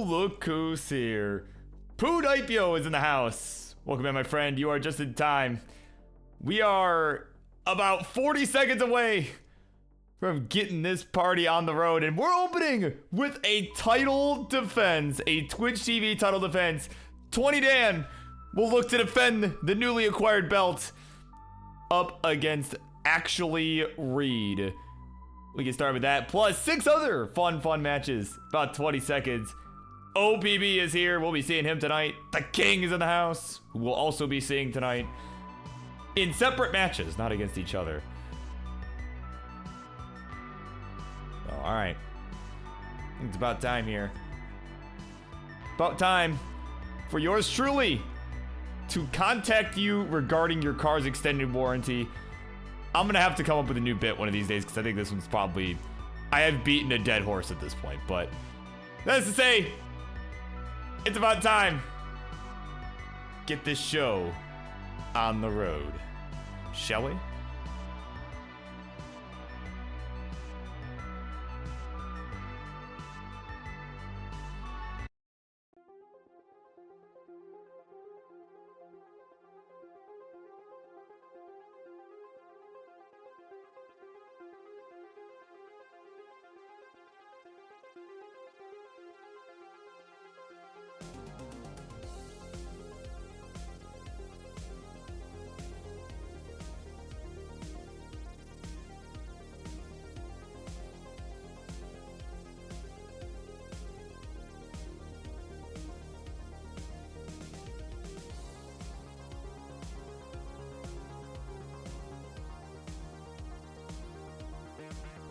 look who's here. PewDiePio is in the house. Welcome in, my friend. You are just in time. We are about 40 seconds away from getting this party on the road, and we're opening with a title defense, a Twitch TV title defense. 20 Dan will look to defend the newly acquired belt up against actually Reid. We can start with that, plus 6 other fun matches. About 20 seconds. OPB is here. We'll be seeing him tonight. The King is in the house, who we'll also be seeing tonight. In separate matches, not against each other. Oh, all right. I think it's about time here. About time for yours truly to contact you regarding your car's extended warranty. I'm gonna have to come up with a new bit one of these days, because I think this one's probably... I have beaten a dead horse at this point, but... That's to say, it's about time. Get this show on the road. Shall we?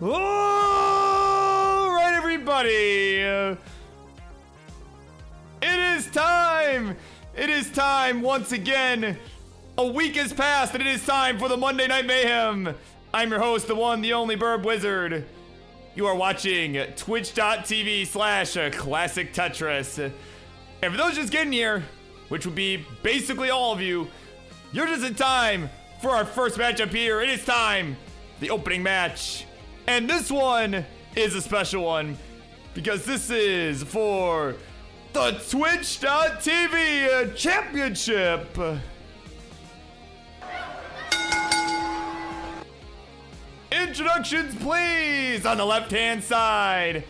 All right, everybody. It is time. It is time once again. A week has passed, and it is time for the Monday Night Mayhem. I'm your host, the one, the only BirbWizard. You are watching twitch.tv/classic Tetris. And for those just getting here, which would be basically all of you, you're just in time for our first matchup here. It is time, the opening match. And this one is a special one, because this is for the Twitch.tv Championship. Introductions, please. On the left-hand side,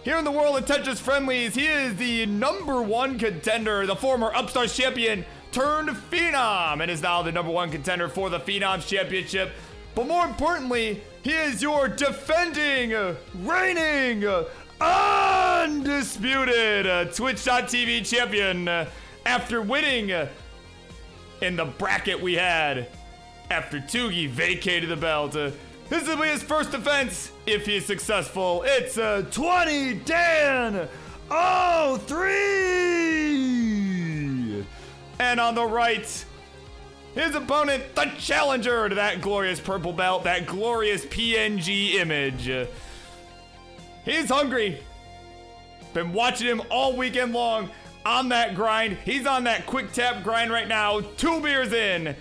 here in the world of Tetris Friendlies, he is the #1 contender, the former Upstarts champion turned Phenom, and is now the #1 contender for the Phenoms Championship. But more importantly, he is your defending, reigning, undisputed Twitch.tv champion after winning in the bracket we had after Toogie vacated the belt. This will be his first defense if he is successful. It's 20 Dan 03. And on the right, his opponent, the challenger to that glorious purple belt, that glorious PNG image. He's hungry. Been watching him all weekend long on that grind. He's on that quick tap grind right now, 2 beers in.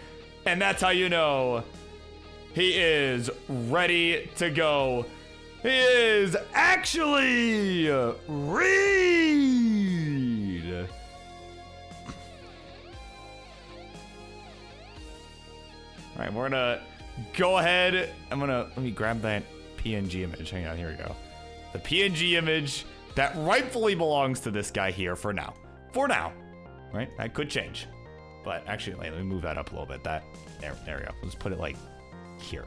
And that's how you know he is ready to go. He is actually Reid. All right, we're gonna go ahead. Let me grab that PNG image. Hang on, here we go. The PNG image that rightfully belongs to this guy here for now. For now, right? That could change. But actually, let me move that up a little bit. There we go. Let's put it like here.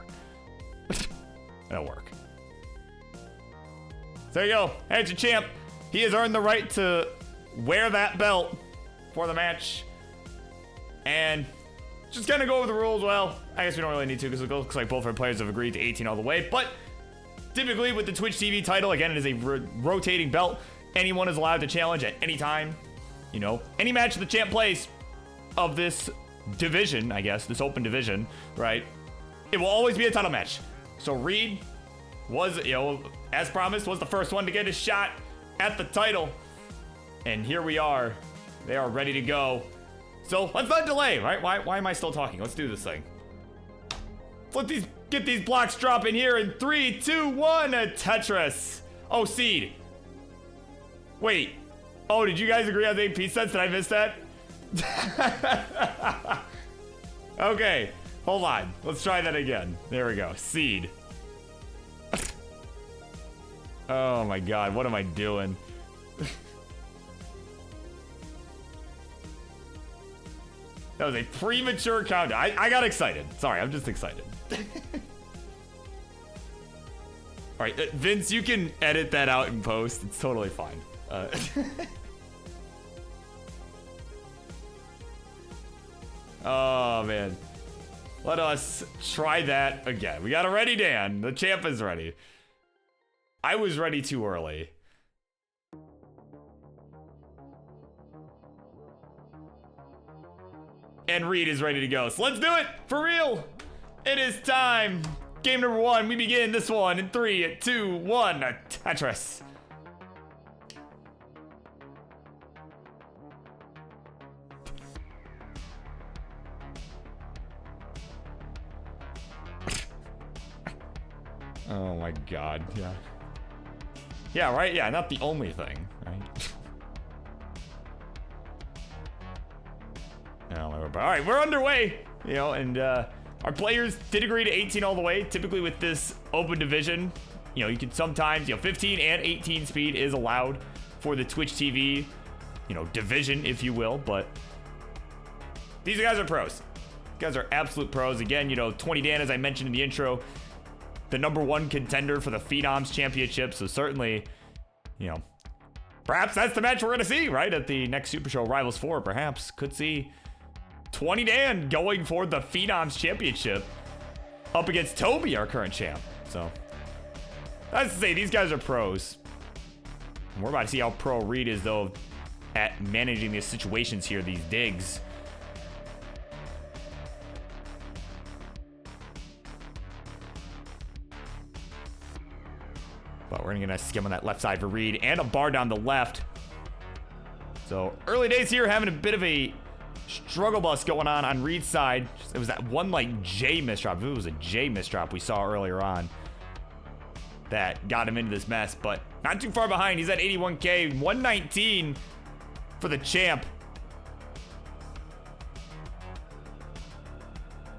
That'll work. So there you go. Hey, it's your champ. He has earned the right to wear that belt for the match. And just gonna go over the rules. Well, I guess we don't really need to, because it looks like both our players have agreed to 18 all the way. But typically with the Twitch TV title, again, it is a rotating belt. Anyone is allowed to challenge at any time. You know, any match the champ plays of this division, I guess, this open division, right? It will always be a title match. So Reid was, you know, as promised, was the first one to get a shot at the title. And here we are. They are ready to go. So let's not delay, right? Why am I still talking? Let's do this thing. Let's get these blocks dropping here in 3, 2, 1. Tetris. Oh, seed. Wait. Oh, did you guys agree on the AP sets? Did I miss that? Okay, hold on. Let's try that again. There we go. Seed. Oh my god, what am I doing? That was a premature countdown. I got excited. Sorry, I'm just excited. All right, Vince, you can edit that out in post. It's totally fine. Oh, man. Let us try that again. We got a ready Dan. The champ is ready. I was ready too early. And Reid is ready to go. So let's do it for real. It is time. Game number 1. We begin this one in 3, 2, 1. Tetris. Oh my god, yeah. Yeah, right? Yeah, not the only thing, right? All right, we're underway, you know, and our players did agree to 18 all the way. Typically with this open division, you know, you can sometimes, 15 and 18 speed is allowed for the Twitch TV, division, if you will, but these guys are pros. These guys are absolute pros. Again, 20 Dan, as I mentioned in the intro, the #1 contender for the Phenoms Championship, so certainly, perhaps that's the match we're going to see, right? At the next Super Show, Rivals 4, perhaps. Could see 20 Dan going for the Phenoms Championship up against Toby, our current champ. So, that's to say, these guys are pros. And we're about to see how pro Reid is, though, at managing these situations here, these digs. But we're gonna skim on that left side for Reid and a bar down the left. So early days here, having a bit of a struggle bus going on Reid's side. It was that one J misdrop. If it was a J misdrop we saw earlier on that got him into this mess, but not too far behind. He's at 81K, 119 for the champ.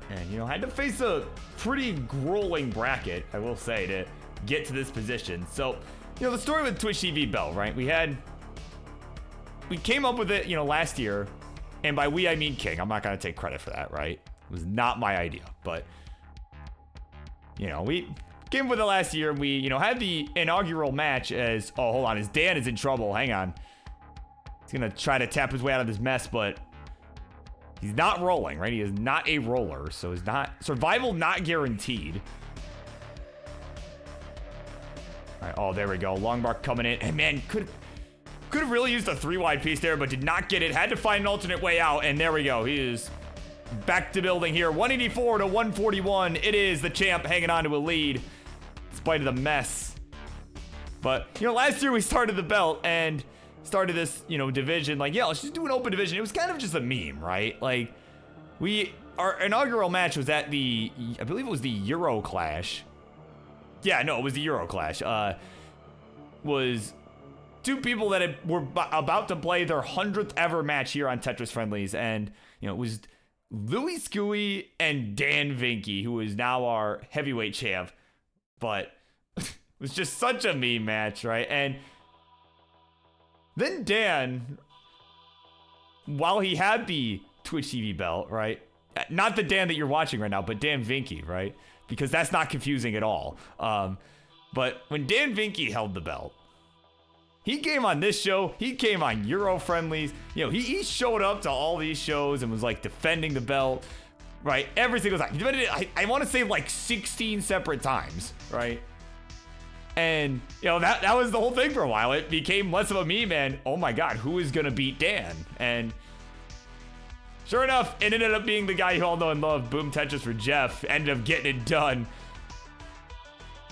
And had to face a pretty grueling bracket, I will say, to get to this position. So, the story with Twitch TV belt, right? We came up with it, last year, and by we, I mean King. I'm not gonna take credit for that, right? It was not my idea, but, we came up with it last year, and we, had the inaugural match as, oh, hold on, as Dan is in trouble, hang on. He's gonna try to tap his way out of this mess, but he's not rolling, right? He is not a roller, so he's not, survival not guaranteed. All right, oh, there we go. Long bar coming in. And man, could have really used a 3-wide piece there, but did not get it. Had to find an alternate way out. And there we go. He is back to building here. 184 to 141. It is the champ hanging on to a lead in spite of the mess. But, last year we started the belt and started this, division. Yeah, let's just do an open division. It was kind of just a meme, right? Our inaugural match was at I believe it was the Euro Clash. Yeah, no, it was the Euro Clash. Was two people that were about to play their 100th ever match here on Tetris Friendlies, and it was Louis Scooey and Dan Vinky, who is now our heavyweight champ. But it was just such a meme match, right? And then Dan, while he had the Twitch TV belt, right? Not the Dan that you're watching right now, but Dan Vinky, right? Because that's not confusing at all. But when Dan Vinky held the belt, he came on this show, he came on Euro Friendlies, he showed up to all these shows and was defending the belt, right? Every single time. I want to say 16 separate times, right? And, that was the whole thing for a while. It became less of a meme and, oh my God, who is going to beat Dan? And sure enough, it ended up being the guy you all know and love, Boom Tetris for Jeff, ended up getting it done.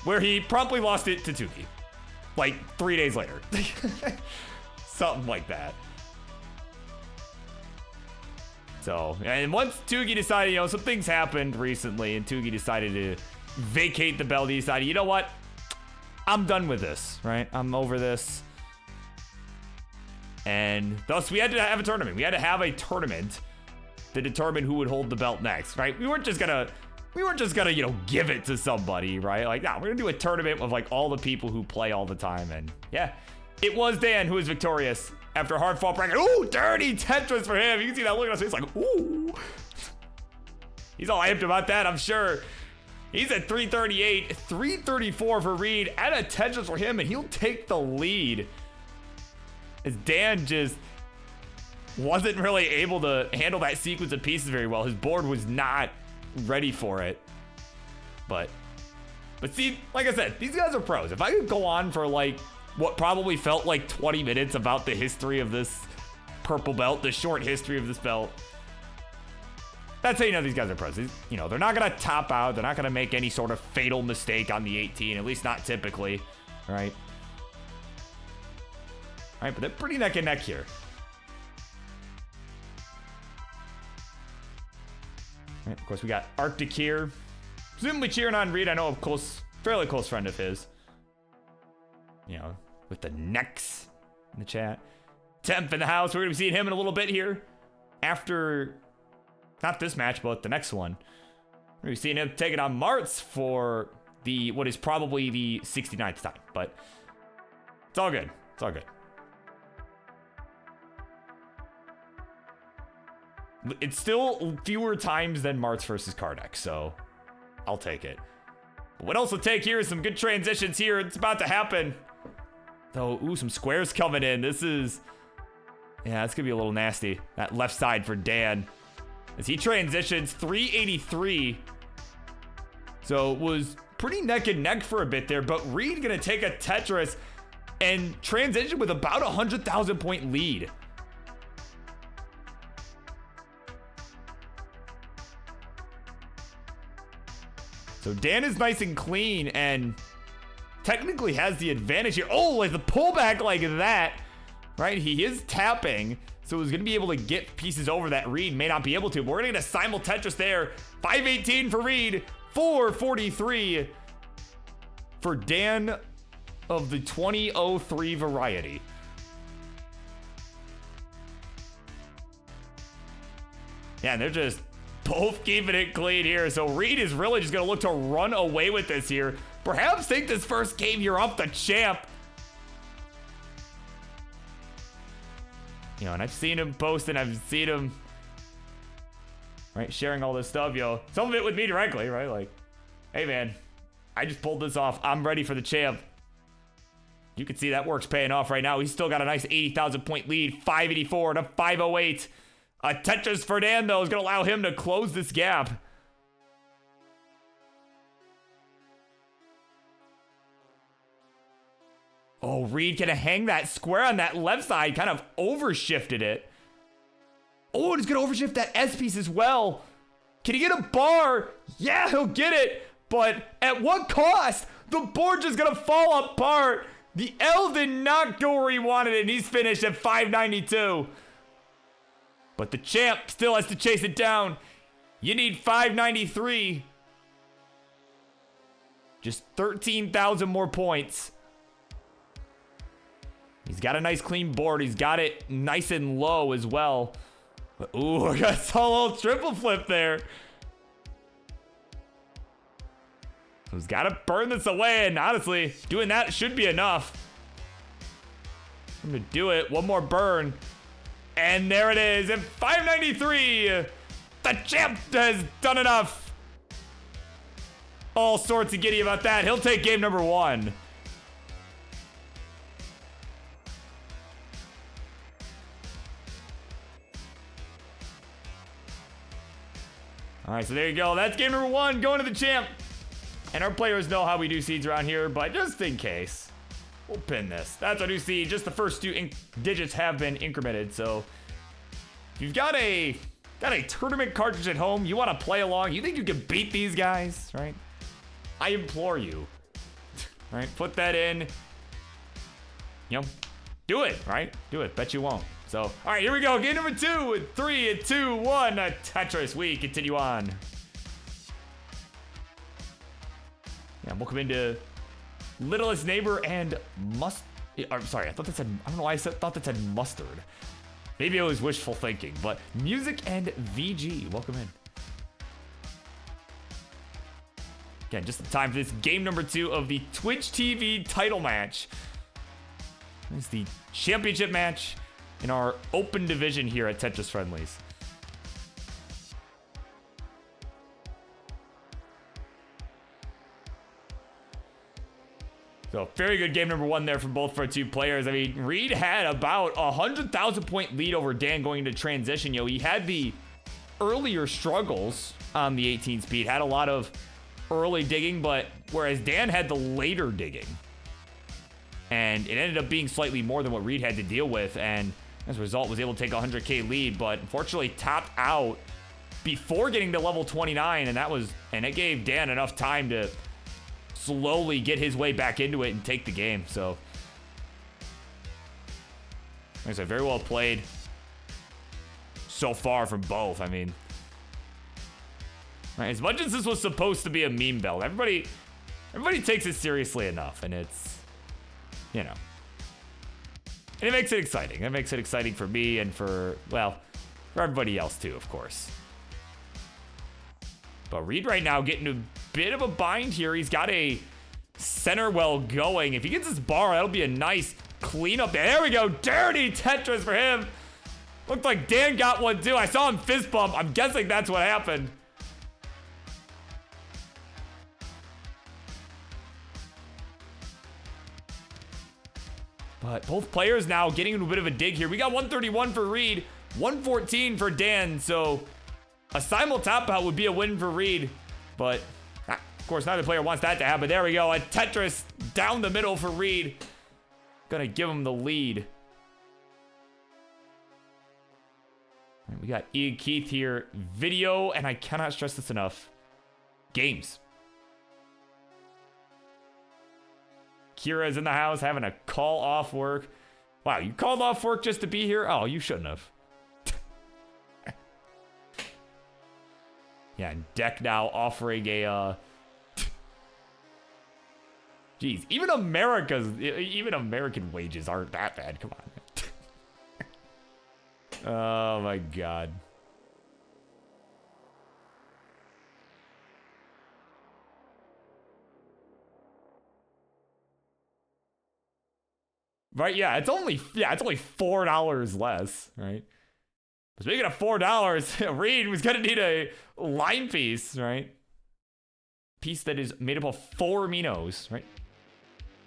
Where he promptly lost it to Tuki. 3 days later. Something like that. So, and once Tuki decided, some things happened recently, and Tuki decided to vacate the belt, he decided, you know what? I'm done with this, right? I'm over this. And thus, we had to have a tournament. We had to have a tournament to determine who would hold the belt next, right? We weren't just gonna, you know, give it to somebody, right? Like, no, we're gonna do a tournament with like all the people who play all the time. And yeah, it was Dan who was victorious after a hard fought bracket. Ooh, dirty Tetris for him. You can see that look on his face, like, ooh. He's all hyped about that, I'm sure. He's at 338, 334 for Reid, and a Tetris for him, and he'll take the lead. As Dan just wasn't really able to handle that sequence of pieces very well. His board was not ready for it. But see, like I said, these guys are pros. If I could go on for like what probably felt like 20 minutes about the history of this purple belt, the short history of this belt, that's how you know these guys are pros. You know, they're not going to top out. They're not going to make any sort of fatal mistake on the 18, at least not typically, right? All right, but they're pretty neck and neck here. All right, of course, we got Arctic here. Presumably cheering on Reid. I know a fairly close friend of his. You know, with the necks in the chat. Temp in the house. We're going to be seeing him in a little bit here. After, not this match, but the next one. We're going to be seeing him taking on Martz for what is probably the 69th time. But it's all good. It's all good. It's still fewer times than Martz versus Kardec, so I'll take it. But what else will take here is some good transitions here. It's about to happen. Though, ooh, some squares coming in. This is, yeah, it's gonna be a little nasty. That left side for Dan. As he transitions, 383. So it was pretty neck and neck for a bit there, but Reid gonna take a Tetris and transition with about 100,000 point lead. So Dan is nice and clean and technically has the advantage here. Oh, like the pullback like that, right? He is tapping, so he's going to be able to get pieces over that Reid may not be able to. But we're going to get a simul Tetris there. 518 for Reid, 443 for Dan of the 2003 variety. Yeah, and they're just both keeping it clean here. So Reid is really just going to look to run away with this here. Perhaps take this first game here off the champ. You know, and I've seen him posting. I've seen him, right, sharing all this stuff, yo. Some of it with me directly, right? Like, hey, man, I just pulled this off. I'm ready for the champ. You can see that work's paying off right now. He's still got a nice 80,000 point lead. 584 to 508. A Tetris for Dan, though, is going to allow him to close this gap. Oh, Reid gonna hang that square on that left side, kind of overshifted it. Oh, and he's gonna overshift that S piece as well. Can he get a bar? Yeah, he'll get it. But at what cost? The board just gonna fall apart. The L did not go where he wanted it, and he's finished at 592. But the champ still has to chase it down. You need 593. Just 13,000 more points. He's got a nice clean board. He's got it nice and low as well. But, ooh, I got a little triple flip there. He's got to burn this away, and honestly, doing that should be enough. I'm going to do it. One more burn. And there it is. At 593, the champ has done enough. All sorts of giddy about that. He'll take game number one. All right, so there you go. That's game number one, going to the champ. And our players know how we do seeds around here, but just in case, we'll pin this. That's our new seed. Just the first two digits have been incremented. So if you've got a tournament cartridge at home, you want to play along, you think you can beat these guys, right? I implore you, right? Put that in, you know, do it, right? Do it. Bet you won't. So, all right, here we go. Game number 2, 3, 2, 1. Tetris. We continue on. Yeah, we'll come into Littlest Neighbor and I'm sorry, I thought that said, I don't know why thought that said mustard. Maybe it was wishful thinking, but Music and VG, welcome in. Again, just in time for this game number 2 of the Twitch TV title match. This is the championship match in our open division here at Tetris Friendlies. So, very good game number 1 there from both of our 2 players. I mean, Reid had about a 100,000 point lead over Dan going into transition. You know, he had the earlier struggles on the 18 speed, had a lot of early digging, but whereas Dan had the later digging. And it ended up being slightly more than what Reid had to deal with, and as a result was able to take a 100K lead, but unfortunately topped out before getting to level 29, and it gave Dan enough time to slowly get his way back into it and take the game. So, like I said, very well played so far from both. I mean, as much as this was supposed to be a meme belt, everybody takes it seriously enough, and it's, you know, and it makes it exciting. It makes it exciting for me and for everybody else too, of course. But Reid right now getting a bit of a bind here. He's got a center well going. If he gets his bar, that'll be a nice cleanup. There we go. Dirty Tetris for him. Looked like Dan got one too. I saw him fist bump. I'm guessing that's what happened. But both players now getting into a bit of a dig here. We got 131 for Reid, 114 for Dan. So a simul tap out would be a win for Reid, but of course neither player wants that to happen. There we go, a Tetris down the middle for Reid. Gonna give him the lead. We got Ian Keith here, video, and I cannot stress this enough, games. Kira's in the house having a call off work. Wow, you called off work just to be here? Oh, you shouldn't have. Yeah, and Deck now offering a, Jeez, even American wages aren't that bad. Come on. Oh my God. Right, yeah, it's only $4 less, right? Speaking of $4, Reid was gonna need a line piece, right? Piece that is made up of 4 aminos, right?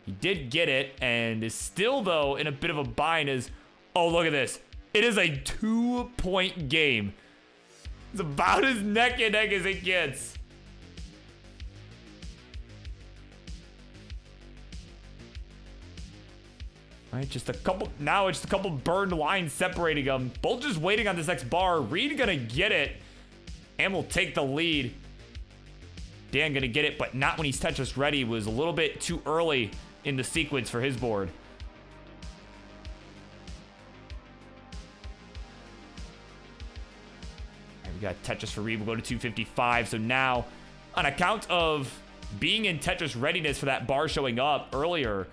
He did get it, and is still, though, in a bit of a bind as, oh, look at this. It is a 2-point game. It's about as neck and neck as it gets. All right, now it's just a couple burned lines separating them. Both just waiting on this next bar. Reid gonna get it, and will take the lead. Dan gonna get it, but not when he's Tetris ready. It was a little bit too early in the sequence for his board. We got Tetris for Reid. We'll go to 255. So now, on account of being in Tetris readiness for that bar showing up earlier,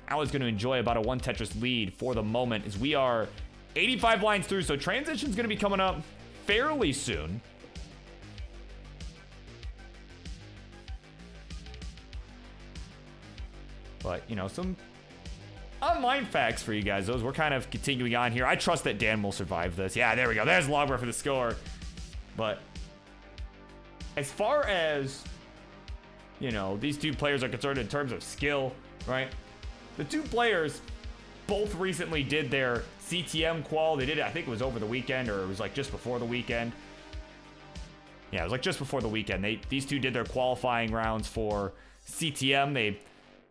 I was going to enjoy about a 1 Tetris lead for the moment, as we are 85 lines through. So transition's going to be coming up fairly soon. But, you know, some online facts for you guys. Those we're kind of continuing on here. I trust that Dan will survive this. Yeah, there we go. There's Logbar for the score. But as far as, you know, these 2 players are concerned in terms of skill, right? The 2 players both recently did their CTM qual. They did it, I think it was over the weekend, or it was like just before the weekend. Yeah, it was like just before the weekend. These 2 did their qualifying rounds for CTM. They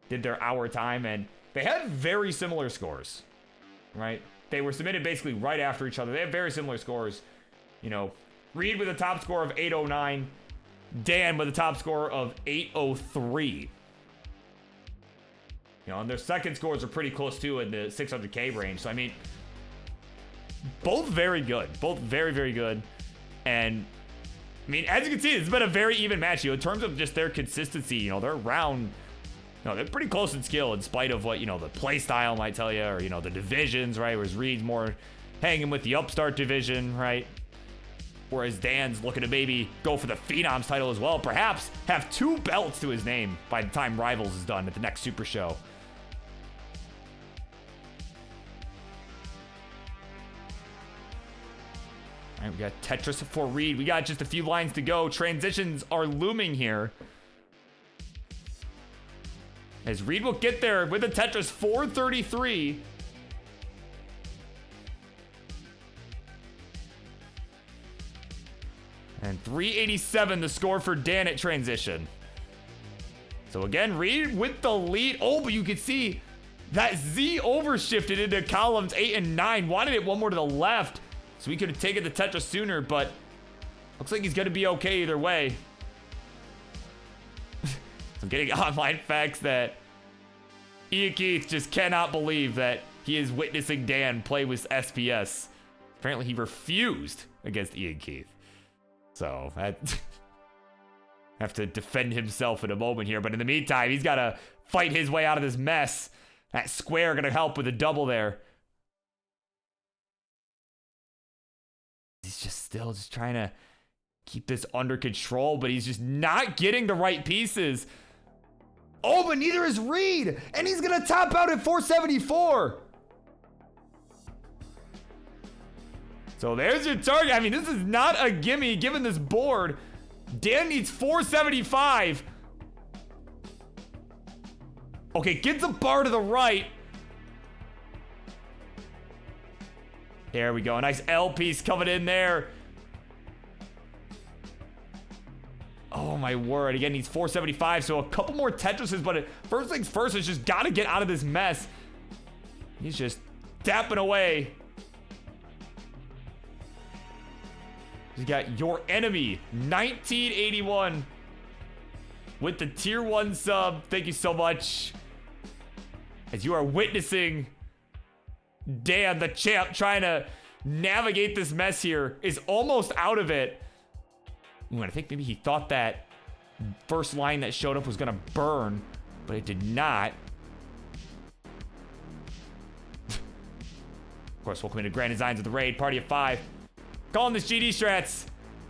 did their hour time, and they had very similar scores, right? They were submitted basically right after each other. They have very similar scores. You know, Reid with a top score of 809, Dan with a top score of 803. You know, and their second scores are pretty close too in the 600K range. So, I mean, both very good. Both very, very good. And, I mean, as you can see, it's been a very even match. You know, in terms of just their consistency, you know, they're around No, they're pretty close in skill in spite of what, the play style might tell you, or, the divisions, right? Whereas Reid's more hanging with the upstart division, right? Whereas Dan's looking to maybe go for the Phenoms title as well. Perhaps have 2 belts to his name by the time Rivals is done at the next Super Show. All right, we got Tetris for Reid. We got just a few lines to go. Transitions are looming here. As Reid will get there with the Tetris 433. And 387 the score for Dan at transition. So again, Reid with the lead. Oh, but you can see that Z overshifted into columns 8 and 9. Wanted it one more to the left, so we could have taken the Tetris sooner, but looks like he's going to be okay either way. I'm getting online facts that Ian Keith just cannot believe that he is witnessing Dan play with SPS. Apparently he refused against Ian Keith. So I have to defend himself in a moment here. But in the meantime, he's got to fight his way out of this mess. That square going to help with a double there. He's just still trying to keep this under control, but he's just not getting the right pieces. Oh, but neither is Reid, and he's gonna top out at 474. So there's your target. I mean, this is not a gimme given this board. Dan needs 475. Okay, gets a bar to the right. There we go, a nice L piece coming in there. Oh my word, again, he's 475, so a couple more Tetrises, but first things first, is just gotta get out of this mess. He's just tapping away. You got your enemy, 1981, with the tier 1 sub. Thank you so much. As you are witnessing Dan, the champ, trying to navigate this mess here, is almost out of it. Ooh, I think maybe he thought that first line that showed up was gonna burn, but it did not. Of course, welcome into Grand Designs of the Raid, party of 5. Calling this GD strats.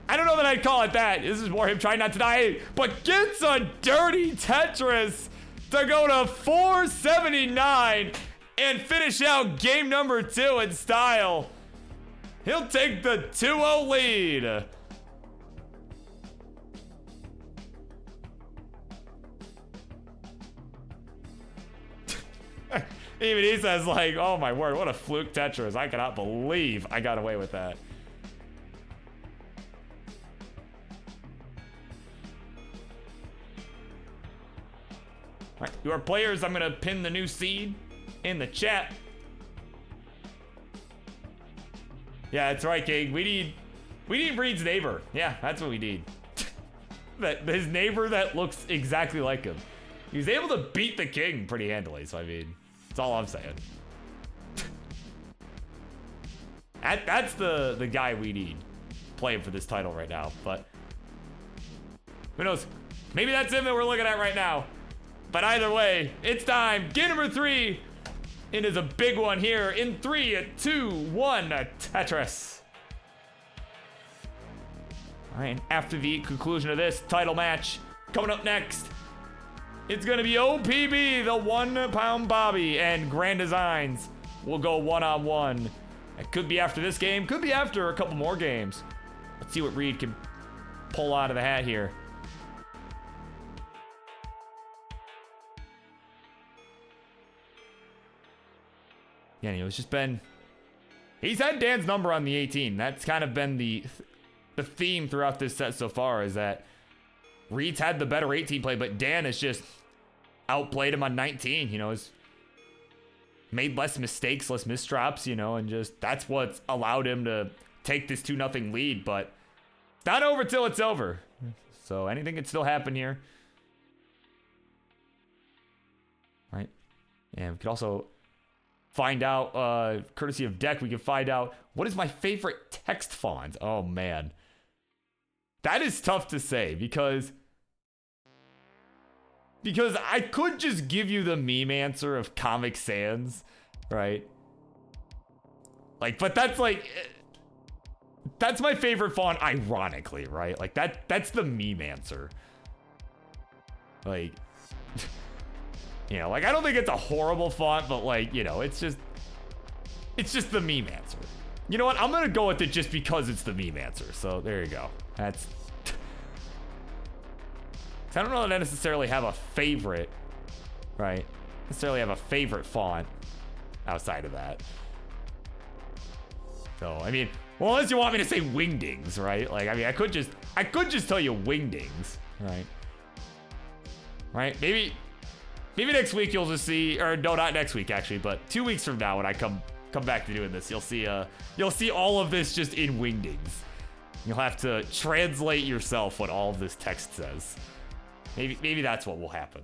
I don't know that I'd call it that. This is more him trying not to die, but gets a dirty Tetris to go to 479 and finish out game number 2 in style. He'll take the 2-0 lead. Even he says, like, oh my word, what a fluke Tetris. I cannot believe I got away with that. All right, your players, I'm gonna pin the new seed in the chat. Yeah, that's right, King. We need Reid's neighbor. Yeah, that's what we need. That his neighbor that looks exactly like him. He was able to beat the king pretty handily, so I mean, that's all I'm saying. That's the guy we need playing for this title right now, but who knows? Maybe that's him that we're looking at right now. But either way, it's time. Game number 3. It is a big one here in 3, 2, 1, Tetris. All right, after the conclusion of this title match, coming up next, it's gonna be OPB, the 1 pound Bobby, and Grand Designs will go one-on-one. It could be after this game, could be after a couple more games. Let's see what Reid can pull out of the hat here. Yeah, it's just been, he's had Dan's number on the 18. That's kind of been the theme throughout this set so far, is that Reid's had the better 18 play, but Dan has just outplayed him on 19, has made less mistakes, less misdrops, and just that's what's allowed him to take this 2-0 lead, but it's not over till it's over. So anything can still happen here. Right? And we could also find out, courtesy of Deck, we can find out what is my favorite text font. Oh man, that is tough to say because Because I could just give you the meme answer of Comic Sans, right? Like, but that's like, that's my favorite font, ironically, right? Like, that's the meme answer. Like, you know, like, I don't think it's a horrible font, but like, you know, it's just the meme answer. You know what? I'm gonna go with it just because it's the meme answer. So there you go. That's. I don't know that I necessarily have a favorite, right? Necessarily have a favorite font outside of that. So I mean, well, unless you want me to say Wingdings, right? Like, I mean, I could just tell you Wingdings, right? Right? Maybe next week you'll just see, or no, not next week actually, but 2 weeks from now when I come back to doing this, you'll see all of this just in Wingdings. You'll have to translate yourself what all of this text says. Maybe that's what will happen.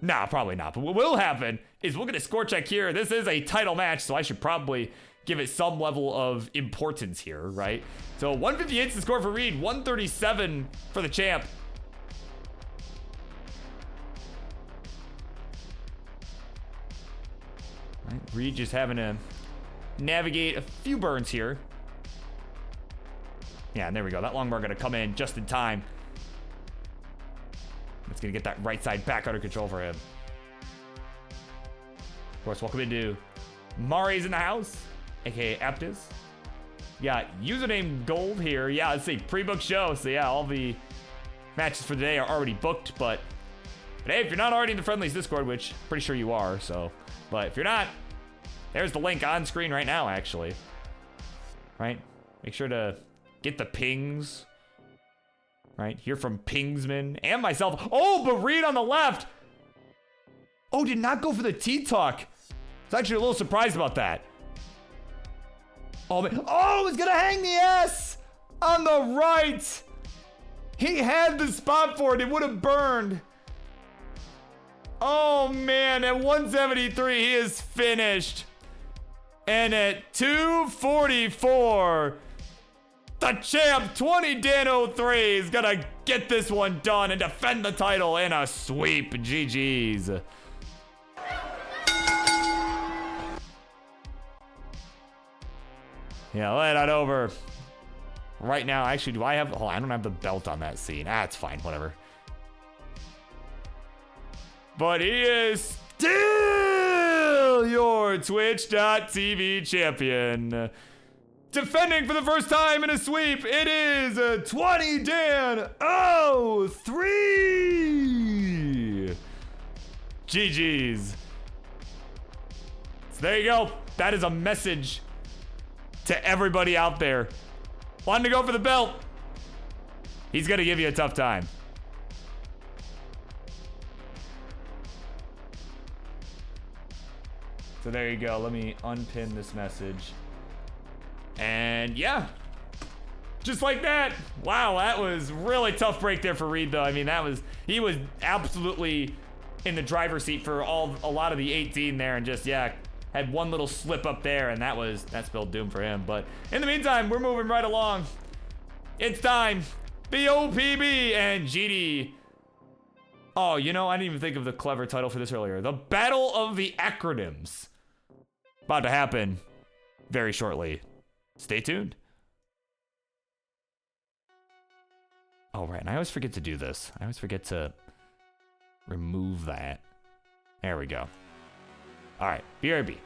Nah, probably not. But what will happen is we'll get a score check here. This is a title match, so I should probably give it some level of importance here, right? So 158 is the score for Reid, 137 for the champ. Right, Reid just having to navigate a few burns here. Yeah, and there we go. That long bar gonna come in just in time. It's gonna get that right side back under control for him. Of course, welcome into Mari's in the house, aka Aptis. Yeah, username Gold here. Yeah, it's a pre-booked show, so yeah, all the matches for today are already booked. But hey, if you're not already in the Friendlies Discord, which I'm pretty sure you are, so. But if you're not, there's the link on screen right now, actually. Right? Make sure to get the pings. Right? Hear from Pingsman and myself. Oh, but Reid on the left. Oh, did not go for the T-Tuck. I was actually a little surprised about that. Oh, man. Oh, he's gonna hang the S on the right. He had the spot for it. It would have burned. Oh, man. At 173, he is finished. And at 244... the champ, 20 Dan 03, is gonna get this one done and defend the title in a sweep. GG's. Yeah, lay that over. Right now, actually, do I have... oh, I don't have the belt on that scene. Ah, it's fine, whatever. But he is still your Twitch.tv champion. Defending for the first time in a sweep, it is 20 Dan 03. GG's. So there you go. That is a message to everybody out there wanting to go for the belt. He's gonna give you a tough time. So there you go. Let me unpin this message. And yeah, just like that. Wow, that was really tough break there for Reid, though. I mean, he was absolutely in the driver's seat for a lot of the 18 there, and just, yeah, had one little slip up there, and that spelled doom for him. But in the meantime, we're moving right along. It's time. BOPB and GD. Oh, you know, I didn't even think of the clever title for this earlier. The Battle of the Acronyms. About to happen very shortly. Stay tuned. Oh, right, and I always forget to do this. I always forget to remove that. There we go. All right, BRB.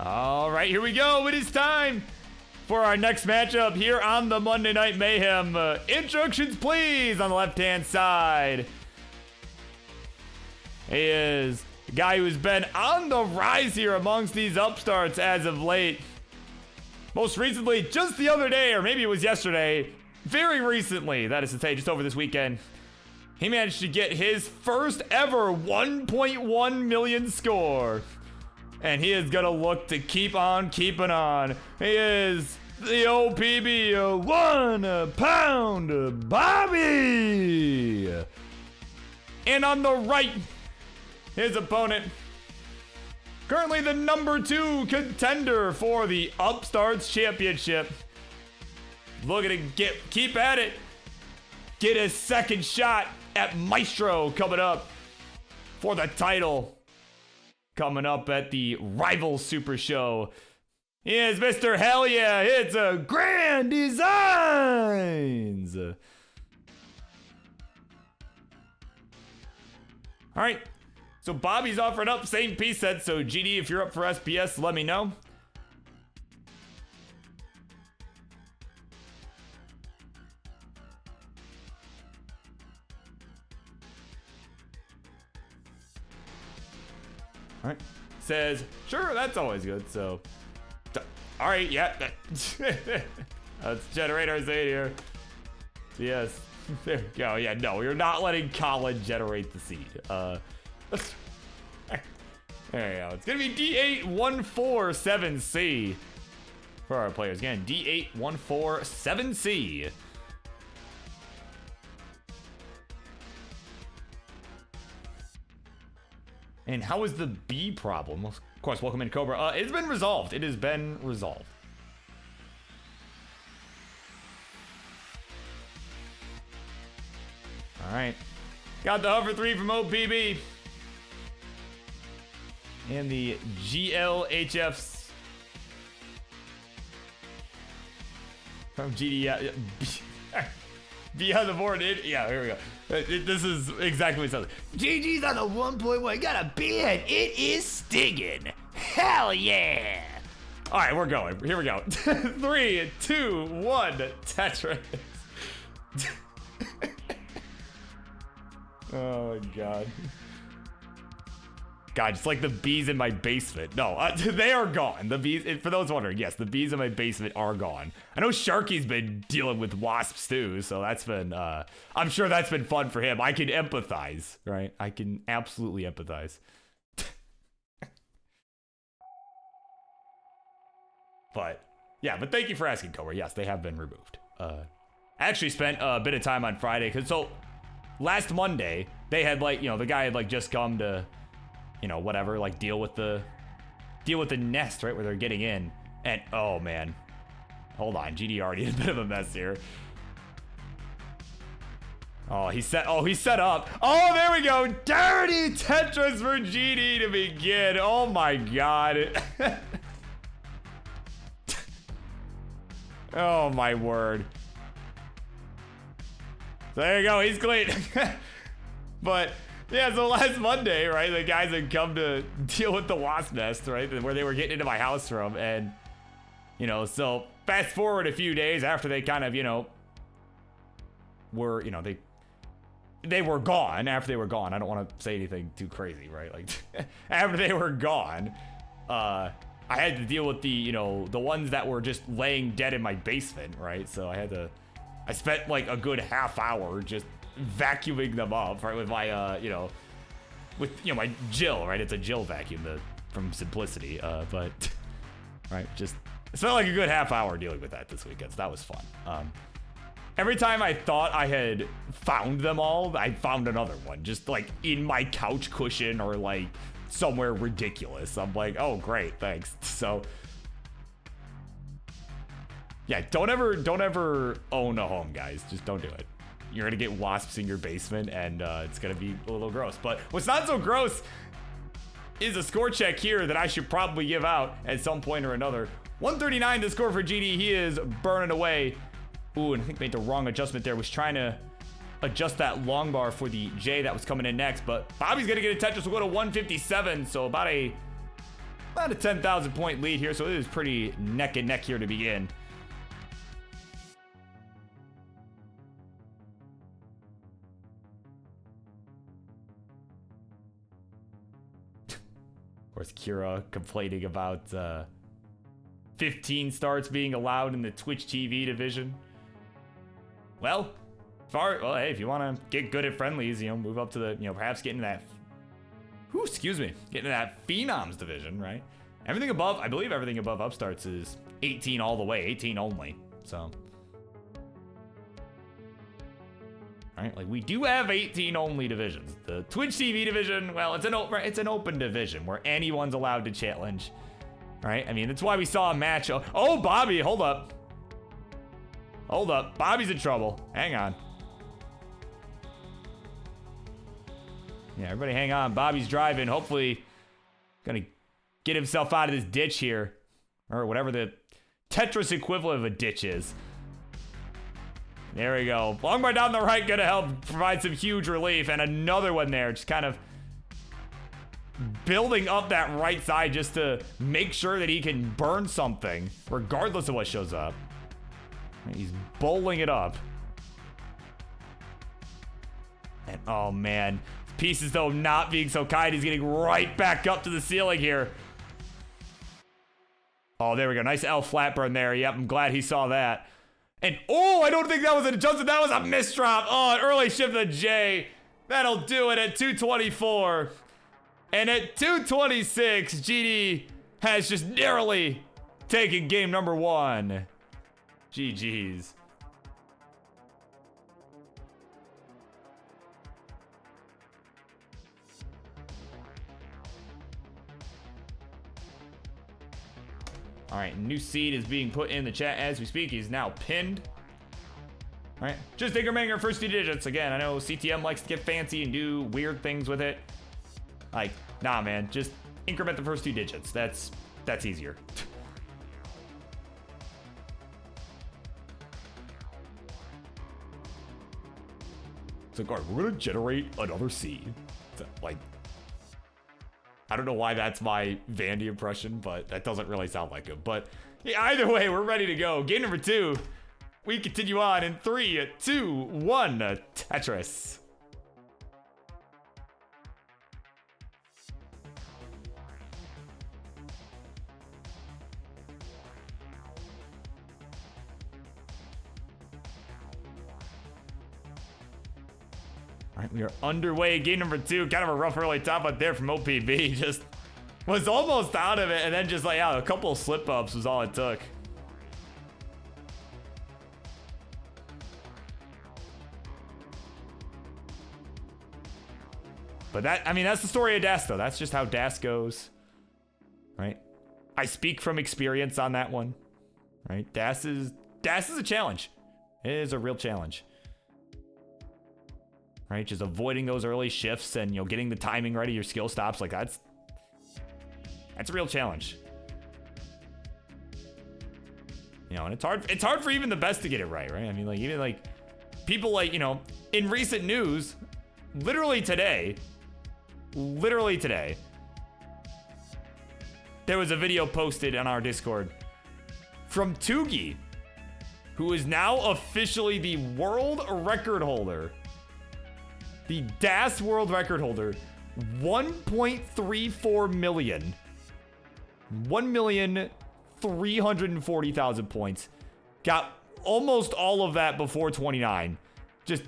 All right, here we go. It is time for our next matchup here on the Monday Night Mayhem. Instructions, please, on the left-hand side. He is a guy who's been on the rise here amongst these upstarts as of late. Most recently, just the other day, or maybe it was yesterday, very recently, that is to say, just over this weekend, he managed to get his first ever 1.1 million score. And he is gonna look to keep on keeping on. He is the OPB 1 pound Bobby. And on the right, his opponent, currently the #2 contender for the Upstarts Championship. Looking to keep at it. Get his second shot at Maestro coming up for the title. Coming up at the Rival Super Show is Mr. Hell Yeah, it's a Grand Designs. All right, so Bobby's offering up same piece set. So GD, if you're up for SPS, let me know. All right, says, sure, that's always good. So, all right, yeah. Let's generate our seed here. Yes, there we go. Yeah, no, you're not letting Colin generate the seed. There you go. It's gonna be D8147C for our players. Again, D8147C. And how is the B problem? Of course, welcome in, Cobra. It's been resolved. It has been resolved. All right. Got the hover 3 from OPB. And the GLHFs from GD. Be on the board. Yeah, here we go. This is exactly what it sounds like. GG's on the 1.1. Got a beard. It is stinging. Hell yeah. All right, we're going. Here we go. 3, 2, 1. Tetris. Oh, my God. God, it's like the bees in my basement. No, they are gone. The bees, for those wondering, yes, the bees in my basement are gone. I know Sharky's been dealing with wasps too, so that's been, I'm sure that's been fun for him. I can empathize, right? I can absolutely empathize. But, yeah, but thank you for asking, Cobra. Yes, they have been removed. I actually spent a bit of time on Friday, because so, last Monday, they had like, you know, the guy had like just come to, you know, whatever, like deal with the nest, right, where they're getting in. And oh man, hold on, GD already in a bit of a mess here. Oh, he's set up. Oh, there we go. Dirty Tetris for GD to begin. Oh my God. Oh my word. So there you go, he's clean. But yeah, so last Monday, right, the guys had come to deal with the wasp nest, right, where they were getting into my house from. And, you know, so fast forward a few days after they kind of, you know, were, you know, they were gone. After they were gone, I don't want to say anything too crazy, right? Like, after they were gone, I had to deal with the, you know, the ones that were just laying dead in my basement, right? So I spent like a good half hour just vacuuming them up, right, with my you know, my Jill, right? It's a Jill vacuum from Simplicity, but right, just it spent like a good half hour dealing with that this weekend, so that was fun. Every time I thought I had found them all, I found another one just like in my couch cushion or like somewhere ridiculous. I'm like, oh great, thanks. So yeah, don't ever own a home, guys. Just don't do it. You're gonna get wasps in your basement, and it's gonna be a little gross. But what's not so gross is a score check here that I should probably give out at some point or another. 139 the score for GD. He is burning away. Ooh, and I think made the wrong adjustment there. Was trying to adjust that long bar for the J that was coming in next, but Bobby's gonna get a Tetris. We'll go to 157, so about a about a 10,000 point lead here, so it is pretty neck and neck here to begin. Of course, Kira complaining about 15 starts being allowed in the Twitch TV division. Well, hey, if you want to get good at friendlies, you know, move up to the, you know, perhaps get into that, get into that Phenoms division, right? Everything above, I believe everything above upstarts is 18 all the way, 18 only, so. Right, like we do have 18 only divisions. The Twitch TV division, well, it's an open division where anyone's allowed to challenge, right? I mean, that's why we saw a match. Oh, Bobby, hold up. Hold up, Bobby's in trouble. Hang on. Yeah, everybody hang on. Bobby's driving, hopefully gonna get himself out of this ditch here. Or whatever the Tetris equivalent of a ditch is. There we go. Long bar down the right, gonna help provide some huge relief. And another one there, just kind of building up that right side just to make sure that he can burn something, regardless of what shows up. He's bowling it up. And oh man, Pieces though not being so kind. He's getting right back up to the ceiling here. Oh, there we go. Nice L flat burn there. Yep, I'm glad he saw that. And, oh, I don't think that was an adjustment. That was a misdrop. Oh, an early shift to J. That'll do it at 224. And at 226, GD has just narrowly taken game number 1. GG's. All right, new seed is being put in the chat as we speak. He's now pinned. All right, just incrementing our first 2 digits. Again, I know CTM likes to get fancy and do weird things with it. Like, nah, man, just increment the first 2 digits. That's easier. So, guard, we're gonna generate another seed. Like, I don't know why that's my Vandy impression, but that doesn't really sound like him. But yeah, either way, we're ready to go. Game number 2. We continue on in 3, 2, 1. Tetris. All right, we are underway. Game number 2. Kind of a rough early top out there from OPB. Just was almost out of it, and then just like, yeah, a couple of slip ups was all it took. But that, I mean, that's the story of DAS, though. That's just how DAS goes, right? I speak from experience on that one, right? DAS is a challenge. It is a real challenge. Right, just avoiding those early shifts and, you know, getting the timing right of your skill stops, like that's a real challenge. You know, and it's hard for even the best to get it right? I mean, like, even like people like, you know, in recent news, literally today, there was a video posted on our Discord from Tugi, who is now officially the world record holder. The DAS world record holder, 1.34 million. 1,340,000 points. Got almost all of that before 29. Just,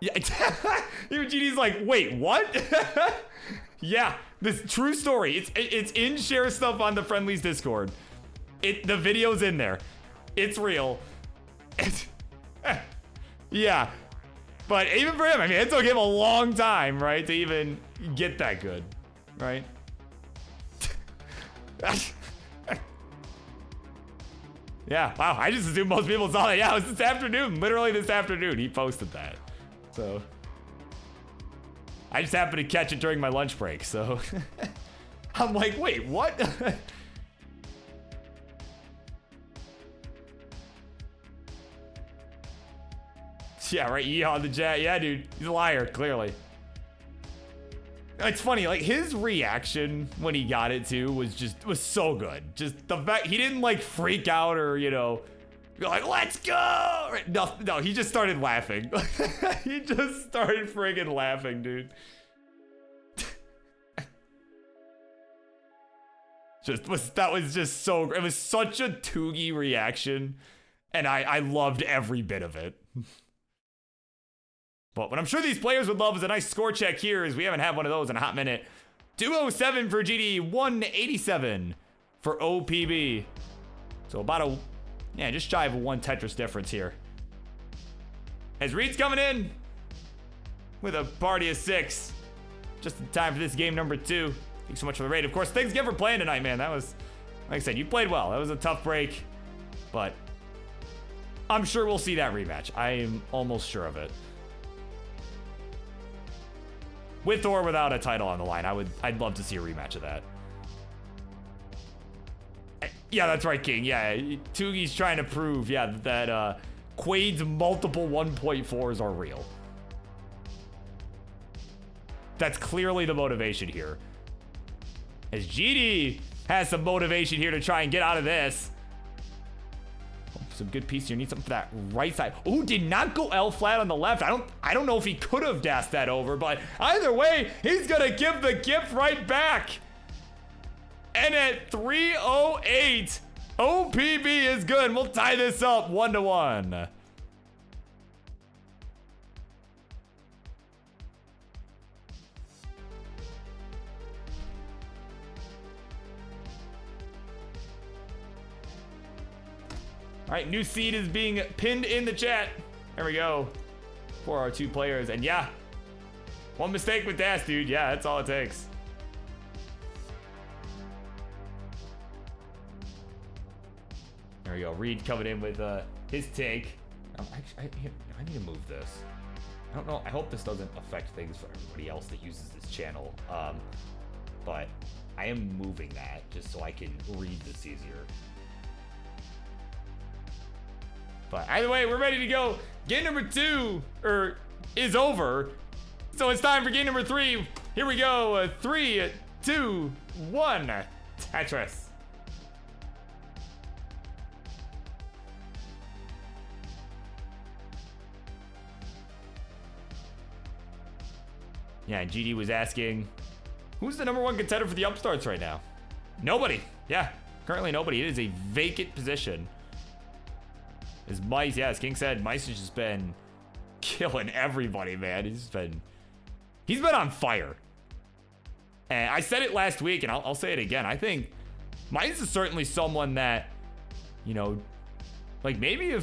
yeah. Even GD's like, wait, what? Yeah, this true story. It's in share stuff on the Friendlies Discord. The video's in there. It's real. Yeah. But even for him, I mean, it took him a long time, right, to even get that good, right? Yeah, wow, I just assumed most people saw that. Yeah, it was this afternoon, literally this afternoon, he posted that. So, I just happened to catch it during my lunch break, so. I'm like, wait, what? Yeah, right, yeehaw the chat. Yeah, dude, he's a liar, clearly. It's funny, like his reaction when he got it too was so good. Just the fact he didn't like freak out or, you know, be like, let's go. No, he just started laughing. He just started friggin' laughing, dude. That was just so, it was such a Toogie reaction. And I loved every bit of it. But what I'm sure these players would love is a nice score check here, as we haven't had one of those in a hot minute. 207 for GD, 187 for OPB. So about just shy of a 1 Tetris difference here. As Reid's coming in with a party of 6. Just in time for this game number 2. Thanks so much for the raid. Of course, thanks again for playing tonight, man. That was, like I said, you played well. That was a tough break. But I'm sure we'll see that rematch. I am almost sure of it. With or without a title on the line, I'd love to see a rematch of that. Yeah, that's right, King. Yeah, Toogie's trying to prove, that Quaid's multiple 1.4s are real. That's clearly the motivation here. As GD has some motivation here to try and get out of this. Some good piece here. Need something for that right side. Ooh, did not go L flat on the left. I don't know if he could have dashed that over, but either way, he's gonna give the gift right back. And at 308, OPB is good. We'll tie this up 1-1. All right, new seed is being pinned in the chat. There we go. For our 2 players. And yeah, 1 mistake with dash, dude. Yeah, that's all it takes. There we go. Reid coming in with his take. I need to move this. I don't know. I hope this doesn't affect things for everybody else that uses this channel. But I am moving that just so I can read this easier. But either way, we're ready to go. Game number 2 is over. So it's time for game number 3. Here we go. 3, 2, 1. Tetris. Yeah, GD was asking, who's the #1 contender for the upstarts right now? Nobody. Yeah, currently nobody. It is a vacant position. As Mice, as King said, Mice has just been killing everybody, man. He's been on fire. And I said it last week, and I'll say it again. I think Mice is certainly someone that, you know, like maybe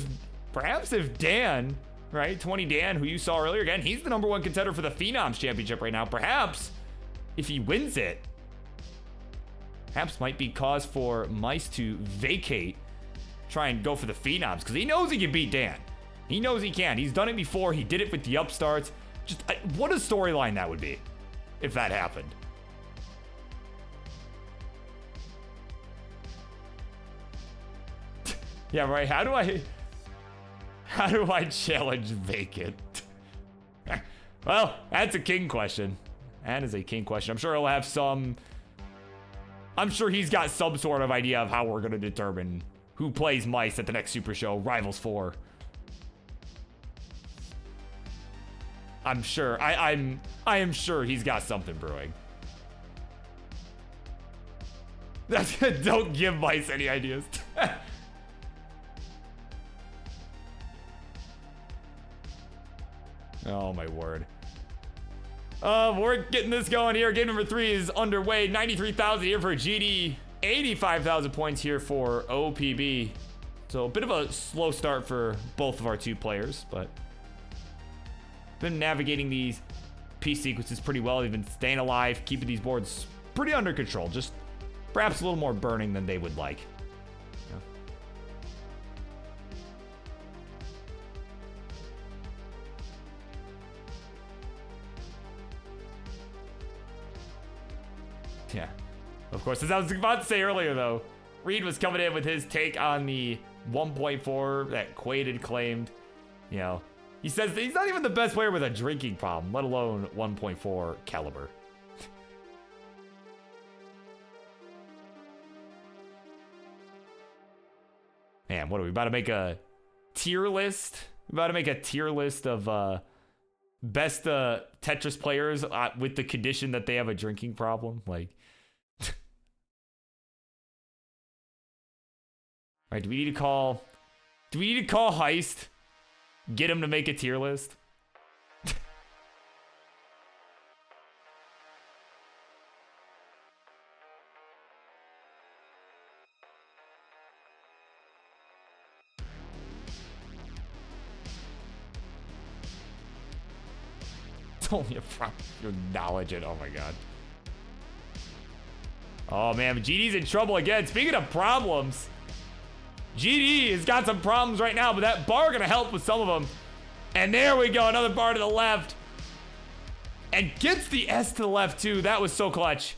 perhaps if Dan, right, 20 Dan, who you saw earlier, again, he's the #1 contender for the Phenoms Championship right now. Perhaps if he wins it, perhaps might be cause for Mice to vacate, try and go for the Phenoms, because he knows he can beat Dan. He knows he can. He's done it before. He did it with the upstarts. Just what a storyline that would be if that happened. Yeah, right. How do I challenge vacant? Well, that's a King question. That is a King question. I'm sure he'll have I'm sure he's got some sort of idea of how we're going to determine who plays Mice at the next Super Show, Rivals 4. I'm sure. I am sure he's got something brewing. Don't give Mice any ideas. Oh my word. We're getting this going here. Game number 3 is underway. 93,000 here for GD. 85,000 points here for OPB. So a bit of a slow start for both of our 2 players, but been navigating these piece sequences pretty well. They've been staying alive, keeping these boards pretty under control. Just perhaps a little more burning than they would like. Yeah. Of course, as I was about to say earlier, though, Reid was coming in with his take on the 1.4 that Quaid had claimed. You know, he says that he's not even the best player with a drinking problem, let alone 1.4 caliber. Man, what are we about to make a tier list? We're about to make a tier list of best Tetris players with the condition that they have a drinking problem. Like, all right, do we need to call Heist? Get him to make a tier list? It's only a problem. You acknowledge it. Oh my god. Oh man, GD's in trouble again. Speaking of problems, GD has got some problems right now, but that bar gonna help with some of them. And there we go, another bar to the left. And gets the S to the left too. That was so clutch.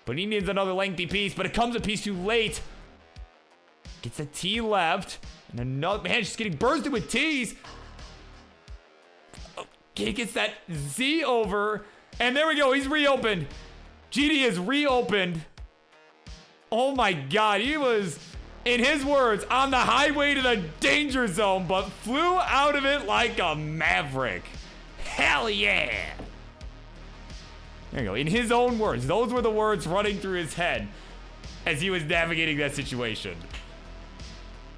But he needs another lengthy piece, but it comes a piece too late. Gets a T left. And another, man, she's getting bursted with T's. He gets that Z over. And there we go, he's reopened. GD is reopened. Oh my god, he was, in his words, on the highway to the danger zone, but flew out of it like a maverick. Hell yeah. There you go, in his own words. Those were the words running through his head as he was navigating that situation.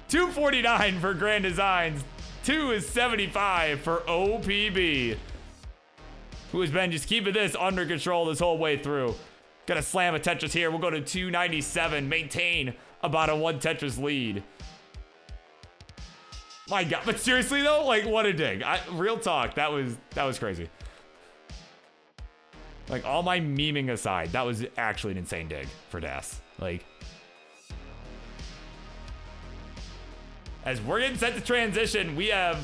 249 for Grand Designs. 2 is 75 for OPB, who has been just keeping this under control this whole way through. Gonna slam a Tetris here. We'll go to 297, maintain about a 1 Tetris lead. My god, but seriously though, like, what a dig. Real talk, that was crazy. Like, all my memeing aside, that was actually an insane dig for Das. Like, as we're getting set to transition, we have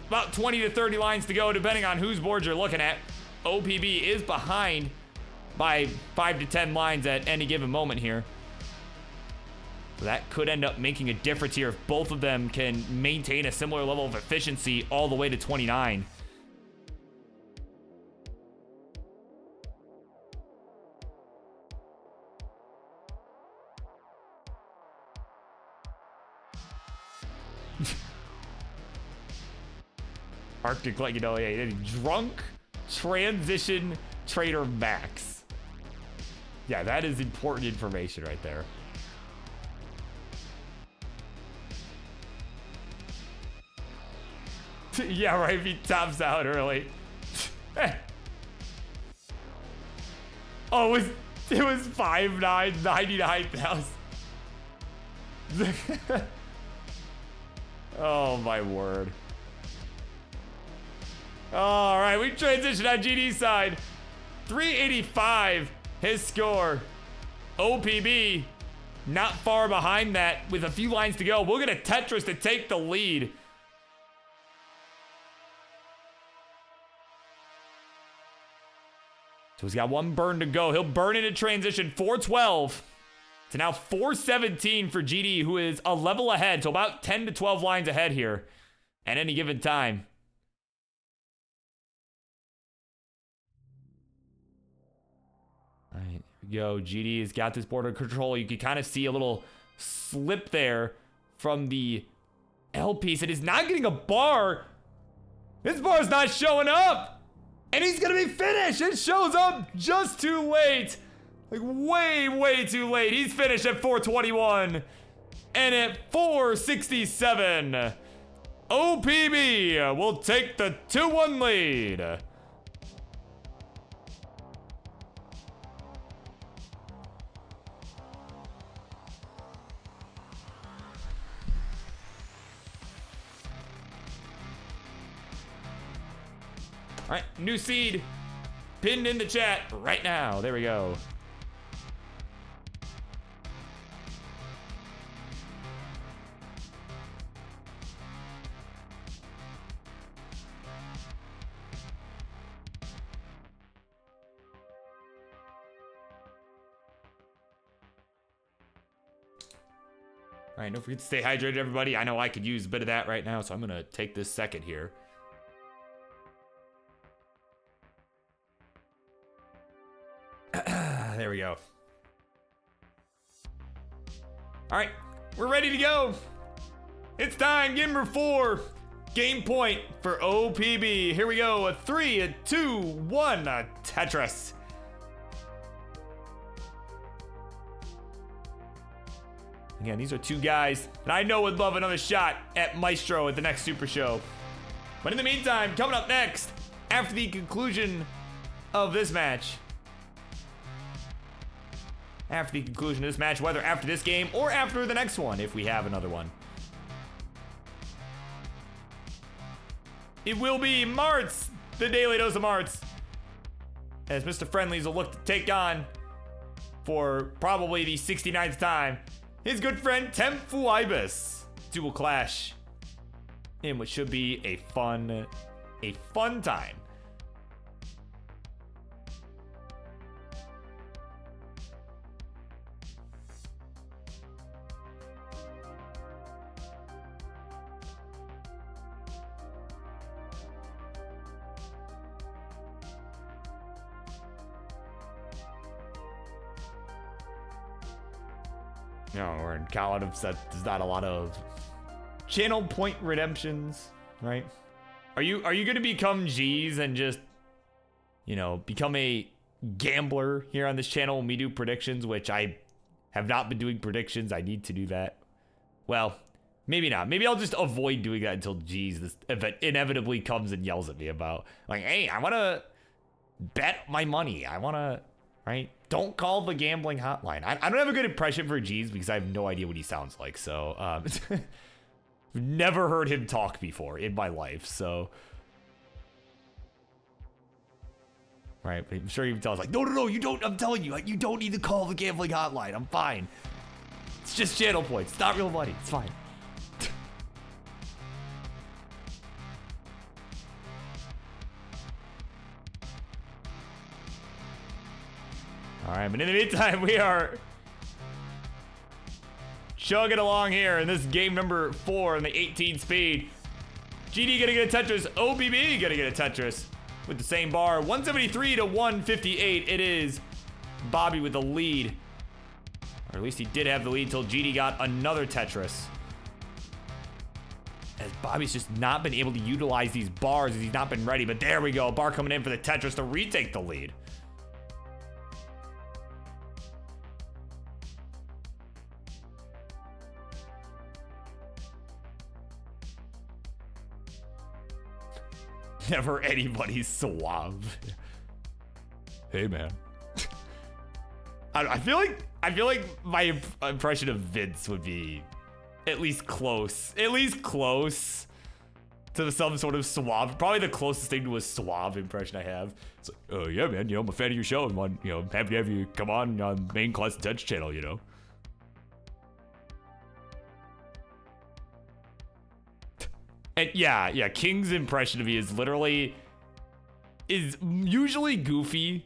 about 20 to 30 lines to go, depending on whose board you're looking at. OPB is behind by 5 to 10 lines at any given moment here. So that could end up making a difference here if both of them can maintain a similar level of efficiency all the way to 29. Arctic, like, you know, yeah, drunk transition trader max. Yeah, that is important information right there. Yeah, right, if he tops out early. Oh, it was 5-9, 99,000. Oh my word. All right, we transitioned on GD's side. 385, his score. OPB, not far behind that with a few lines to go. We'll get a Tetris to take the lead. So he's got one burn to go. He'll burn into transition. 412 to now 417 for GD, who is a level ahead. So about 10 to 12 lines ahead here at any given time. All right, here we go. GD has got this board under control. You can kind of see a little slip there from the L piece. It is not getting a bar. This bar is not showing up. And he's gonna be finished. It shows up just too late. Like, way too late. He's finished at 421. And at 467, OPB will take the 2-1 lead. All right, new seed pinned in the chat right now. There we go. All right, don't forget to stay hydrated, everybody. I know I could use a bit of that right now, so I'm gonna take this second here. There we go. All right, we're ready to go. It's time, game number 4. Game point for OPB. Here we go, a 3, a 2, 1, a Tetris. Again, these are two guys that I know would love another shot at Maestro at the next Super Show. But in the meantime, coming up next, after the conclusion of this match, whether after this game or after the next one, if we have another one, it will be Martz, the Daily Dose of Martz, as Mr. Friendlies will look to take on, for probably the 69th time, his good friend Temfu Ibis. Two will clash in what should be a fun time. You know, we're in Call of that there's not a lot of channel point redemptions, right? Are you gonna become G's and just, you know, become a gambler here on this channel when we do predictions, which I have not been doing predictions. I need to do that. Well, maybe not. Maybe I'll just avoid doing that until G's this event inevitably comes and yells at me about, like, hey, I wanna bet my money. I wanna, right? Don't call the gambling hotline. I don't have a good impression for G's because I have no idea what he sounds like. So, I've never heard him talk before in my life. So, right? But I'm sure he tells like, no, you don't. I'm telling you, you don't need to call the gambling hotline. I'm fine. It's just channel points. It's not real money. It's fine. All right, but in the meantime, we are chugging along here in this game number 4 in the 18 speed. GD gonna get a Tetris, OBB gonna get a Tetris with the same bar. 173 to 158. It is Bobby with the lead. Or at least he did have the lead until GD got another Tetris. As Bobby's just not been able to utilize these bars as he's not been ready. But there we go, bar coming in for the Tetris to retake the lead. Never anybody's suave. Hey, man. I feel like my impression of Vince would be at least close to some sort of suave. Probably the closest thing to a suave impression I have. It's like, oh yeah, man. You know, I'm a fan of your show. I'm happy to have you come on main class Touch channel. You know. And yeah, King's impression of me is usually goofy.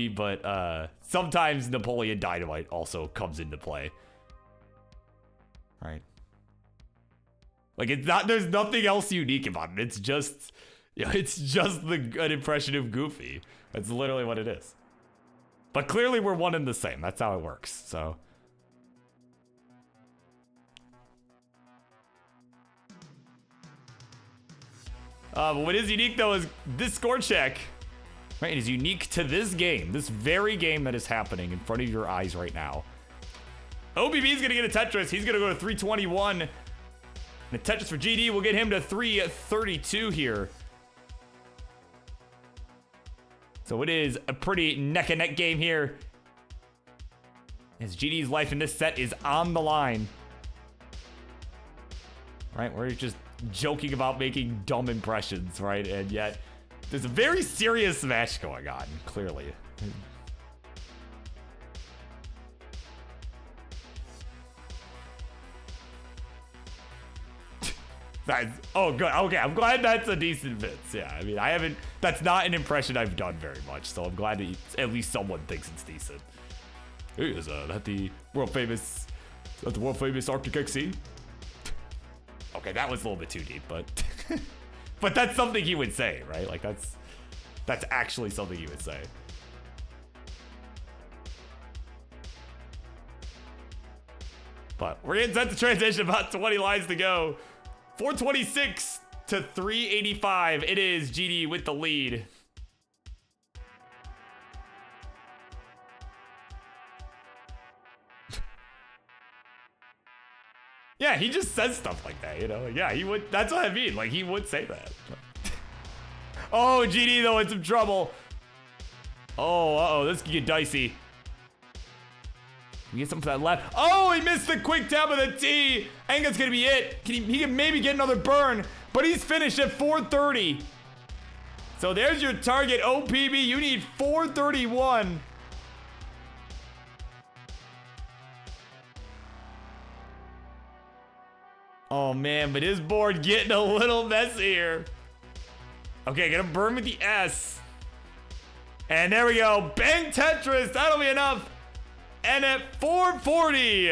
But sometimes Napoleon Dynamite also comes into play. Right. Like there's nothing else unique about it. It's just an impression of Goofy. That's literally what it is. But clearly we're one and the same. That's how it works. So but what is unique though is this score check. Right, it is unique to this game, this very game that is happening in front of your eyes right now. OBB is gonna get a Tetris. He's gonna go to 321. And the Tetris for GD will get him to 332 here. So it is a pretty neck and neck game here, as GD's life in this set is on the line. Right, we're just joking about making dumb impressions, right? And yet there's a very serious match going on, clearly. Oh, good. Okay, I'm glad that's a decent Vince. Yeah, I mean, that's not an impression I've done very much, so I'm glad that at least someone thinks it's decent. Hey, is that the world famous Arctic XC? Okay, that was a little bit too deep, but but that's something he would say, right? Like that's actually something he would say. But we're getting set to transition, about 20 lines to go. 426 to 385. It is GD with the lead. Yeah, he just says stuff like that, you know? Like, yeah, he would. That's what I mean. Like, he would say that. Oh, GD, though, in some trouble. Oh, uh-oh. This could get dicey. We get something for that left. Oh, he missed the quick tap of the T. I think that's going to be it. He can maybe get another burn, but he's finished at 430. So there's your target, OPB. You need 431. Oh, man, but his board getting a little messy here. Okay, gonna burn with the S. And there we go. Bang Tetris. That'll be enough. And at 440,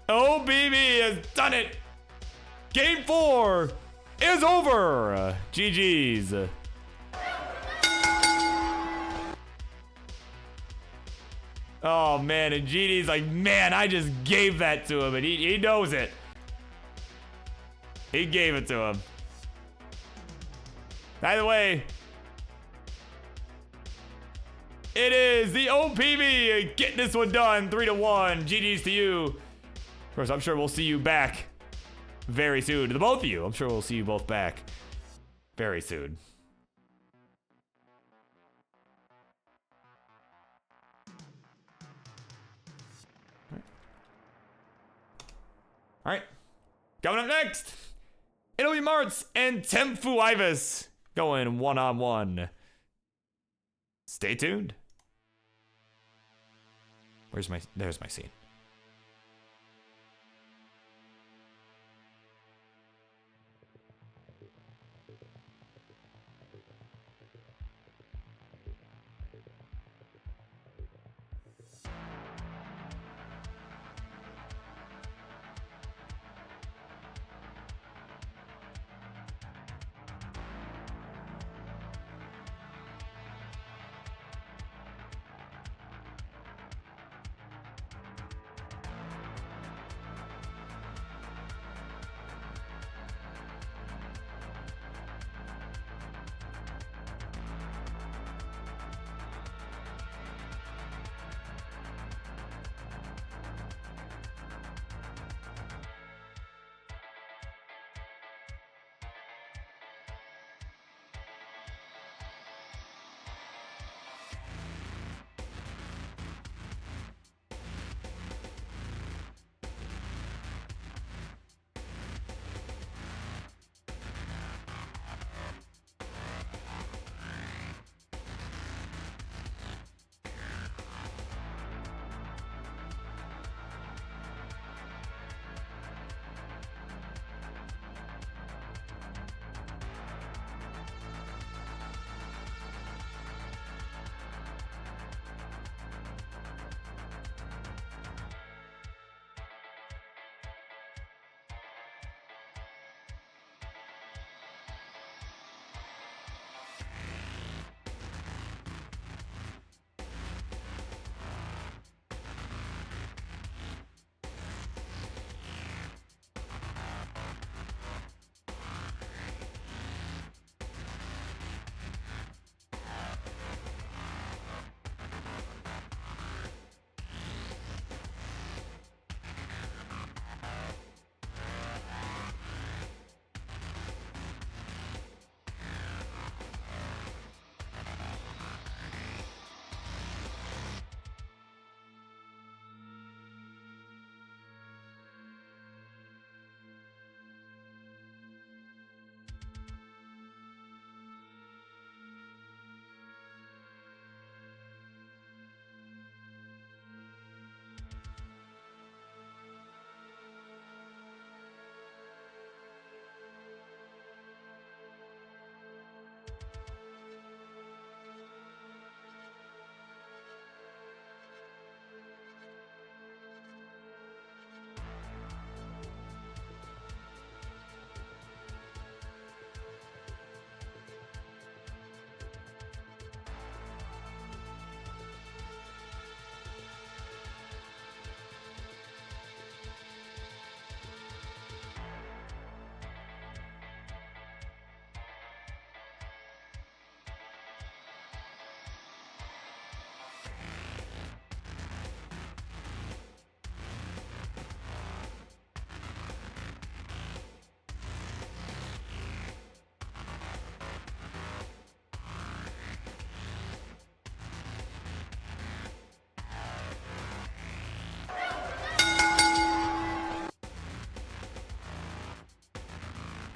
OBB has done it. Game 4 is over. GG's. Oh, man. And GD's like, man, I just gave that to him. And he knows it. He gave it to him. By the way, it is the OPB getting this one done. 3-1. GG's to you. Of course, I'm sure we'll see you back very soon. To the both of you, I'm sure we'll see you both back very soon. All right. Coming up next, it'll be Martz and Temfu Ivis going one-on-one. Stay tuned. There's my scene.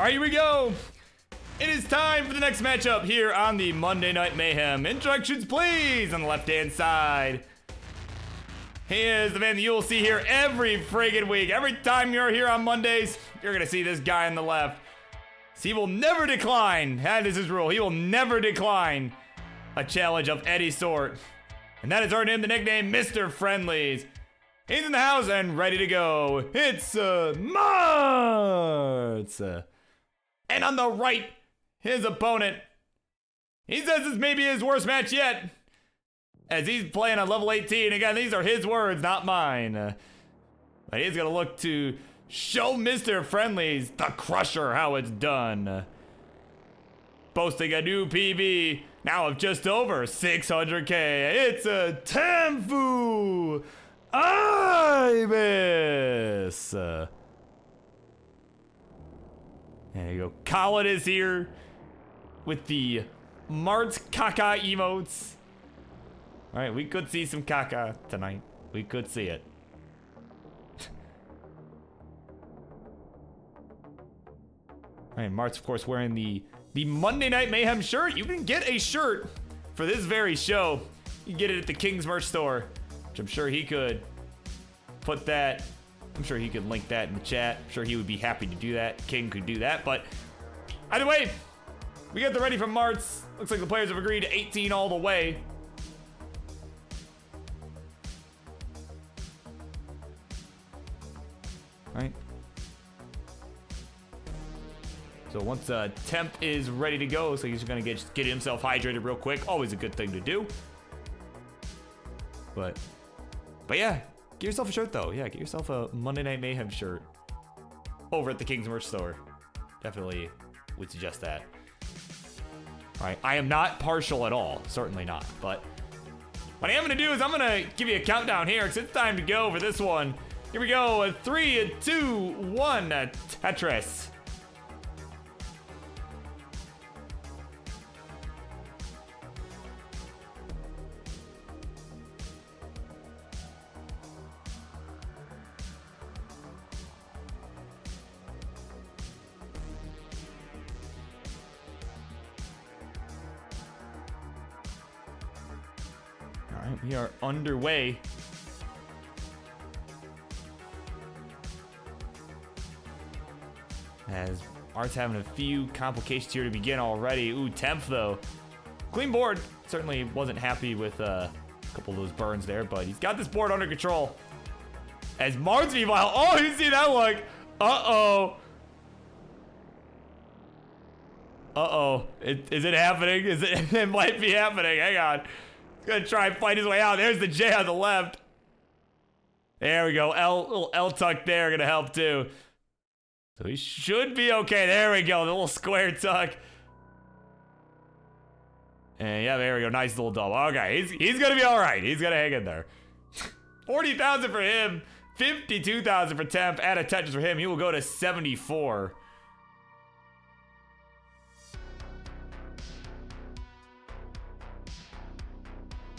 All right, here we go. It is time for the next matchup here on the Monday Night Mayhem. Introductions, please, on the left-hand side. He is the man that you'll see here every friggin' week. Every time you're here on Mondays, you're gonna see this guy on the left. So he will never decline. That is his rule. He will never decline a challenge of any sort. And that has earned him the nickname Mr. Friendlies. He's in the house and ready to go. It's Martz. And on the right, his opponent. He says this may be his worst match yet, as he's playing on level 18. Again, these are his words, not mine. But he's gonna look to show Mr. Friendlies, the Crusher, how it's done. Posting a new PB, now of just over 600k. It's a Tamfu Ibis. There you go. Colin is here with the Martz Caca emotes. All right, we could see some caca tonight. We could see it. All right, Martz, of course, wearing the Monday Night Mayhem shirt. You can get a shirt for this very show. You can get it at the King's merch store, which I'm sure he could put that. I'm sure he could link that in the chat. I'm sure he would be happy to do that. King could do that, but either way, we got the ready from Martz. Looks like the players have agreed to 18 all the way. All right. So once Temp is ready to go, so he's gonna get himself hydrated real quick. Always a good thing to do. But yeah, get yourself a shirt though. Yeah, get yourself a Monday Night Mayhem shirt over at the King's merch store. Definitely would suggest that. All right, I am not partial at all, certainly not. But what I am gonna do is I'm gonna give you a countdown here, because it's time to go for this one. Here we go, 3, 2, 1, Tetris. All right, we are underway. As Art's having a few complications here to begin already. Ooh, Temp though. Clean board. Certainly wasn't happy with a couple of those burns there, but he's got this board under control. As Martz, meanwhile, oh, you see that look. Uh-oh. Uh-oh. Is it happening? It might be happening. Hang on. He's gonna try and fight his way out. There's the J on the left. There we go. Little L tuck there, gonna help too. So he should be okay. There we go. The little square tuck. And yeah, there we go. Nice little double. Okay, he's gonna be all right. He's gonna hang in there. 40,000 for him. 52,000 for Temp. Add a Tetris for him. He will go to 74.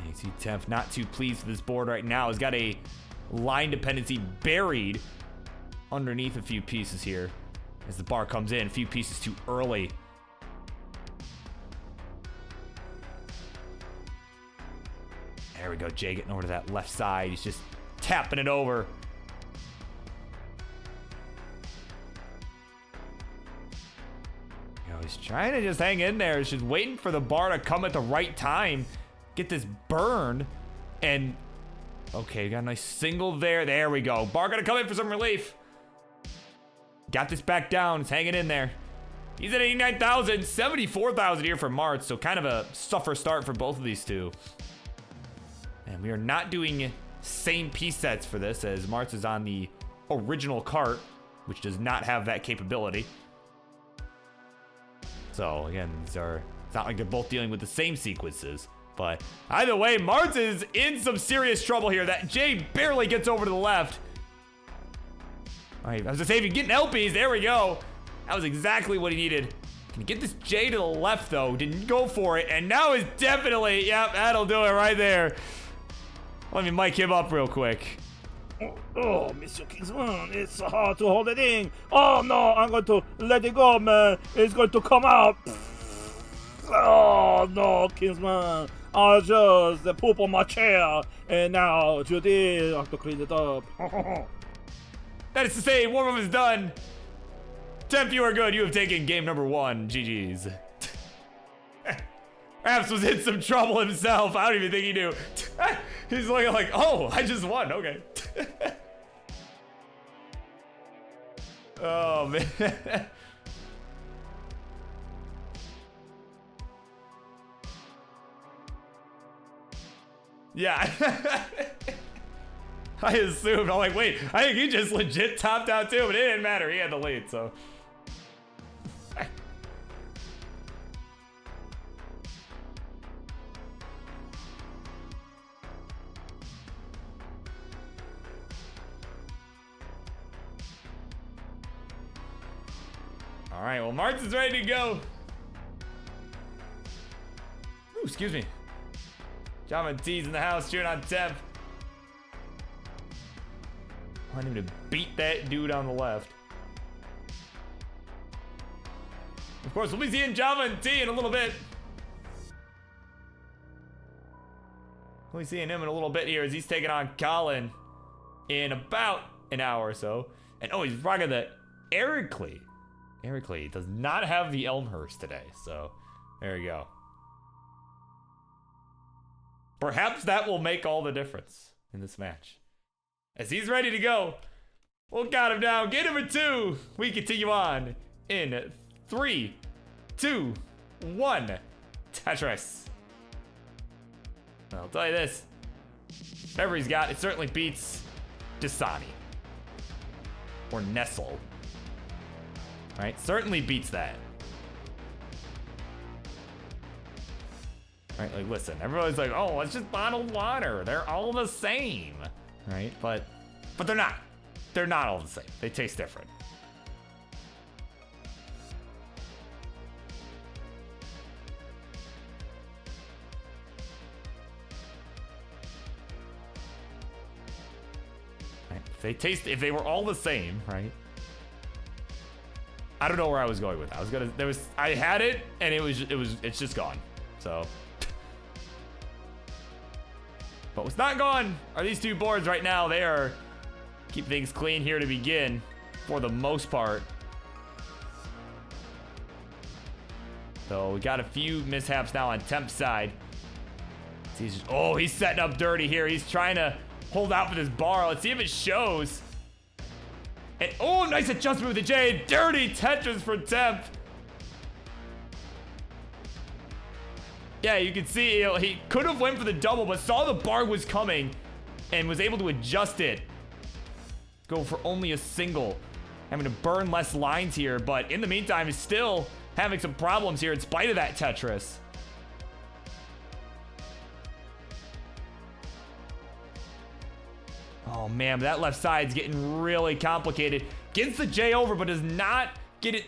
You see Temp not too pleased with this board right now. He's got a line dependency buried underneath a few pieces here. As the bar comes in, a few pieces too early. There we go, Jay getting over to that left side. He's just tapping it over. He's trying to just hang in there. He's just waiting for the bar to come at the right time. Get this burn. And, okay, got a nice single there. There we go. Bar gonna come in for some relief. Got this back down. It's hanging in there. He's at 89,000. 74,000 here for Martz. So kind of a suffer start for both of these two. And we are not doing same piece sets for this, as Martz is on the original cart, which does not have that capability. So again, it's not like they're both dealing with the same sequences. But either way, Martz is in some serious trouble here. That J barely gets over to the left. All right, I was gonna say, if you get LPs, there we go. That was exactly what he needed. Can you get this J to the left though? Didn't go for it, and now is definitely, yep, that'll do it right there. Let me mic him up real quick. Oh, Mr. Kingsman, it's so hard to hold it in. Oh no, I'm going to let it go, man. It's going to come out. Oh no, Kingsman. I just poop on my chair, and now Judy, I have to clean it up. That is to say, warm-up is done. Temp, you are good. You have taken game number 1. GG's. Raps was in some trouble himself. I don't even think he knew. He's looking like, oh, I just won. Okay. Oh, man. Yeah. I assumed. I'm like, wait, I think he just legit topped out too, but it didn't matter. He had the lead, so. All right, well, Martin's ready to go. Ooh, excuse me. Java T's in the house, cheering on Temp. I want him to beat that dude on the left. Of course, we'll be seeing Java and T in a little bit. We'll be seeing him in a little bit here as he's taking on Colin in about an hour or so. And oh, he's rocking the Ericly. Ericly does not have the Elmhurst today, so there you go. Perhaps that will make all the difference in this match. As he's ready to go, we'll count him down. Game number 2. We continue on in 3, 2, 1. Tetris. I'll tell you this. Whatever he's got, it certainly beats Dasani. Or Nestle. Right? Certainly beats that. Right? Like, listen, everybody's like, oh, it's just bottled water. They're all the same. Right? But they're not. They're not all the same. They taste different. Right? If they were all the same, right? I don't know where I was going with that. I had it and it's just gone. So. But what's not gone are these two boards right now. They are keep things clean here to begin for the most part. So we got a few mishaps now on Temp's side. He's setting up dirty here. He's trying to hold out for this bar. Let's see if it shows. And oh, nice adjustment with the J. Dirty Tetris for Temp. Yeah, you can see he could have went for the double, but saw the bar was coming and was able to adjust it. Go for only a single. Having to burn less lines here, but in the meantime, he's still having some problems here in spite of that Tetris. Oh man, that left side's getting really complicated. Gets the J over, but does not get it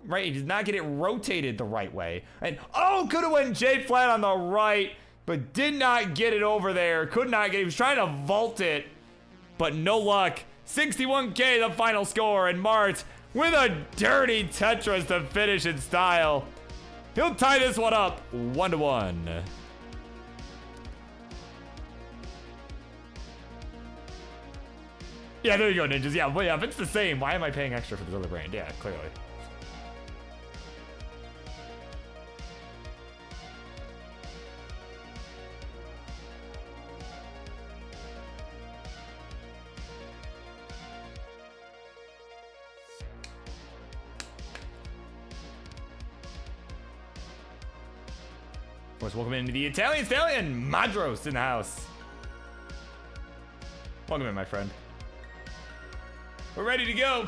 right. He does not get it rotated the right way. And oh, could have went J flat on the right, but did not get it over there. Could not get it. He was trying to vault it, but no luck. 61K the final score, and Mart with a dirty Tetris to finish in style. He'll tie this one up 1-1. Yeah, there you go, ninjas. Yeah, but yeah, if it's the same, why am I paying extra for this other brand? Yeah, clearly. Of course, welcome into the Italian Stallion, Madros in the house. Welcome in, my friend. We're ready to go.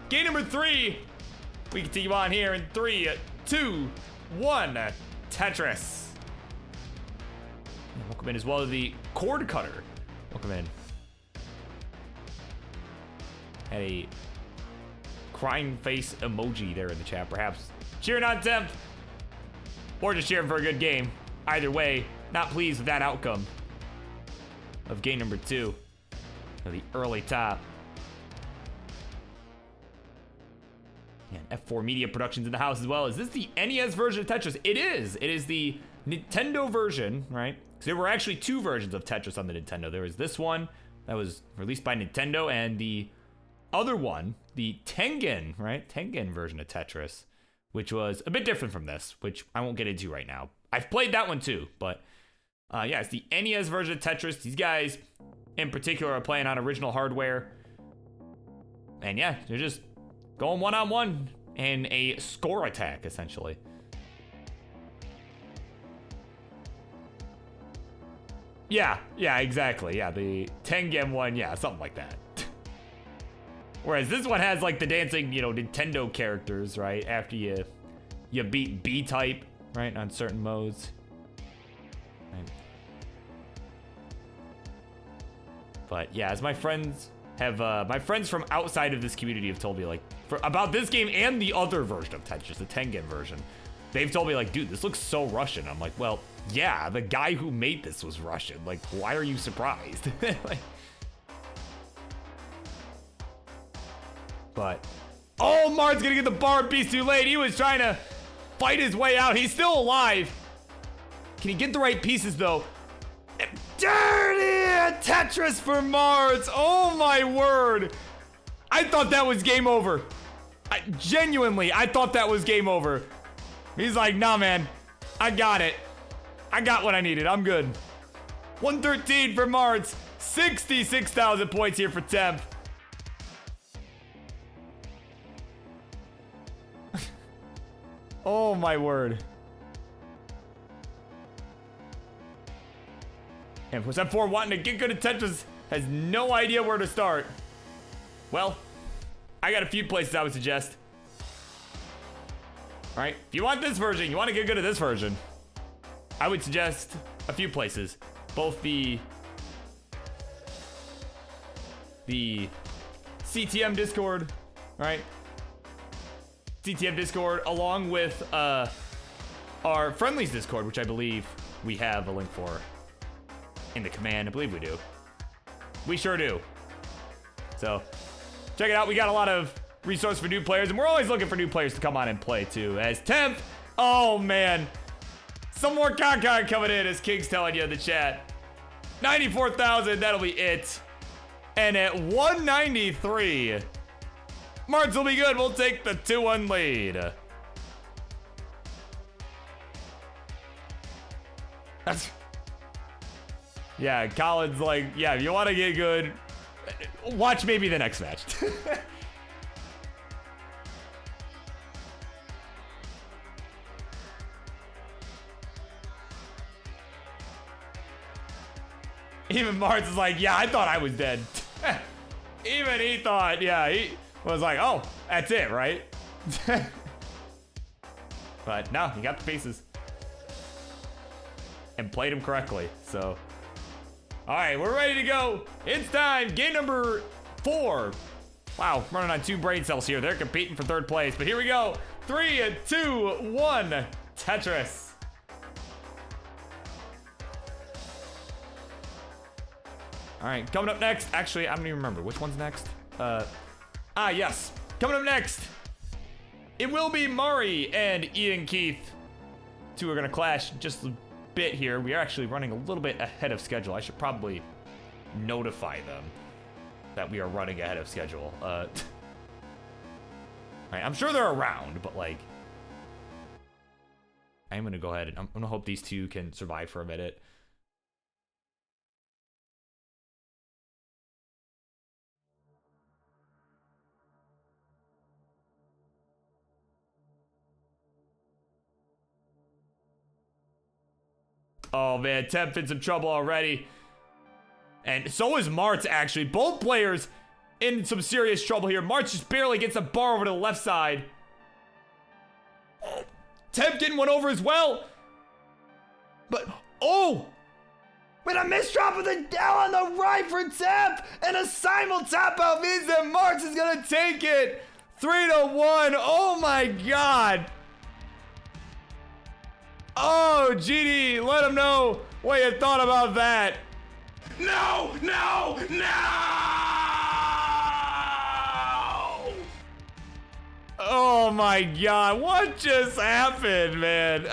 Game number 3. We continue on here in 3, 2, 1. Tetris. And welcome in as well to the cord cutter. Welcome in. Had a crying face emoji there in the chat, perhaps cheering on Temp. Or just cheering for a good game. Either way, not pleased with that outcome of game number 2. The early top. And F4 Media Productions in the house as well. Is this the NES version of Tetris? It is. It is the Nintendo version, right? So there were actually two versions of Tetris on the Nintendo. There was this one that was released by Nintendo, and the other one, the Tengen, right? Tengen version of Tetris, which was a bit different from this, which I won't get into right now. I've played that one too, but yeah, it's the NES version of Tetris. These guys in particular are playing on original hardware. And yeah, they're just going one-on-one in a score attack, essentially. Yeah, exactly. Yeah, the Tengen one, yeah, something like that. Whereas this one has like the dancing, Nintendo characters, right? After you beat B-type, right, on certain modes. Right. But yeah, as my friends from outside of this community have told me, like, about this game and the other version of Tetris, the Tengen version, they've told me, like, dude, this looks so Russian. I'm like, well, yeah, the guy who made this was Russian. Like, why are you surprised? Like, but, oh, Mart's gonna get the bar piece too late. He was trying to fight his way out. He's still alive. Can he get the right pieces, though? Dirty Tetris for Mars. Oh, my word. I thought that was game over. Genuinely, I thought that was game over. He's like, nah, man. I got it. I got what I needed. I'm good. 113 for Mars. 66,000 points here for Temp. Oh, my word. And for step 4, wanting to get good at Tetris, has no idea where to start. Well, I got a few places I would suggest. Alright, if you want this version, you want to get good at this version, I would suggest a few places. Both the CTM Discord, right? CTM Discord, along with our Friendlies Discord, which I believe we have a link for in the command. I believe we do. We sure do. So, check it out. We got a lot of resources for new players, and we're always looking for new players to come on and play, too. As Temp, oh, man. Some more content coming in, as King's telling you in the chat. 94,000, that'll be it. And at 193, Marts will be good. We'll take the 2-1 lead. That's... Yeah, Colin's like, yeah, if you want to get good, watch maybe the next match. Even Mars is like, yeah, I thought I was dead. Even he thought, yeah, he was like, oh, that's it, right? But no, he got the pieces. And played him correctly, so. All right, we're ready to go. It's time. Game number 4. Wow, running on 2 brain cells here. They're competing for 3rd place, but here we go. 3, 2, 1, Tetris. All right, coming up next. Actually, I don't even remember which one's next. Yes. Coming up next, it will be Mari and Ian Keith. 2 are gonna clash just a bit here. We are actually running a little bit ahead of schedule. I should probably notify them that we are running ahead of schedule. All right, I'm sure they're around, but like, I'm gonna go ahead and I'm gonna hope these 2 can survive for a minute. Oh man, Temp in some trouble already. And so is Martz, actually. Both players in some serious trouble here. Martz just barely gets a bar over to the left side. Oh, Temp getting one over as well. But, oh! With a misdrop of the down on the right for Temp! And a simul tap out means that Martz is gonna take it! 3-1, oh my god! Oh, GD, let him know what you thought about that. No! No! No! Oh my god, what just happened, man?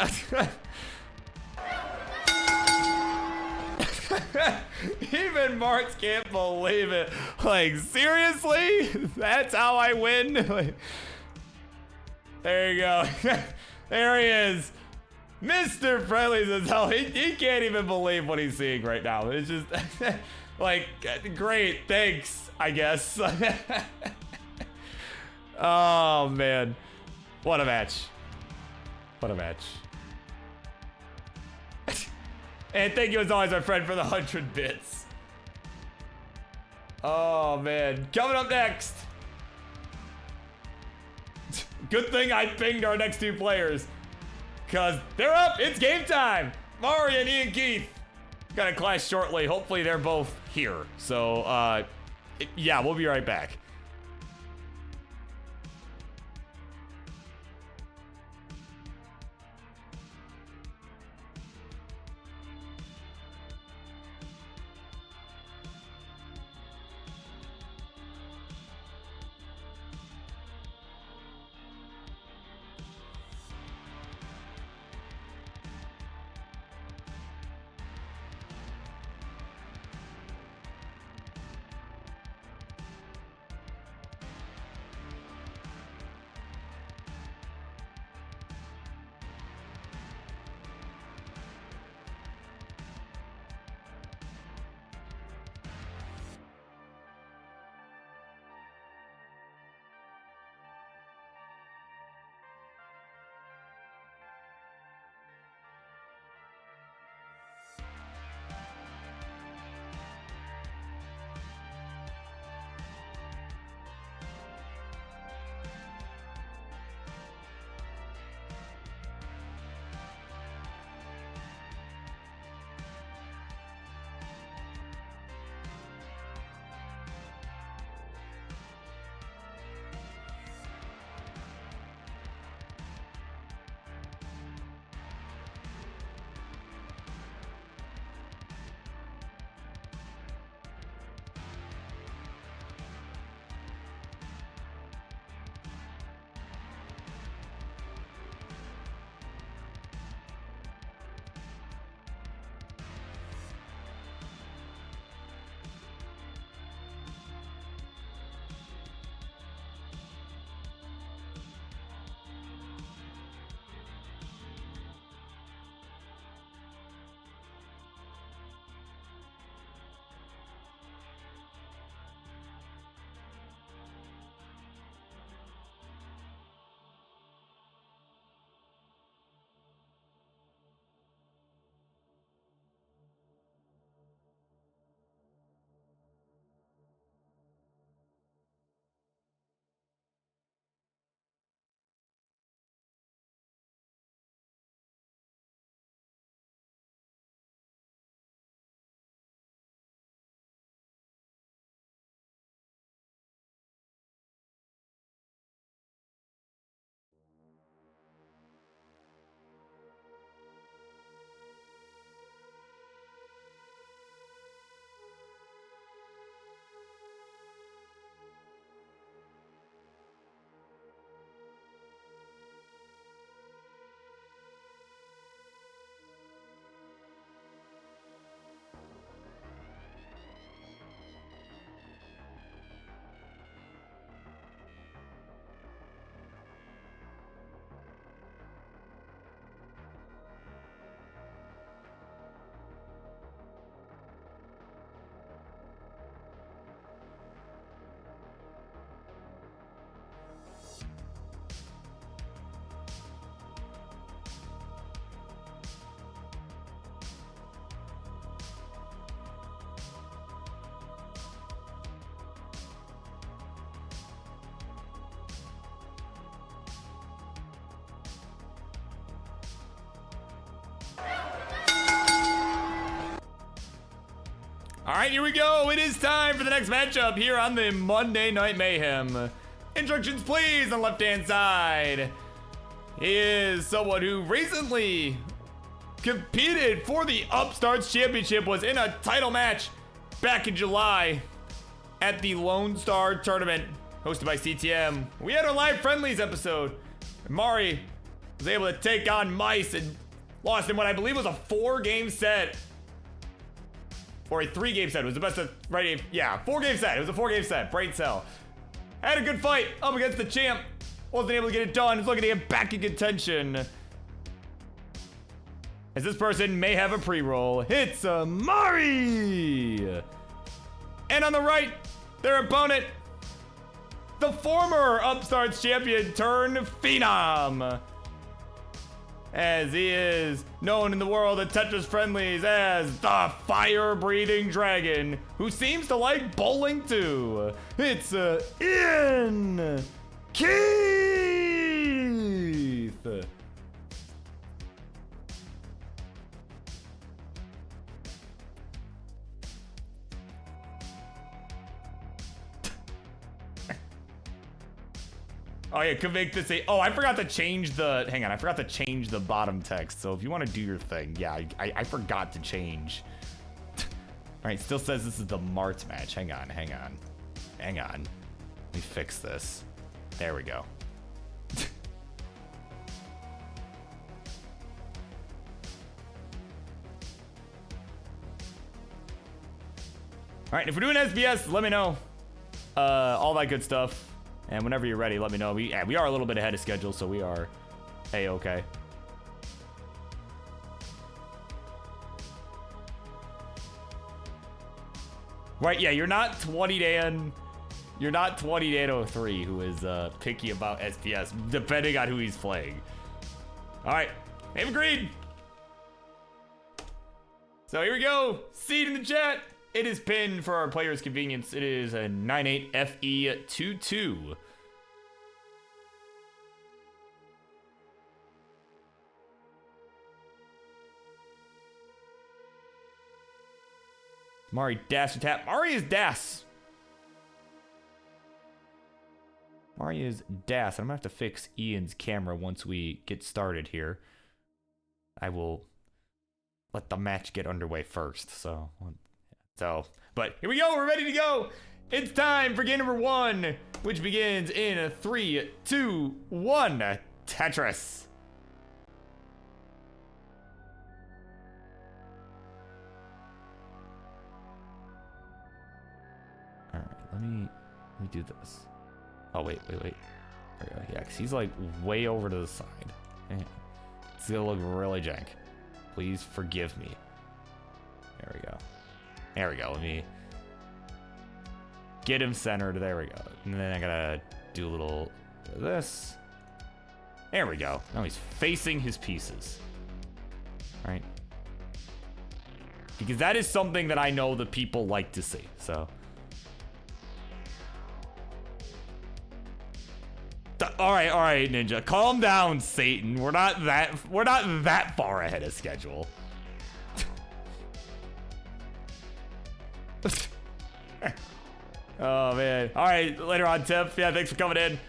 Even Marks can't believe it. Like, seriously? That's how I win? Like, there you go. There he is. Mr. Friendlies as hell. He can't even believe what he's seeing right now. It's just, like, great, thanks, I guess. Oh, man. What a match. What a match. And thank you as always, my friend, for the 100 bits. Oh, man. Coming up next. Good thing I pinged our next two players. Because they're up. It's game time. Mari and Ian Keith. Gonna clash shortly. Hopefully they're both here. So, yeah, we'll be right back. All right, here we go. It is time for the next matchup here on the Monday Night Mayhem. Instructions, please, on the left-hand side. He is someone who recently competed for the Upstarts Championship, was in a title match back in July at the Lone Star Tournament. hosted by CTM. We had our live Friendlies episode. Mari was able to take on Mice and lost in what I believe was a 4-game set. Or a 3-game set. It was the best of, right? Yeah, 4-game set. It was a 4-game set. Brain cell. Had a good fight up against the champ. Wasn't able to get it done. He's looking to get back in contention. As this person may have a pre-roll. It's Mari! And on the right, their opponent, the former Upstarts champion turned Phenom. As he is known in the world of Tetris Friendlies as the fire-breathing dragon, who seems to like bowling too. It's Ian Keith. Oh yeah, could make this a, oh, I forgot to change the, hang on, I forgot to change the bottom text. So if you want to do your thing, yeah, I forgot to change. All right, still says this is the Marts match. Hang on. Let me fix this. There we go. All right, if we're doing SBS, let me know. All that good stuff. And whenever you're ready, let me know. We are a little bit ahead of schedule, so we are A-okay. Right, yeah, you're not 20 Dan. You're not 20 Dan 03, who is picky about SPS, depending on who he's playing. All right, they've agreed. So here we go. Seed in the chat. It is pinned for our players' convenience. It is a 98FE22. Mari dash and tap. Mari is Das. Mari is Das. I'm gonna have to fix Ian's camera once we get started here. I will let the match get underway first. So, but here we go. We're ready to go. It's time for game number 1, which begins in a 3, 2, 1. Tetris. All right, let me do this. Oh wait. There we go. Yeah, because he's like way over to the side. It's gonna look really jank. Please forgive me. There we go. Let me get him centered. There we go. And then I gotta do a little of this. There we go. Now he's facing his pieces. All right. Because that is something that I know the people like to see. So. All right, Ninja. Calm down, Satan. We're not that far ahead of schedule. Oh man. All right, later on, Tip. Yeah, thanks for coming in.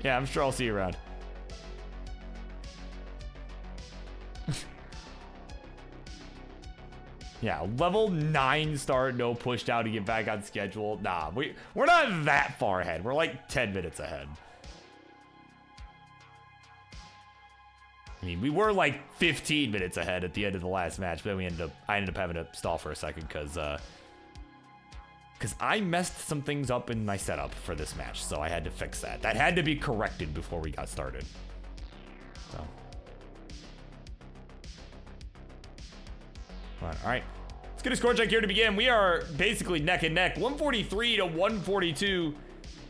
Yeah, I'm sure I'll see you around. Yeah, level 9 start, no push down to get back on schedule. Nah, we're not that far ahead. We're like 10 minutes ahead. I mean, we were like 15 minutes ahead at the end of the last match, but then I ended up having to stall for a second because I messed some things up in my setup for this match, so I had to fix that. That had to be corrected before we got started. So. All right. Let's get a score check here to begin. We are basically neck and neck, 143 to 142.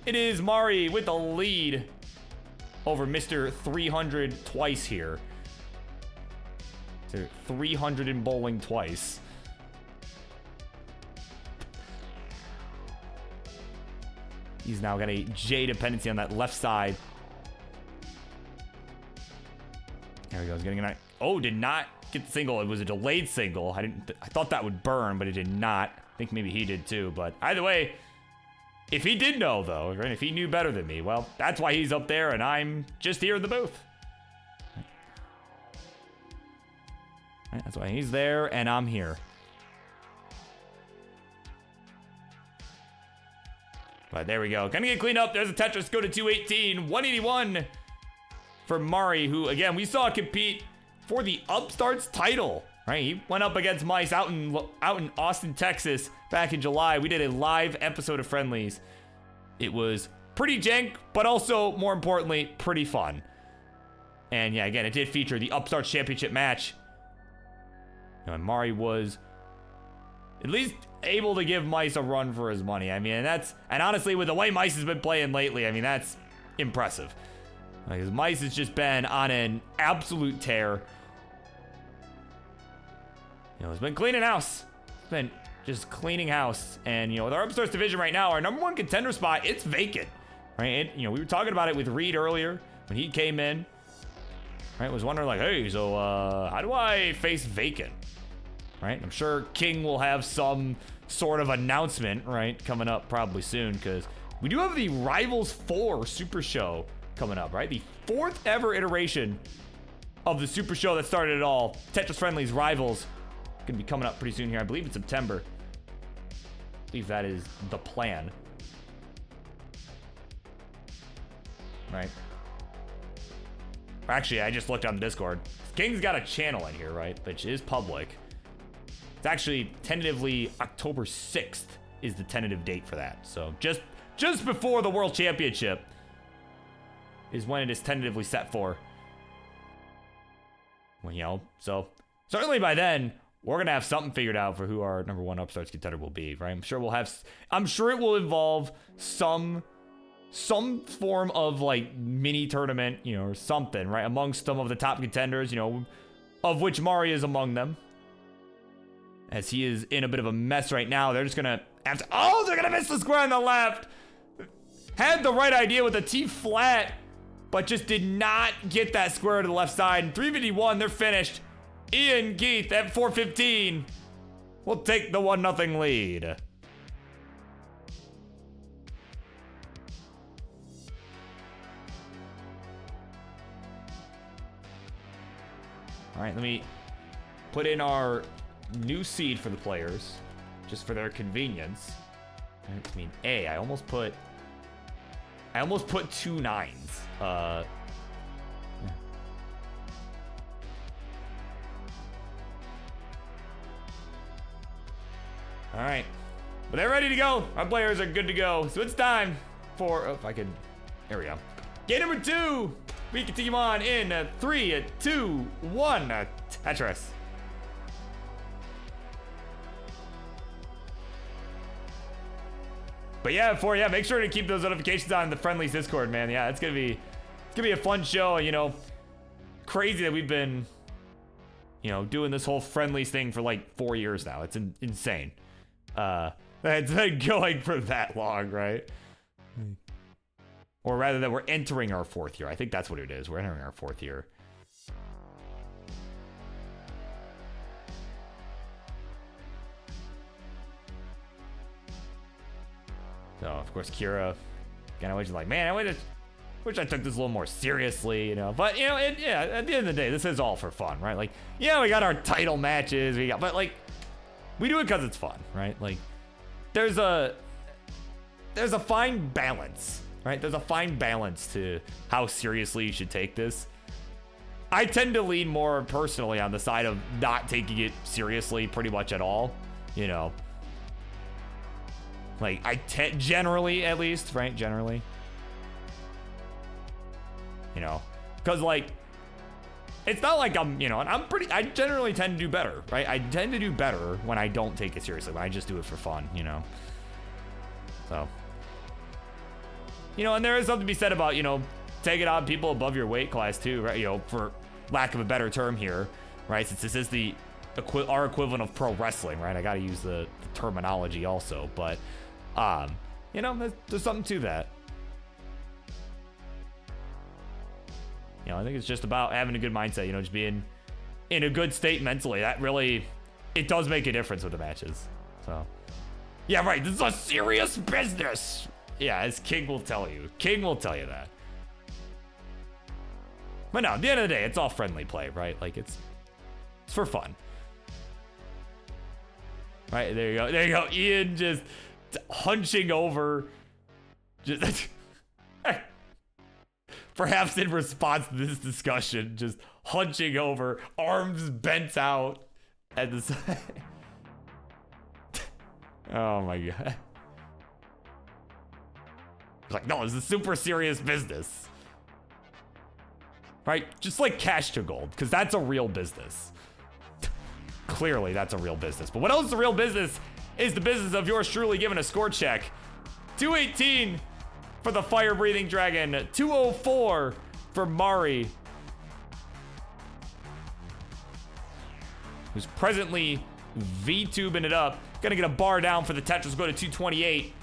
It is Mari with the lead over Mr. 300 twice here. So 300 in bowling twice. He's now got a J dependency on that left side. There he goes, getting a night. Oh, did not get the single. It was a delayed single. I thought that would burn, but it did not. I think maybe he did too, but either way, if he did know though, right? If he knew better than me, well, that's why he's up there and I'm just here in the booth. Right, that's why he's there and I'm here. But there we go. Gonna get cleaned up. There's a Tetris. Go to 218. 181 for Mari, who, again, we saw compete for the Upstarts title. Right? He went up against Mice out in Austin, Texas back in July. We did a live episode of Friendlies. It was pretty jank, but also, more importantly, pretty fun. And yeah, again, it did feature the Upstarts Championship match. And Mari was at least able to give Mice a run for his money. I mean, and honestly, with the way Mice has been playing lately, I mean, that's impressive. Because Mice has just been on an absolute tear. You know, he's been cleaning house. He's been just cleaning house. And, you know, with our Upstarts division right now, our number one contender spot, it's vacant. Right? You know, we were talking about it with Reid earlier when he came in. Right? Was wondering like, hey, so how do I face vacant? Right? I'm sure King will have some sort of announcement, right, coming up probably soon, because we do have the Rivals 4 Super Show coming up, right? The 4th ever iteration of the Super Show that started it all. Tetris Friendlies Rivals. Gonna be coming up pretty soon here. I believe in September. I believe that is the plan. Right. Actually, I just looked on the Discord. King's got a channel in here, right? Which is public. It's actually tentatively October 6th is the tentative date for that. So just before the World Championship is when it is tentatively set for. Well, you know, so certainly by then, we're going to have something figured out for who our number one Upstarts contender will be, right? I'm sure it will involve some form of like mini tournament, you know, or something, right? Amongst some of the top contenders, you know, of which Mari is among them. As he is in a bit of a mess right now. They're just going to have to, oh, they're going to miss the square on the left. Had the right idea with the T flat, but just did not get that square to the left side. And 351, they're finished. Ian Geith at 415 will take the 1-0 lead. All right, let me put in our new seed for the players, just for their convenience. I mean, I almost put 2 nines. Yeah. All right, but they're ready to go. Our players are good to go. So it's time for, oh, if I could, there we go. Game number 2. We continue on in 3, 2, 1, Tetris. But yeah, make sure to keep those notifications on in the Friendlies Discord, man. Yeah, it's gonna be a fun show. You know, crazy that we've been, you know, doing this whole Friendlies thing for like 4 years now. It's insane. It's been going for that long, right? Or rather that we're entering our 4th year. I think that's what it is. We're entering our 4th year. So, of course, Kira kind of was like, man, I wish I took this a little more seriously, you know. But, you know, yeah, at the end of the day, this is all for fun, right? Like, yeah, we got our title matches, but, like, we do it because it's fun, right? Like, there's a fine balance, right? There's a fine balance to how seriously you should take this. I tend to lean more personally on the side of not taking it seriously pretty much at all, you know. Like, generally, at least, right? Generally. You know, because, like, it's not like I'm, you know, and I generally tend to do better, right? I tend to do better when I don't take it seriously, when I just do it for fun, you know? So, you know, and there is something to be said about, you know, taking on people above your weight class too, right? You know, for lack of a better term here, right? Since this is our equivalent of pro wrestling, right? I got to use the terminology also, but, you know, there's something to that. You know, I think it's just about having a good mindset, you know, just being in a good state mentally. That really, it does make a difference with the matches. So, yeah, right. This is a serious business. Yeah, as King will tell you. King will tell you that. But no, at the end of the day, it's all friendly play, right? Like, it's for fun. Right, there you go. There you go. Ian just hunching over Just perhaps in response to this discussion, just hunching over, arms bent out at the side. Oh my god. Like, no, this is super serious business. Right? Just like cash to gold, because that's a real business. Clearly, that's a real business. But what else is a real business is the business of yours truly giving a score check. 218 for the fire-breathing dragon. 204 for Mari, who's presently VTubing it up. Gonna get a bar down for the Tetris, go to 228.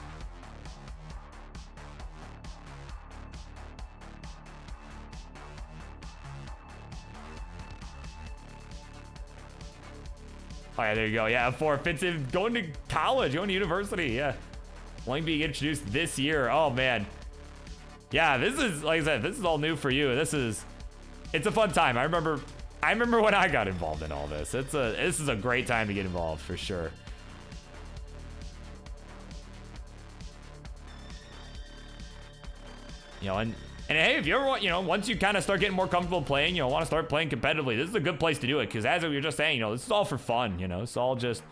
Oh yeah, there you go. Yeah, 4 fits in going to college, going to university. Yeah, only being introduced this year. Oh man. Yeah, this is, like I said, this is all new for you. It's a fun time. I remember when I got involved in all this. This is a great time to get involved for sure. You know, and hey, if you ever want, you know, once you kind of start getting more comfortable playing, you know, want to start playing competitively, this is a good place to do it. Because as we were just saying, you know, this is all for fun, you know, it's all just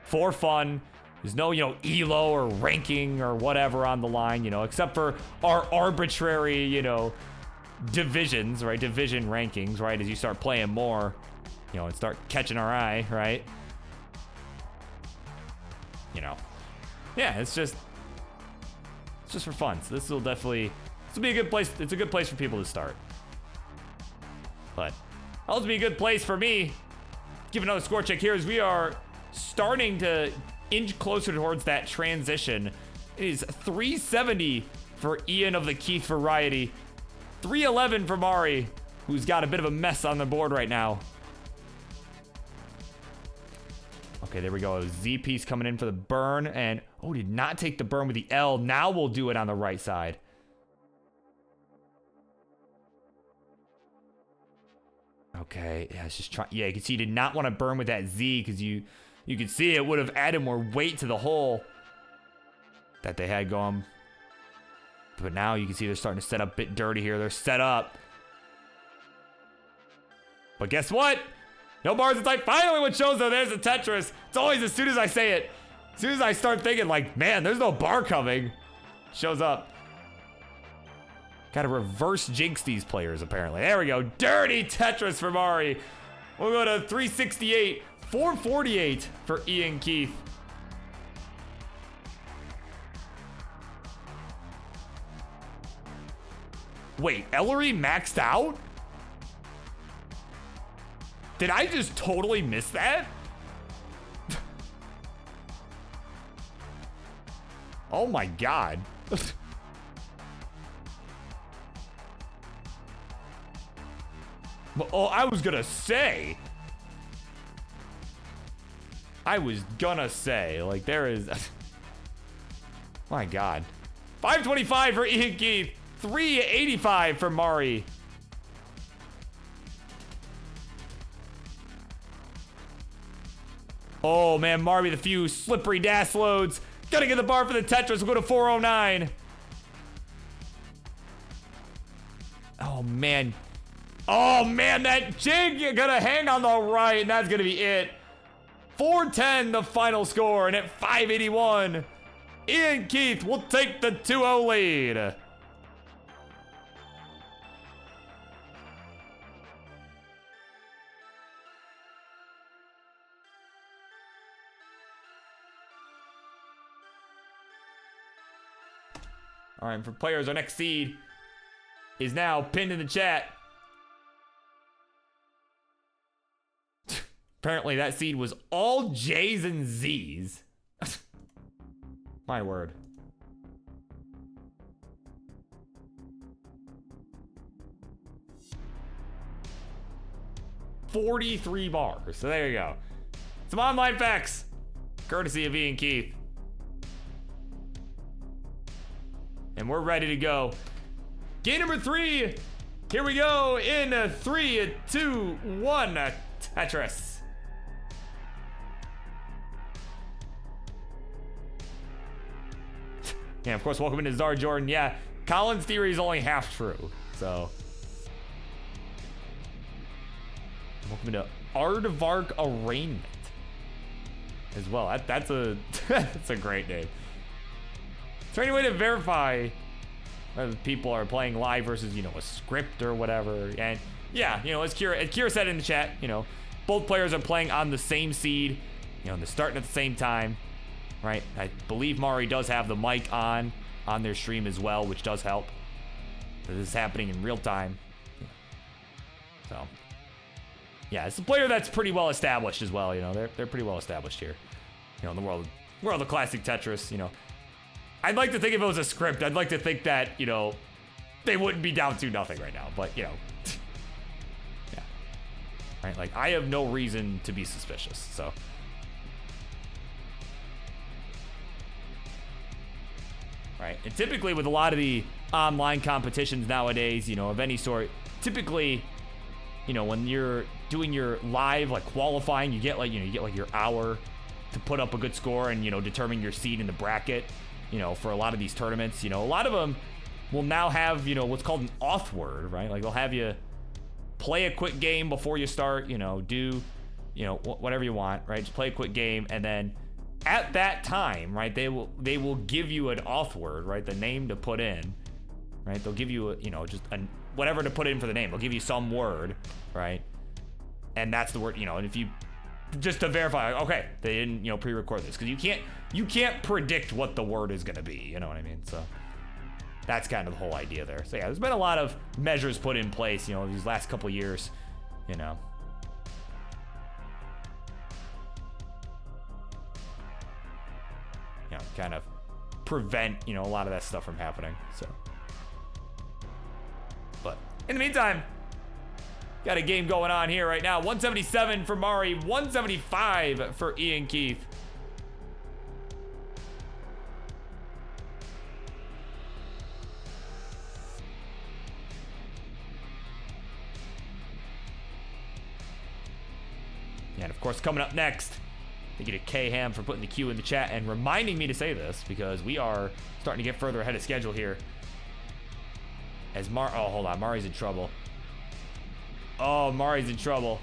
for fun. There's no, you know, elo or ranking or whatever on the line, you know, except for our arbitrary, you know, divisions, right? Division rankings, right? As you start playing more, you know, and start catching our eye, right? You know, yeah, it's just for fun. So this will be a good place. It's a good place for people to start. But it'll also be a good place for me. Give another score check here as we are starting to inch closer towards that transition. It is 370 for Ian of the Keith variety. 311 for Mari, who's got a bit of a mess on the board right now. Okay, there we go. Z piece coming in for the burn. And, oh, did not take the burn with the L. Now we'll do it on the right side. Okay, yeah, it's just trying. Yeah, you can see he did not want to burn with that Z because you can see it would have added more weight to the hole that they had going. But now you can see they're starting to set up a bit dirty here. They're set up. But guess what? No bars inside. Finally, what shows though, there's the Tetris. It's always as soon as I say it. As soon as I start thinking like, man, there's no bar coming. Shows up. Gotta reverse jinx these players, apparently. There we go. Dirty Tetris for Mari. We'll go to 368. 448 for Ian Keith. Wait, Ellery maxed out? Did I just totally miss that? Oh my god. Oh, I was gonna say, like, there is. My god. 525 for Ian Keith. 385 for Mari. Oh man, Mari with a few slippery dash loads. Gotta get the bar for the Tetris. We'll go to 409. Oh man. Oh man, that jig gonna hang on the right, and that's gonna be it. 410 the final score, and at 581, Ian Keith will take the 2-0 lead. All right, for players, our next seed is now pinned in the chat. Apparently that seed was all J's and Z's. My word. $43 bars. So there you go. Some online facts, courtesy of Ian Keith. And we're ready to go. Game number 3. Here we go in 3, 2, 1. Tetris. Yeah, of course, welcome into Czar Jordan. Yeah, Colin's theory is only half true, so. Welcome into Aardvark Arraignment as well. That's a that's a great name. Is there any way to verify whether people are playing live versus, you know, a script or whatever? And yeah, you know, as Kira said in the chat, you know, both players are playing on the same seed, you know, and they're starting at the same time, right? I believe Mari does have the mic on their stream as well, which does help. This is happening in real time. So, yeah, it's a player that's pretty well established as well. You know, they're pretty well established here. You know, in the world of classic Tetris. You know, I'd like to think if it was a script, I'd like to think that, you know, they wouldn't be down 2-0 right now. But, you know, yeah, right. Like, I have no reason to be suspicious. So. Right. And typically with a lot of the online competitions nowadays, you know, of any sort, typically, you know, when you're doing your live, like, qualifying, you get like your hour to put up a good score and, you know, determine your seed in the bracket, you know, for a lot of these tournaments. You know, a lot of them will now have, you know, what's called an auth word, right? Like, they'll have you play a quick game before you start, you know, do, you know, whatever you want, right? Just play a quick game, and then at that time, right, they will give you an auth word, right, the name to put in, right? They'll give you, you know, just whatever to put in for the name. They'll give you some word, right? And that's the word, you know, and if you, just to verify, okay, they didn't, you know, pre-record this, because you can't predict what the word is going to be, you know what I mean? So that's kind of the whole idea there. So yeah, there's been a lot of measures put in place, you know, these last couple years, you know. You know, kind of prevent, you know, a lot of that stuff from happening. So, but in the meantime, got a game going on here right now. 177 for Mari, 175 for Ian Keith. And of course, coming up next, thank you to K-Ham for putting the Q in the chat and reminding me to say this, because we are starting to get further ahead of schedule here. As oh, hold on, Mari's in trouble. Oh, Mari's in trouble.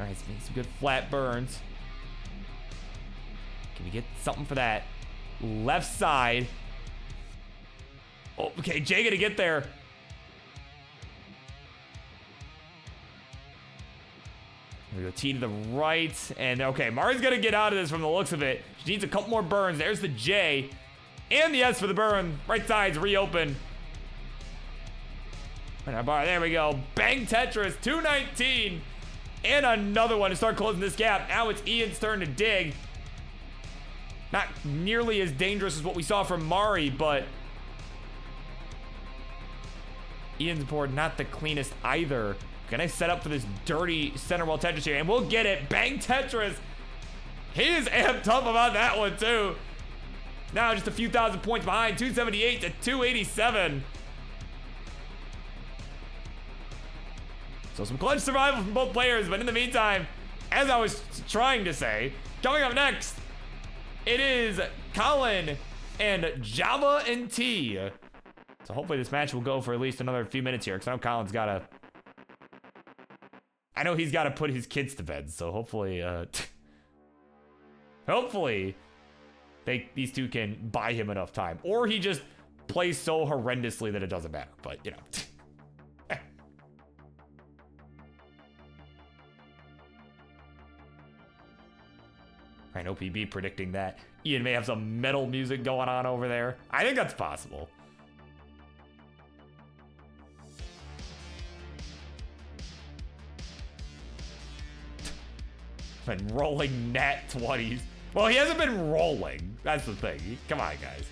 All right, some good flat burns. Can we get something for that? Left side. Oh, okay, Jay gonna get there. We go T to the right, and okay, Mari's gonna get out of this from the looks of it. She needs a couple more burns. There's the J and the S for the burn. Right side's reopen. There we go. Bang Tetris, 219, and another one to start closing this gap. Now it's Ian's turn to dig. Not nearly as dangerous as what we saw from Mari, but Ian's board not the cleanest either. Gonna set up for this dirty center wall Tetris here, and we'll get it. Bang Tetris. He is amped up about that one too. Now just a few thousand points behind, 278 to 287. So some clutch survival from both players, but in the meantime, as I was trying to say, coming up next, it is Colin and Java and T. So hopefully this match will go for at least another few minutes here, because I know Colin's gotta, I know he's got to put his kids to bed, so hopefully, hopefully, these two can buy him enough time. Or he just plays so horrendously that it doesn't matter, but, you know. Right, OPB predicting that Ian may have some metal music going on over there. I think that's possible. Been rolling nat 20s. Well, he hasn't been rolling. That's the thing. Come on, guys.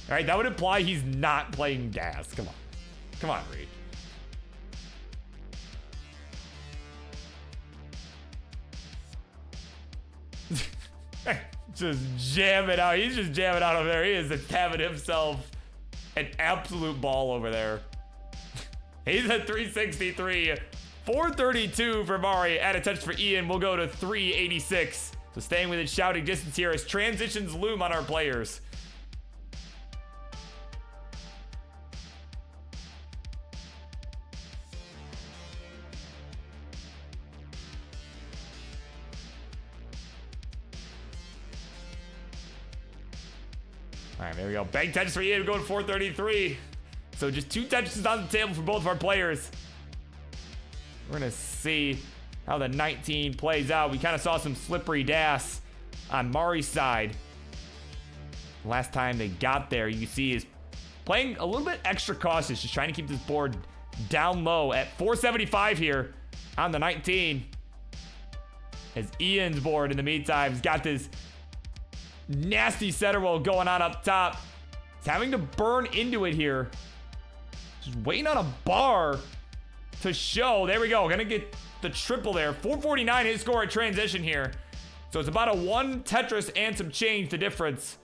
All right, that would imply he's not playing gas. Come on. Come on, Reid. Just jam it out. He's just jamming out over there. He is having himself an absolute ball over there. He's at 363 432 for Mari. Add a touch for Ian. We'll go to 386. So staying within shouting distance here as transitions loom on our players. All right, there we go. Bang Tetris for Ian. We're going 433. So just 2 Tetrises on the table for both of our players. We're going to see how the 19 plays out. We kind of saw some slippery das on Mari's side. Last time they got there, you see is playing a little bit extra cautious, just trying to keep this board down low at 475 here on the 19. As Ian's board, in the meantime, has got this nasty center roll going on up top. He's having to burn into it here. Just waiting on a bar to show. There we go. Gonna get the triple there. 449 his score at transition here. So it's about a 1 Tetris and some change, the difference.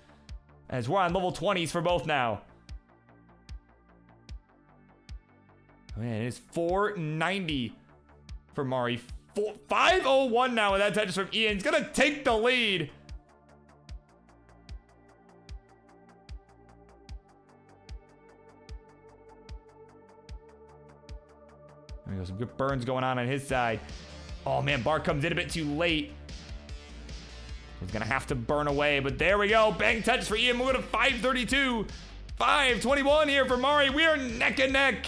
As we're on level 20s for both now. Man, it is 490 for Mari. 501 now with that Tetris from Ian. He's gonna take the lead. There we go, some good burns going on his side. Oh man, bar comes in a bit too late. He's gonna have to burn away, but there we go. Bang touch for Ian. We'll go to 532. 521 here for Mari. We are neck and neck.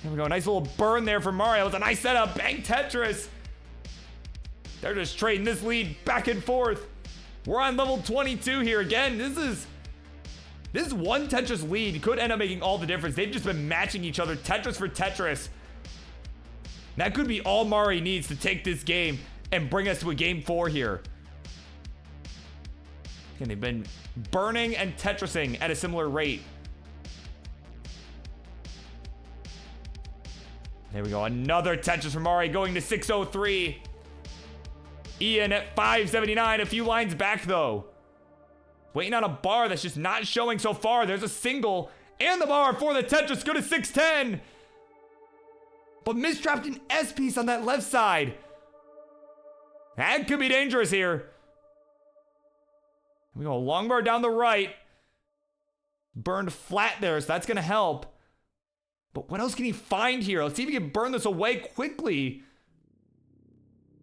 There we go, nice little burn there for Mari. It was a nice setup. Bang Tetris. They're just trading this lead back and forth. We're on level 22 here again. This 1 Tetris lead could end up making all the difference. They've just been matching each other Tetris for Tetris. That could be all Mari needs to take this game and bring us to a game 4 here. And they've been burning and Tetrising at a similar rate. There we go, another Tetris from Mari going to 603. Ian at 579, a few lines back though. Waiting on a bar that's just not showing so far. There's a single and the bar for the Tetris. Go to 610. But misdrafted an S piece on that left side. That could be dangerous here. We go long bar down the right. Burned flat there, so that's going to help. But what else can he find here? Let's see if he can burn this away quickly.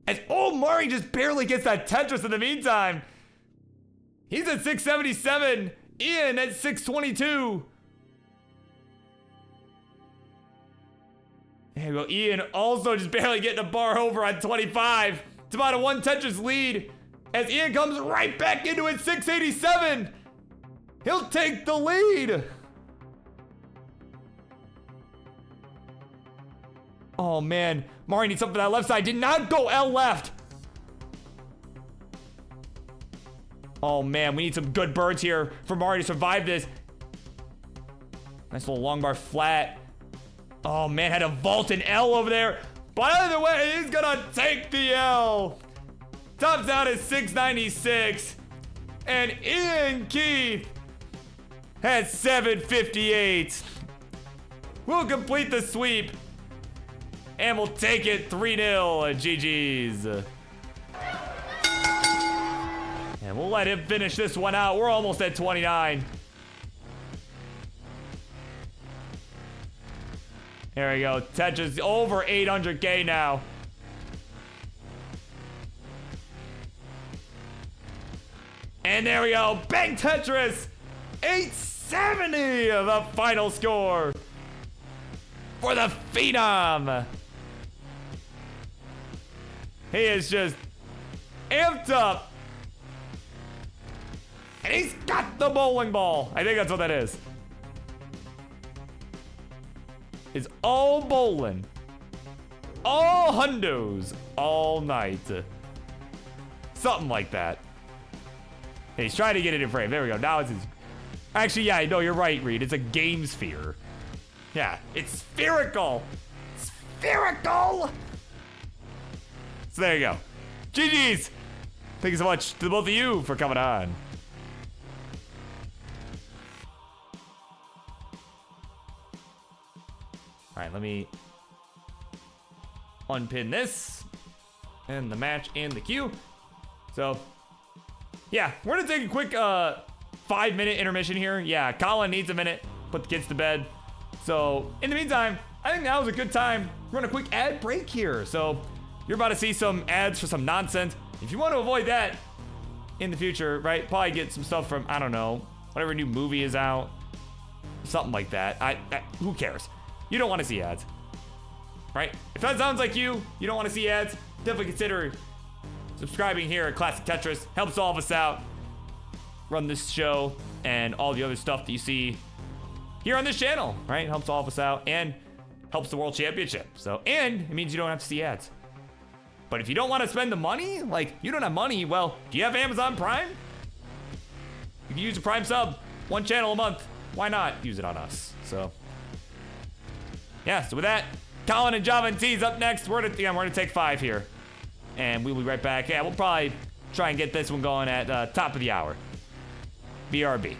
And oh, Mari just barely gets that Tetris in the meantime. He's at 677. Ian at 622. There we go. Ian also just barely getting a bar over on 25. It's about a 1 Tetris lead. As Ian comes right back into it, 687. He'll take the lead. Oh man, Mari needs something for that left side. Did not go L left. Oh man, we need some good birds here for Mari to survive this. Nice little long bar flat. Oh man, had a vault and L over there. But either way, he's gonna take the L. Tops out at 696. And Ian Keith has 758. We'll complete the sweep. And we'll take it 3-0. GG's. And we'll let him finish this one out. We're almost at 29. There we go. Tetris over 800K now. And there we go. Bang Tetris. 870 the final score for the Phenom. He is just amped up. And he's got the bowling ball. I think that's what that is. It's all bowling. All hundos. All night. Something like that. And he's trying to get it in frame. There we go. Now it's his... Actually, yeah, no, you're right, Reid. It's a game sphere. Yeah, it's spherical. Spherical! So there you go. GG's. Thank you so much to both of you for coming on. All right, let me unpin this and the match and the queue. So, yeah, we're gonna take a quick 5-minute intermission here. Yeah, Colin needs a minute, put the kids to bed. So, in the meantime, I think now is a good time. We're on a quick ad break here. So, you're about to see some ads for some nonsense. If you want to avoid that in the future, right, probably get some stuff from, I don't know, whatever new movie is out, something like that. Who cares? You don't want to see ads, right? If that sounds like you don't want to see ads, definitely consider subscribing here at Classic Tetris. Helps all of us out. Run this show and all the other stuff that you see here on this channel, right? Helps all of us out and helps the World Championship. So, and it means you don't have to see ads. But if you don't want to spend the money, like you don't have money, well, do you have Amazon Prime? You can use a Prime sub, 1 channel a month. Why not use it on us? So, yeah, so with that, Colin and Java and T's up next. We're gonna take 5 here. And we'll be right back. Yeah, we'll probably try and get this one going at top of the hour. BRB.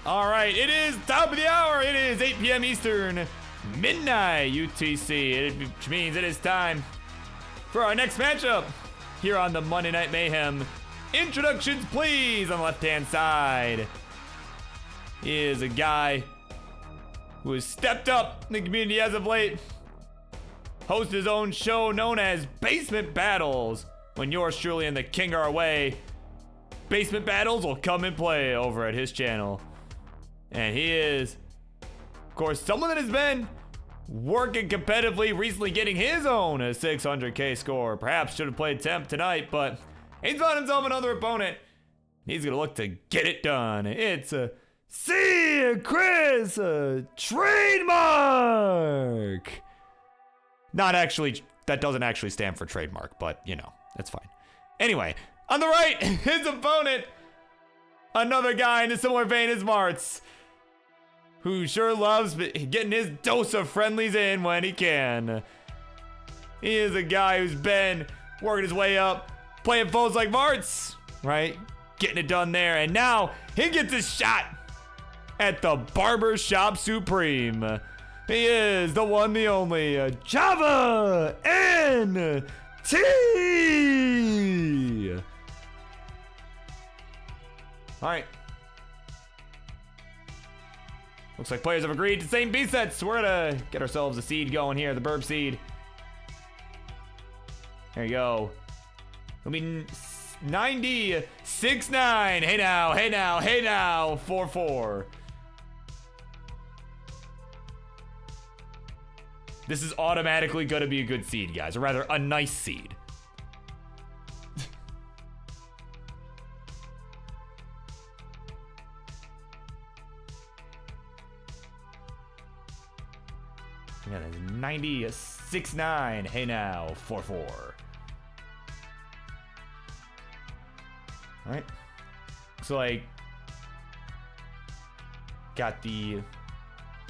All right, it is top of the hour. It is 8 p.m. Eastern, midnight UTC, which means it is time for our next matchup here on the Monday Night Mayhem. Introductions, please, on the left-hand side. He is a guy who has stepped up in the community as of late. Hosts his own show known as Basement Battles. When yours truly and the king are away, Basement Battles will come and play over at his channel. And he is, of course, someone that has been working competitively, recently getting his own 600k score. Perhaps should have played Temp tonight, but he's found himself another opponent. He's gonna look to get it done. It's a Chris trademark. Not actually, that doesn't actually stand for trademark, but you know, it's fine. Anyway, on the right, his opponent, another guy in a similar vein as Martz, who sure loves getting his dose of friendlies in when he can. He is a guy who's been working his way up, playing foes like Martz, right? Getting it done there, and now he gets his shot at the Barbershop Supreme. He is the one, the only, Java NT. All right. Looks like players have agreed to the same B sets. We're gonna get ourselves a seed going here, the Burb seed. There you go. I mean, 9069. Hey now, hey now, hey now. 44. This is automatically gonna be a good seed, guys, or rather, a nice seed. Yeah, that's 9069. Hey now, 44. All right. So like, got the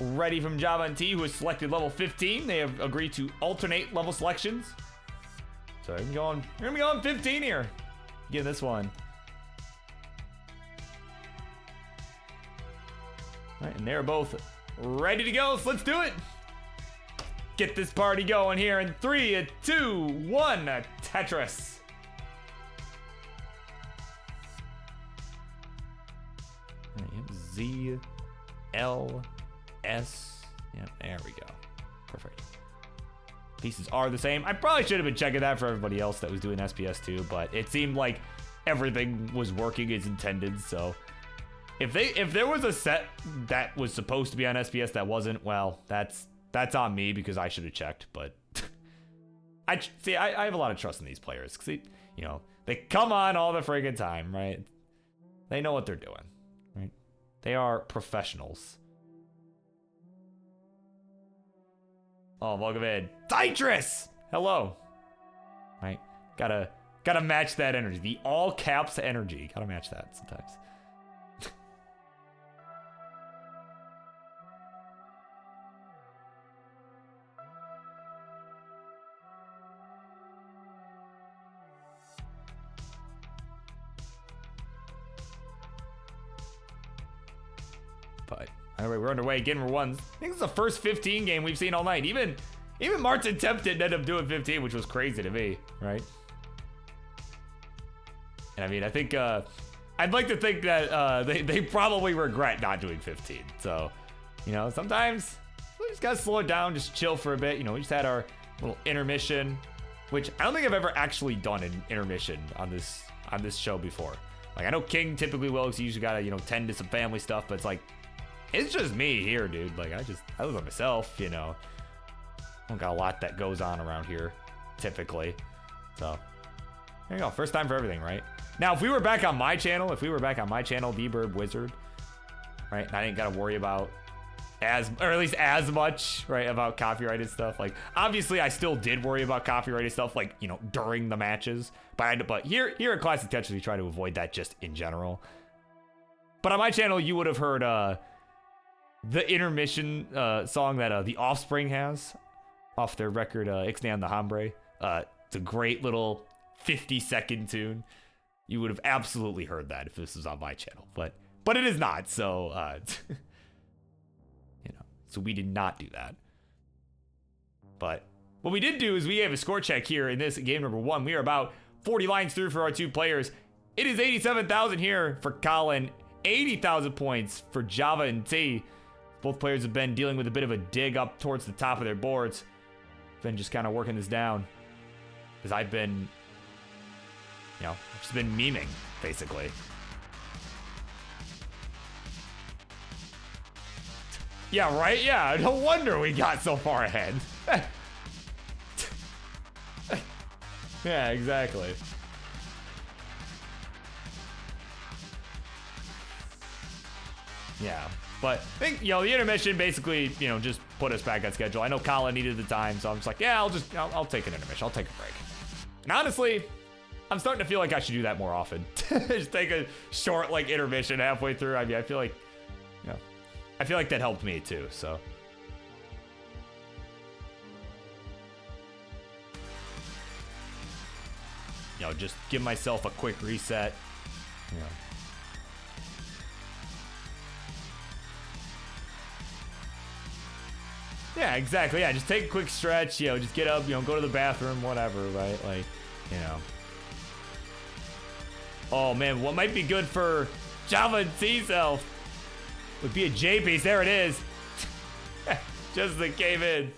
ready from Java and T, who has selected level 15. They have agreed to alternate level selections. So we're gonna be going 15 here. Get this one. All right, and they're both ready to go. So let's do it. Get this party going here in 3, 2, 1. Tetris. Z, L, S. Yep, there we go. Perfect. Pieces are the same. I probably should have been checking that for everybody else that was doing SPS too, but it seemed like everything was working as intended. So if there was a set that was supposed to be on SPS that wasn't, well, that's on me because I should have checked. But I have a lot of trust in these players because you know, they come on all the friggin' time, right? They know what they're doing, right? They are professionals. Oh, welcome in, Tetris. Hello. Right, gotta match that energy. The all caps energy. Gotta match that sometimes. But anyway, we're underway. Again, we're one. I think this is the first 15 game we've seen all night. Even Martin tempted ended up doing 15, which was crazy to me, right? And I mean, I think I'd like to think that they probably regret not doing 15. So, you know, sometimes we just gotta slow it down, just chill for a bit. You know, we just had our little intermission, which I don't think I've ever actually done an intermission on this show before. Like, I know King typically will, because he usually gotta, you know, tend to some family stuff, but it's like, it's just me here, dude. Like, I live by myself, you know. I don't got a lot that goes on around here, typically. So, there you go. First time for everything, right? Now, if we were back on my channel, BirbWizard, right? And I didn't gotta worry about or at least as much, right, about copyrighted stuff. Like, obviously, I still did worry about copyrighted stuff, like, you know, during the matches. But here at Classic Tetris, we try to avoid that just in general. But on my channel, you would have heard the intermission song that The Offspring has off their record Ixnay on the Hambre. It's a great little 50-second tune. You would have absolutely heard that if this was on my channel. But but it is not. So, so we did not do that. But what we did do is we have a score check here in this game number 1. We are about 40 lines through for our 2 players. It is 87,000 here for Colin, 80,000 points for Java and T. Both players have been dealing with a bit of a dig up towards the top of their boards. Been just kind of working this down. Because I've been, just been memeing, basically. Yeah, right? Yeah, no wonder we got so far ahead. Yeah, exactly. Yeah, but I think, the intermission basically, just put us back on schedule. I know Colin needed the time, so I'm just like, yeah, I'll take an intermission. I'll take a break. And honestly, I'm starting to feel like I should do that more often. Just take a short, intermission halfway through. I mean, I feel like, I feel like that helped me too, so. Just give myself a quick reset. Yeah, exactly. Yeah, just take a quick stretch, just get up, go to the bathroom, whatever, right? Oh man, what might be good for Java and T-Self would be a J piece. There it is. Just as it came in.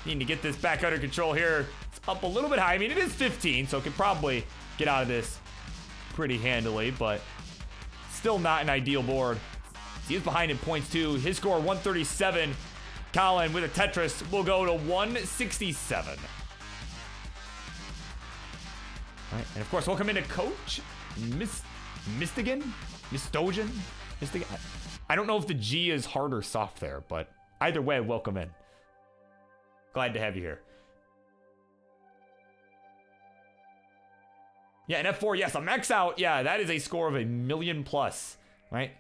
Need to get this back under control here. It's up a little bit high. I mean, it is 15, so it could probably get out of this pretty handily, but still not an ideal board. He is behind in points too. His score 137. Colin with a Tetris will go to 167. All right, and of course, welcome into Coach Mistogen. I don't know if the G is hard or soft there, but either way, welcome in. Glad to have you here. Yeah, and F4, yes, a max out. Yeah, that is a score of 1 million plus, right?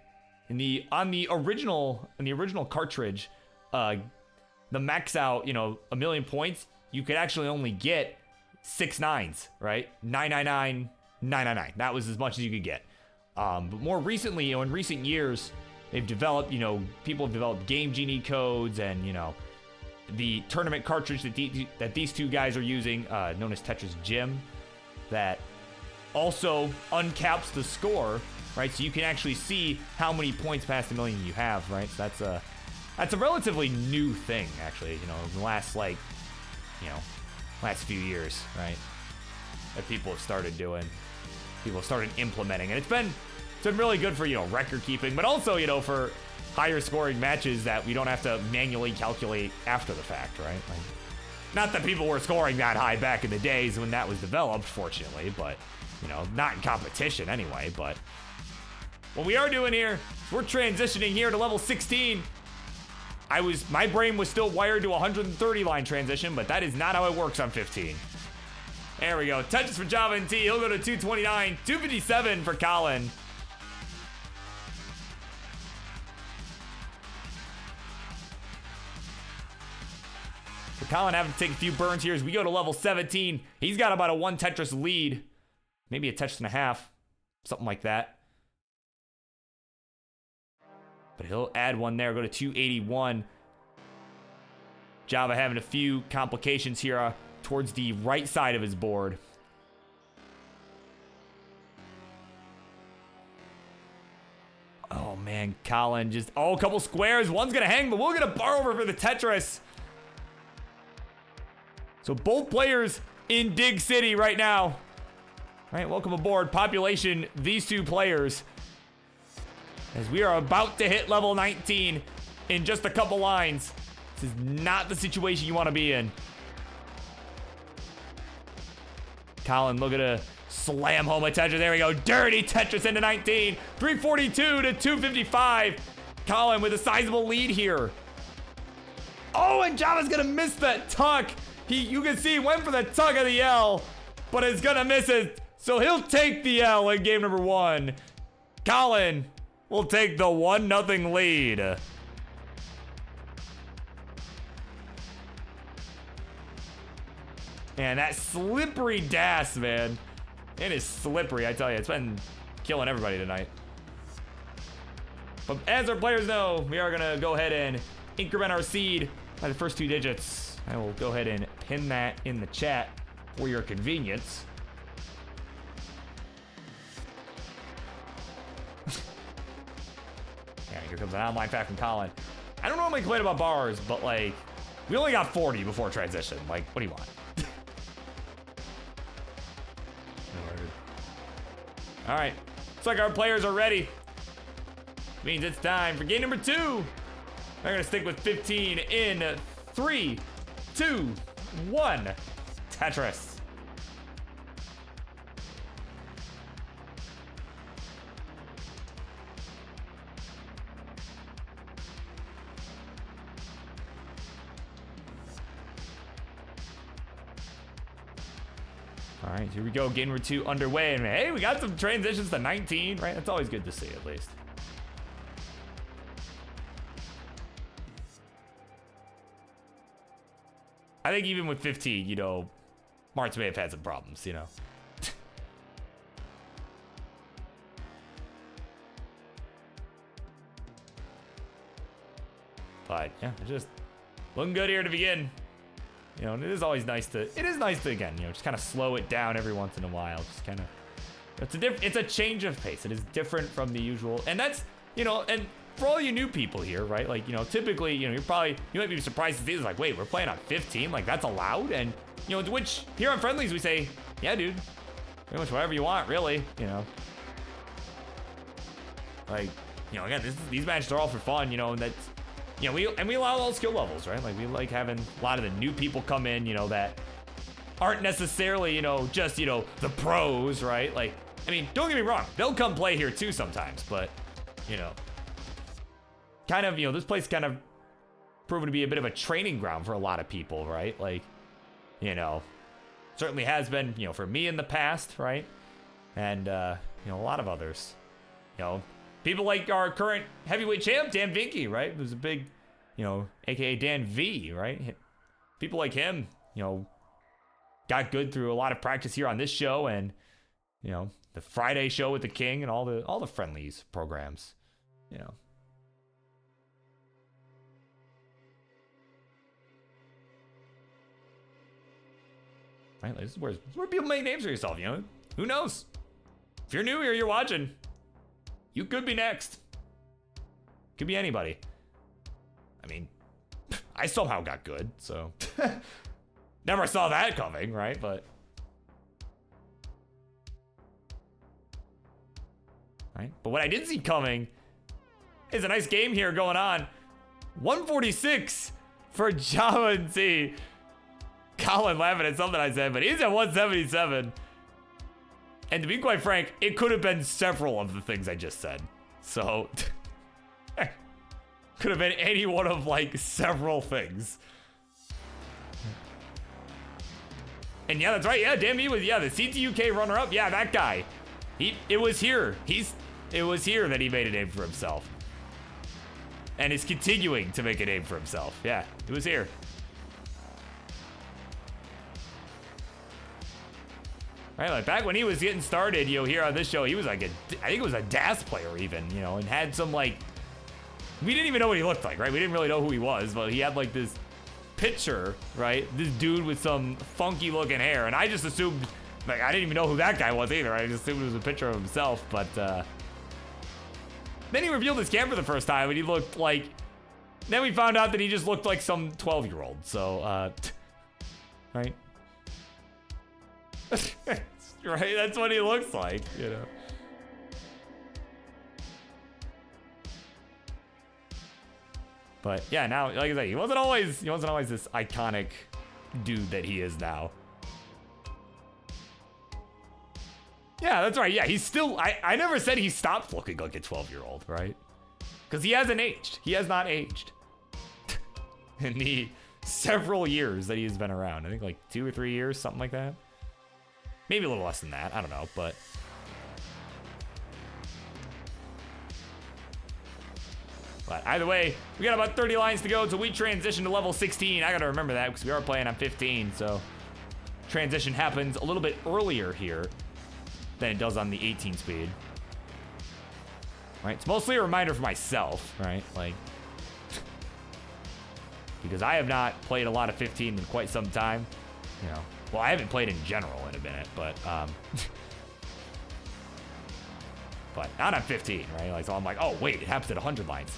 On the original cartridge, the max out, 1 million points, you could actually only get 6 nines, right? 999, 999. That was as much as you could get. But more recently, in recent years, they've developed, people have developed Game Genie codes and, the tournament cartridge that these two guys are using, known as Tetris Gym, that also uncaps the score, right? So you can actually see how many points past 1 million you have, right? So that's a relatively new thing, actually, in the last last few years, right? That people have started doing, people have started implementing, and it's been really good for record keeping, but also for higher scoring matches that we don't have to manually calculate after the fact, right? Not that people were scoring that high back in the days when that was developed, fortunately, but not in competition anyway. But what we are doing here, we're transitioning here to level 16. My brain was still wired to 130 line transition, but that is not how it works on 15. There we go. Tetris for Java and T. He'll go to 229, 257 for Colin. For Colin having to take a few burns here as we go to level 17. He's got about a 1 Tetris lead. Maybe a Tetris and a half. Something like that. But he'll add one there, go to 281. Java having a few complications here towards the right side of his board. Oh man, Colin just, a couple squares. One's gonna hang, but we'll get a bar over for the Tetris. So both players in Dig City right now. All right, welcome aboard. Population, these two players. As we are about to hit level 19 in just a couple lines. This is not the situation you want to be in. Colin, look at a slam home a Tetris. There we go. Dirty Tetris into 19. 342 to 255. Colin with a sizable lead here. Oh, and Java's going to miss that tuck. You can see he went for the tuck of the L, but it's going to miss it. So he'll take the L in game number 1. Colin will take the 1-0 lead. And that slippery dash, man. It is slippery, I tell you. It's been killing everybody tonight. But as our players know, we are gonna go ahead and increment our seed by the first 2 digits. I will go ahead and pin that in the chat for your convenience. Yeah, here comes an online fact from Colin. I don't normally complain about bars, but like, we only got 40 before transition. Like, what do you want? All right, looks like our players are ready. Means it's time for game number 2. They're gonna stick with 15 in 3, 2, 1. Tetris. All right, here we go. Game number 2 underway. And hey, we got some transitions to 19, right? That's always good to see, at least. I think even with 15, you know, Marts may have had some problems, you know. But yeah, just looking good here to begin. You know, and it is always nice to, again, you know, just kind of slow it down every once in a while. Just kind of, it's a change of pace. It is different from the usual. And that's, you know, and for all you new people here, right? Like, you know, typically, you know, you might be surprised to see this, like, wait, we're playing on 15? Like, that's allowed? And, you know, which here on Friendlies, we say, yeah, dude, pretty much whatever you want, really, you know. Like, you know, again, these matches are all for fun, you know, and that's, you know, we allow all skill levels, right? Like, we like having a lot of the new people come in, you know, that aren't necessarily, you know, just, you know, the pros, right? Like, I mean, don't get me wrong, they'll come play here too sometimes, but, you know, kind of, you know, this place kind of proven to be a bit of a training ground for a lot of people, right? Like, you know, certainly has been, you know, for me in the past, right? And, you know, a lot of others, you know, people like our current heavyweight champ, Dan Vinky, right? Who's a big, you know, AKA Dan V, right? People like him, you know, got good through a lot of practice here on this show and, you know, the Friday show with the King and all the Friendlies programs, you know. Right? This is where people make names for yourself, you know? Who knows? If you're new here, you're watching, you could be next. Could be anybody. I mean, I somehow got good, so. Never saw that coming, right? But. Right? But what I did see coming is a nice game here going on. 146 for Java and C. Colin laughing at something I said, but he's at 177. And to be quite frank, it could have been several of the things I just said. So, could have been any one of like several things. And yeah, that's right. Yeah, damn, he was, yeah, the CTUK runner-up. Yeah, that guy. It was here. It was here that he made a name for himself. And is continuing to make a name for himself. Yeah, it was here. Right, like back when he was getting started, you know, here on this show, he was like I think it was a DAS player even, you know, and had some like, we didn't even know what he looked like, right? We didn't really know who he was, but he had like this picture, right? This dude with some funky looking hair, and I just assumed, like, I didn't even know who that guy was either. I just assumed it was a picture of himself, but then he revealed his cam for the first time, and he looked like, then we found out that he just looked like some 12-year-old, so, right? Right, that's what he looks like, you know. But yeah, now, like I said, he wasn't always this iconic dude that he is now. Yeah, that's right. Yeah, he's still, I never said he stopped looking like a 12-year-old, right? Because he hasn't aged. He has not aged in the several years that he's been around. I think like 2 or 3 years, something like that. Maybe a little less than that. I don't know, but. But either way, we got about 30 lines to go until we transition to level 16. I gotta remember that because we are playing on 15, so transition happens a little bit earlier here than it does on the 18 speed. right? It's mostly a reminder for myself, right? Like, because I have not played a lot of 15 in quite some time, you know. Well, I haven't played in general in a minute, but but not on 15, right? Like, so I'm like, oh wait, it happens at 100 lines.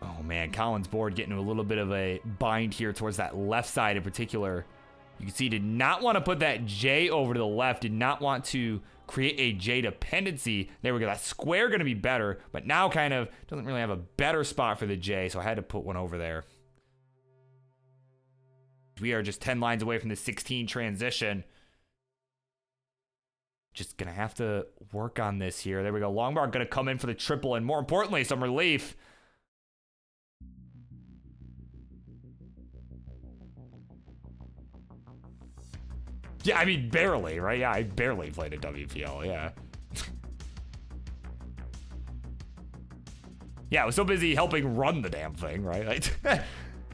Oh man, Colin's board getting a little bit of a bind here towards that left side in particular. You can see he did not want to put that J over to the left, did not want to create a J dependency. There we go, that square gonna be better, but now kind of doesn't really have a better spot for the J, so I had to put one over there. We are just 10 lines away from the 16 transition. Just gonna have to work on this here. There we go, Longbar gonna come in for the triple, and more importantly, some relief. Yeah, I mean, barely, right? Yeah, I barely played a WPL, yeah. Yeah, I was so busy helping run the damn thing, right? Like,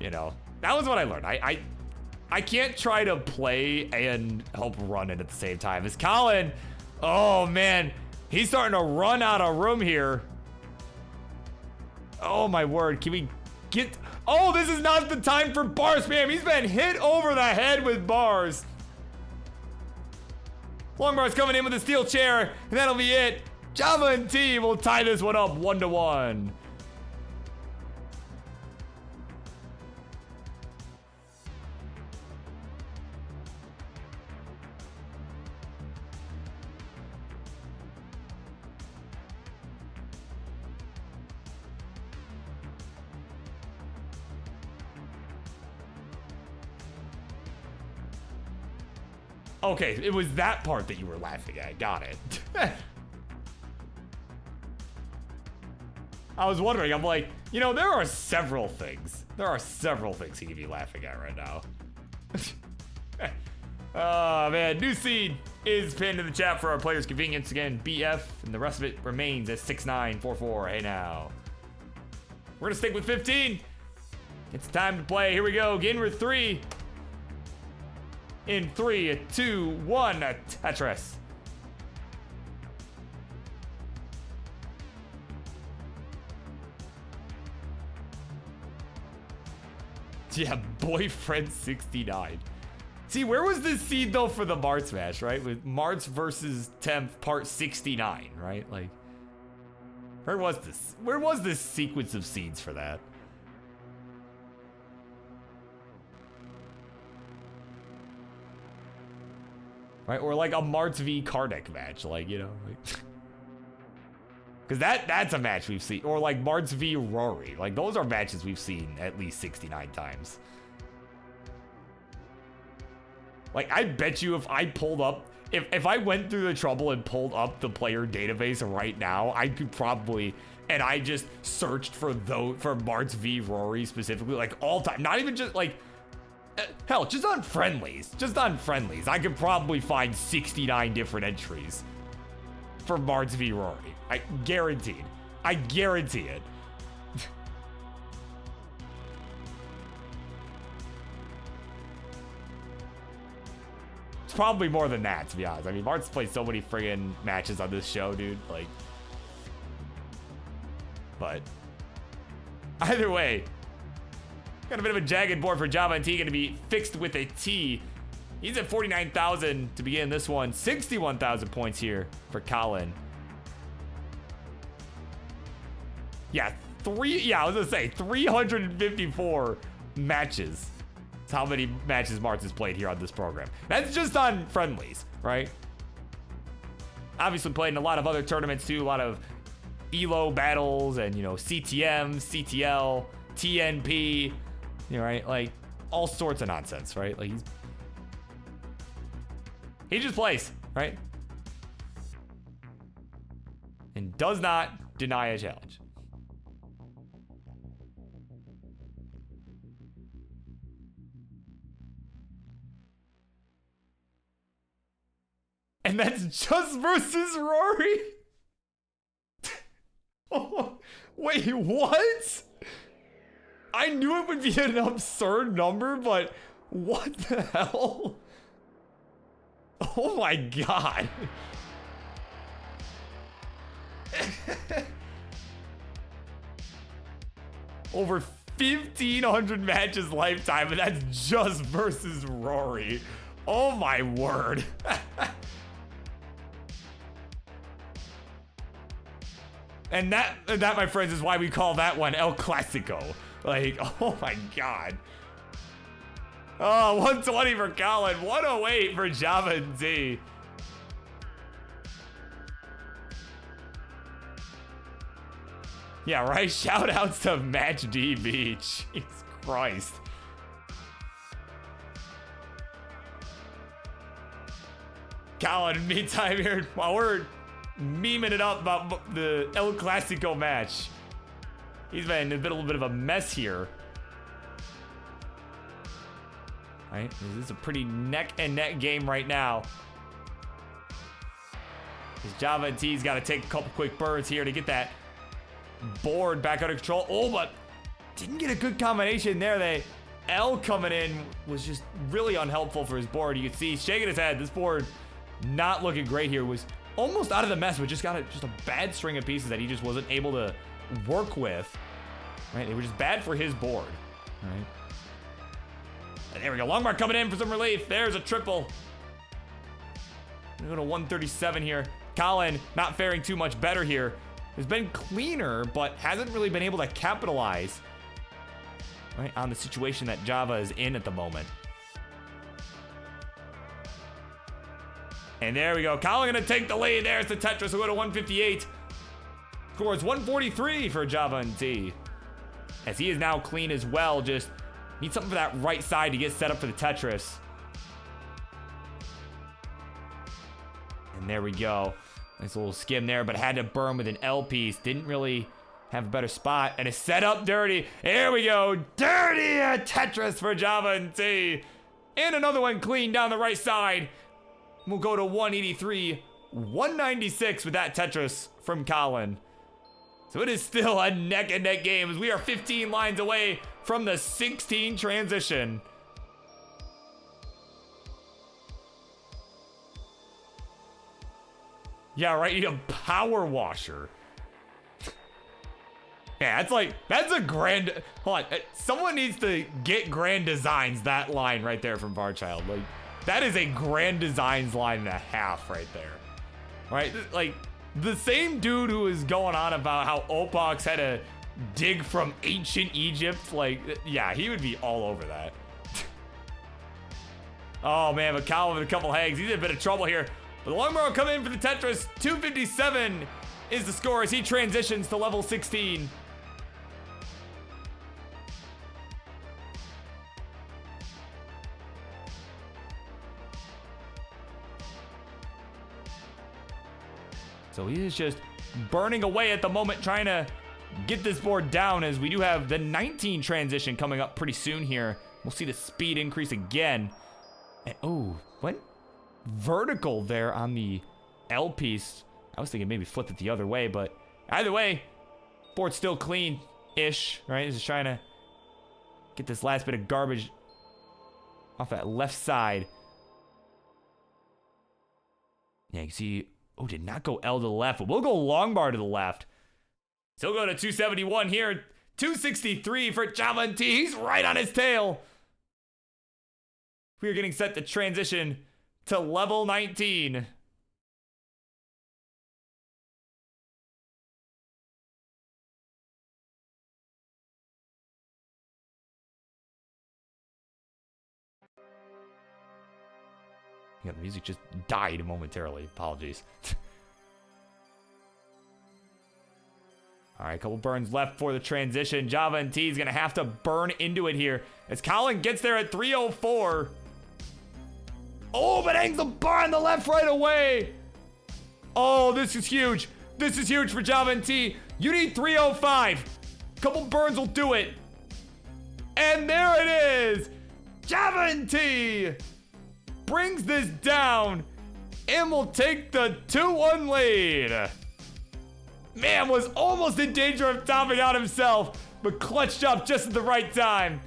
you know, that was what I learned. I can't try to play and help run it at the same time. As Colin, oh man, he's starting to run out of room here. Oh my word, can we get, oh, this is not the time for bar spam. He's been hit over the head with bars. Longbar's coming in with a steel chair, and that'll be it. Java and T will tie this one up 1-1. Okay, it was that part that you were laughing at. Got it. I was wondering, I'm like, you know, there are several things. There are several things he could be laughing at right now. Oh, man. New seed is pinned in the chat for our players' convenience. Again, BF, and the rest of it remains as 6944. Hey, now. We're going to stick with 15. It's time to play. Here we go. Gamer 3. In 3, 2, 1, Tetris. Yeah, boyfriend 69. See, where was this seed though for the Marts match, right? With Marts versus Temp part 69, right? Like, where was this? Where was this sequence of seeds for that? Right, or like a Marts v Kardec match, like, you know, because that's a match we've seen, or like Marts v Rory, like those are matches we've seen at least 69 times. Like, I bet you if I pulled up, if I went through the trouble and pulled up the player database right now, I could probably, and I just searched for Marts v Rory specifically, like all time, not even just like. Hell, just on Friendlies, I could probably find 69 different entries for Marts v Rory. I guarantee it. It's probably more than that, to be honest. I mean, Marts played so many friggin' matches on this show, dude. Like, but either way. Got a bit of a jagged board for Java and T, going to be fixed with a T. He's at 49,000 to begin this one. 61,000 points here for Colin. Yeah, I was going to say 354 matches. That's how many matches Marts has played here on this program. That's just on Friendlies, right? Obviously played in a lot of other tournaments too. A lot of ELO battles and, you know, CTM, CTL, TNP. You know, right? Like, all sorts of nonsense, right? Like, he just plays, right? And does not deny a challenge. And that's just versus Rory. Wait, what? I knew it would be an absurd number, but what the hell? Oh my god. Over 1,500 matches lifetime, and that's just versus Rory. Oh my word. And that, my friends, is why we call that one El Clasico. Like, oh my god. Oh, 120 for Colin, 108 for Java and Z. Yeah, right? Shout outs to Match DB. Jesus Christ. Colin, meantime here, while we're memeing it up about the El Clasico match, he's been a little bit of a mess here. Right? This is a pretty neck and neck game right now. Because Java and T's got to take a couple quick burns here to get that board back under control. Oh, but didn't get a good combination there. L coming in was just really unhelpful for his board. You can see shaking his head. This board not looking great here. Was almost out of the mess, but just got just a bad string of pieces that he just wasn't able to work with. Right? They were just bad for his board. Right? And there we go. Longbar coming in for some relief. There's a triple. Go to 137 here. Colin not faring too much better here. Has been cleaner, but hasn't really been able to capitalize, right, on the situation that Java is in at the moment. And there we go. Colin gonna take the lead. There's the Tetris. We'll go to 158. Scores 143 for Java and T. As he is now clean as well. Just need something for that right side to get set up for the Tetris. And there we go. Nice little skim there, but had to burn with an L piece. Didn't really have a better spot. And it's set up dirty. Here we go. Dirty Tetris for Java and T. And another one clean down the right side. We'll go to 183, 196 with that Tetris from Colin. So it is still a neck and neck game as we are 15 lines away from the 16 transition. Yeah, right, you need a power washer. Yeah, that's a grand, hold on. Someone needs to get Grand Designs that line right there from Varchild. Like, that is a Grand Designs line and a half right there. Right, like, the same dude who is going on about how Opox had to dig from ancient Egypt, like, yeah, he would be all over that. Oh man, Macau with a couple hags, he's in a bit of trouble here. But the Longbar will come in for the Tetris. 257 is the score as he transitions to level 16. So he is just burning away at the moment, trying to get this board down, as we do have the 19 transition coming up pretty soon here. We'll see the speed increase again. And, oh, what? Vertical there on the L piece. I was thinking maybe flip it the other way, but either way, board's still clean-ish, right? Just trying to get this last bit of garbage off that left side. Yeah, you can see, oh, did not go L to the left, but we'll go Longbar to the left. Still go to 271 here. 263 for Java and T. He's right on his tail. We are getting set to transition to level 19. Yeah, the music just died momentarily. Apologies. All right, a couple burns left for the transition. Java and T is going to have to burn into it here as Colin gets there at 304. Oh, but hangs the bar on the left right away. Oh, this is huge. This is huge for Java and T. You need 305. Couple burns will do it. And there it is. Java and T brings this down and will take the 2-1 lead. Man was almost in danger of topping out himself, but clutched up just at the right time.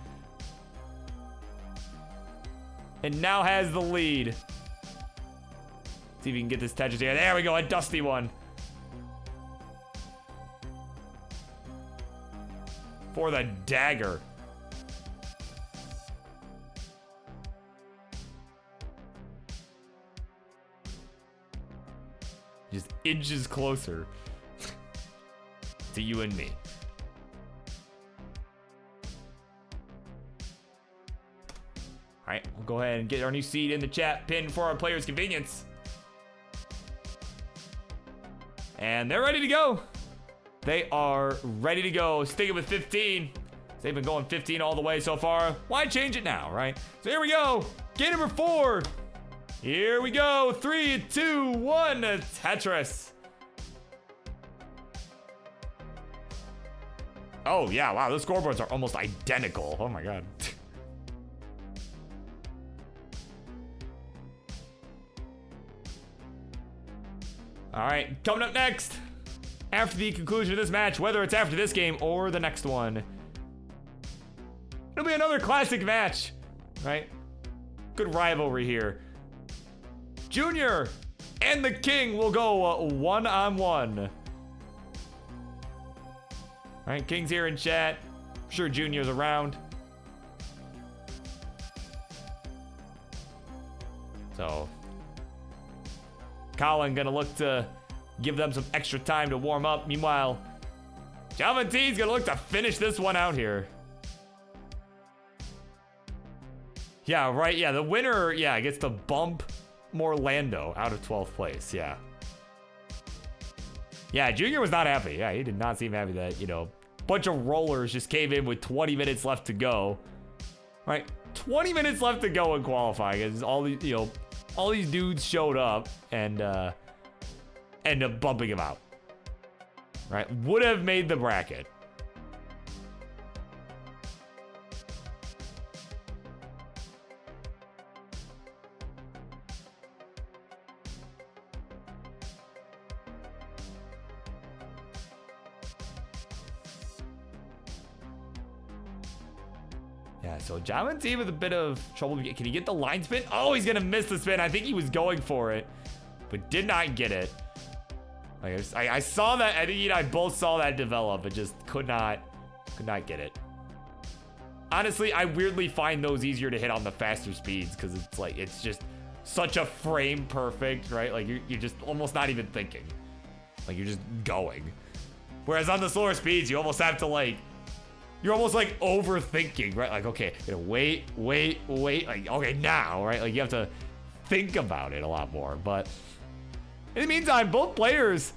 And now has the lead. See if we can get this Tetris here. There we go, a dusty one. For the dagger. Just inches closer to you and me. All right, we'll go ahead and get our new seed in the chat pin for our players' convenience. And they're ready to go. They are ready to go. Sticking with 15. They've been going 15 all the way so far. Why change it now, right? So here we go. Game number 4. Here we go. 3, 2, 1. Tetris. Oh, yeah. Wow, those scoreboards are almost identical. Oh, my God. All right, coming up next, after the conclusion of this match, whether it's after this game or the next one, it'll be another classic match, right? Good rivalry here. Junior and the King will go one-on-one. All right, King's here in chat. I'm sure Junior's around. So, Colin gonna look to give them some extra time to warm up. Meanwhile, Java T's gonna look to finish this one out here. Yeah, right, yeah, the winner, yeah, gets to bump Morlando out of 12th place, yeah. Yeah, Junior was not happy. Yeah, he did not seem happy that, you know, bunch of rollers just came in with 20 minutes left to go. Right, 20 minutes left to go in qualifying, as all these, you know, all these dudes showed up and ended up bumping him out. Right? Would have made the bracket. Yeah, so Java T with a bit of trouble. Can he get the line spin? Oh, he's gonna miss the spin. I think he was going for it, but did not get it. Like I saw that. I think he and I both saw that develop, but just could not get it. Honestly, I weirdly find those easier to hit on the faster speeds because it's like it's just such a frame perfect, right? Like you're just almost not even thinking. Like you're just going. Whereas on the slower speeds, you almost have to like. You're almost like overthinking, right? Like, okay, you know, wait. Like, okay, now, right? Like, you have to think about it a lot more. But in the meantime, both players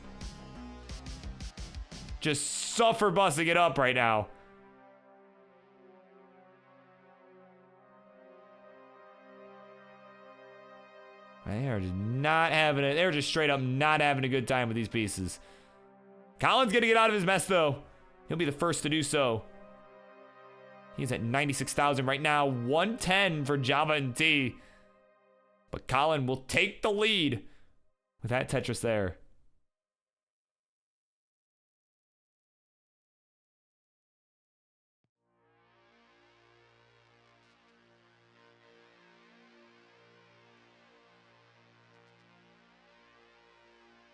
just suffer busting it up right now. They are just not having it. They're just straight up not having a good time with these pieces. Colin's gonna get out of his mess, though. He'll be the first to do so. He's at 96,000 right now. 110 for Java and T. But Colin will take the lead with that Tetris there.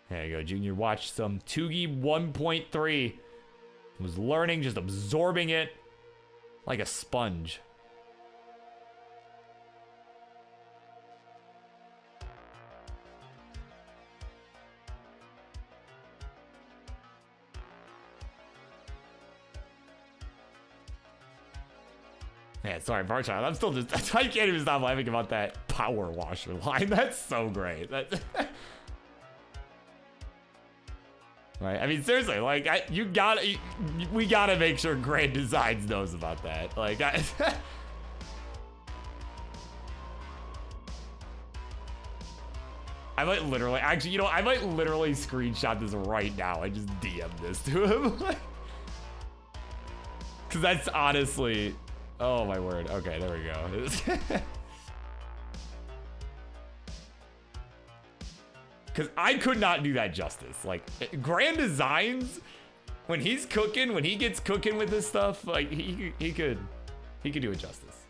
There you go, Junior. Watch some Tugi 1.3. Was learning, just absorbing it. Like a sponge. Man, sorry, Barchild. I'm still just. I can't even stop laughing about that power washer line. That's so great. Right? I mean, seriously, like, we gotta make sure Grand Designs knows about that. Like, I might literally, actually, you know, I might literally screenshot this right now. I just DM this to him. Because that's honestly, oh my word. Okay, there we go. Because I could not do that justice. Like, Grand Designs, when he's cooking, when he gets cooking with this stuff, like, he could do it justice.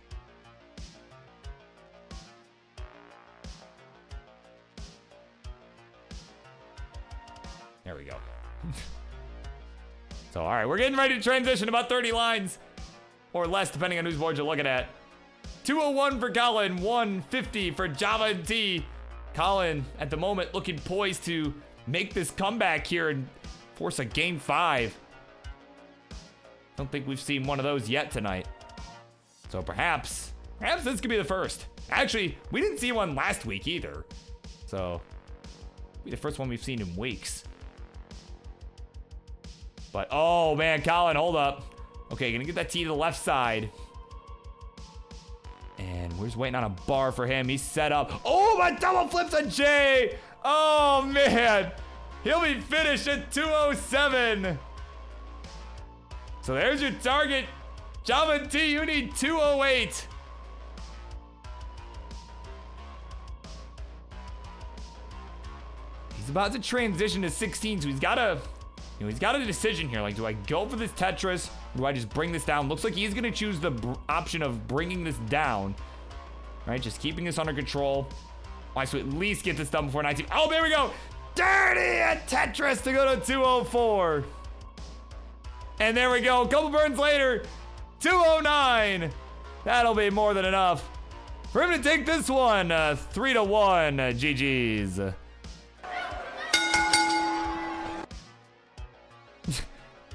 There we go. So, all right, we're getting ready to transition about 30 lines or less, depending on whose board you're looking at. 201 for Colin, 150 for Java and T. Colin, at the moment, looking poised to make this comeback here and force a game 5. Don't think we've seen one of those yet tonight. So perhaps this could be the first. Actually, we didn't see one last week either. So, be the first one we've seen in weeks. But, oh man, Colin, hold up. Okay, gonna get that T to the left side. And we're just waiting on a bar for him. He's set up. Oh, my double flips a J. Oh, man. He'll be finished at 207. So there's your target. Java T, you need 208. He's about to transition to 16, so he's got a decision here. Like, do I go for this Tetris? Or do I just bring this down? Looks like he's gonna choose the option of bringing this down. Right, just keeping this under control. Wants to at least get this done before 19. Oh, there we go. Dirty at Tetris to go to 204. And there we go. A couple burns later, 209. That'll be more than enough for him to take this one. 3-1. GG's.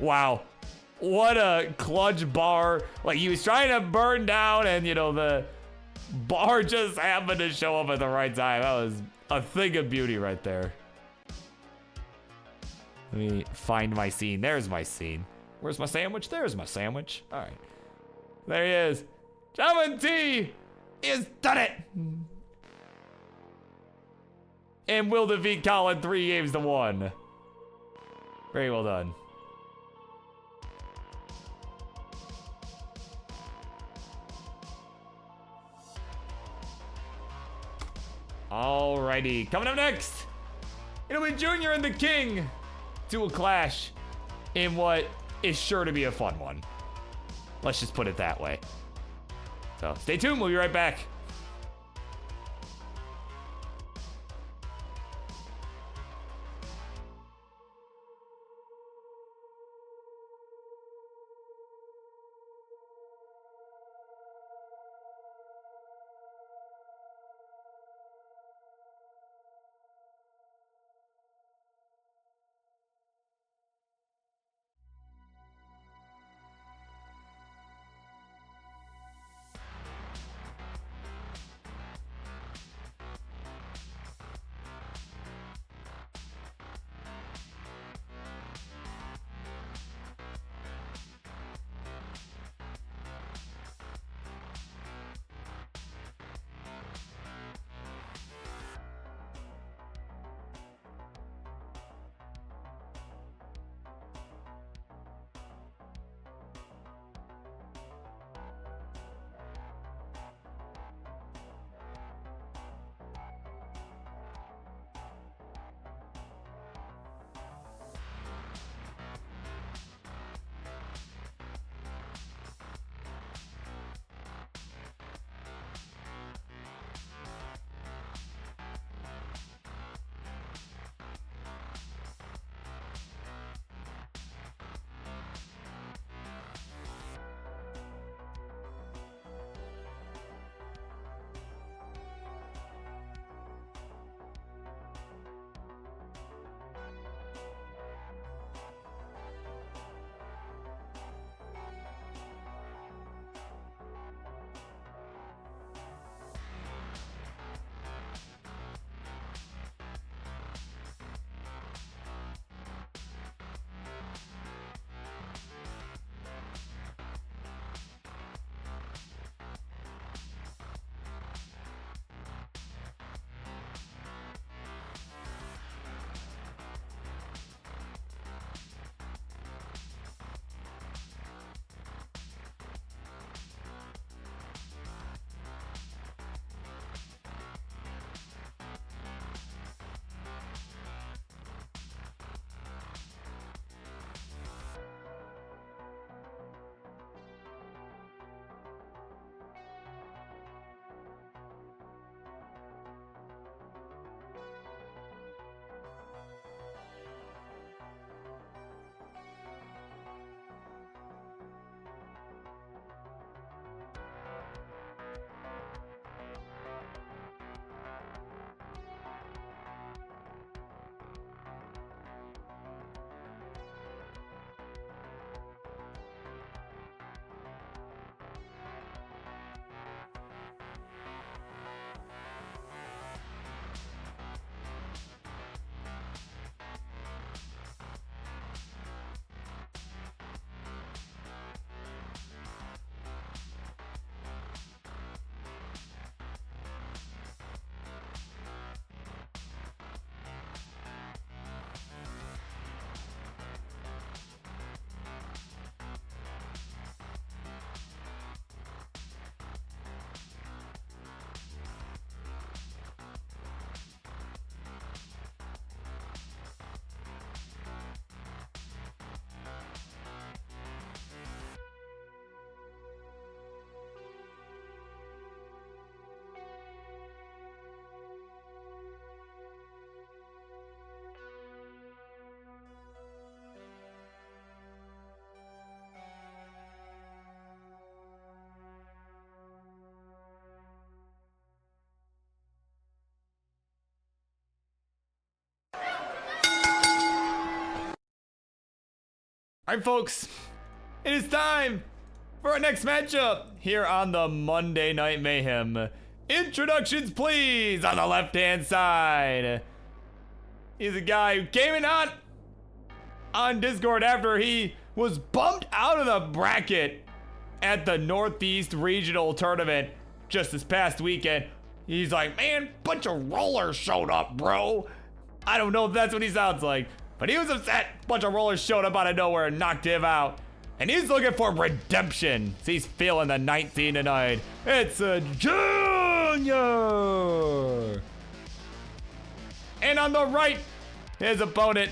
Wow. What a clutch bar. Like, he was trying to burn down and, you know, the bar just happened to show up at the right time. That was a thing of beauty right there. Let me find my scene. There's my scene. Where's my sandwich? There's my sandwich. All right. There he is. Java T has done it. And will defeat Colin 3-1. Very well done. Alrighty, coming up next, it'll be Junior and the King to a clash in what is sure to be a fun one. Let's just put it that way. So stay tuned, we'll be right back. All right, folks, it is time for our next matchup here on the Monday Night Mayhem. Introductions, please, on the left-hand side. He's a guy who came in on Discord after he was bumped out of the bracket at the Northeast Regional Tournament just this past weekend. He's like, man, bunch of rollers showed up, bro. I don't know if that's what he sounds like, but he was upset. Bunch of rollers showed up out of nowhere and knocked him out. And he's looking for redemption. So he's feeling the 19 tonight. It's a Junior. And on the right, his opponent,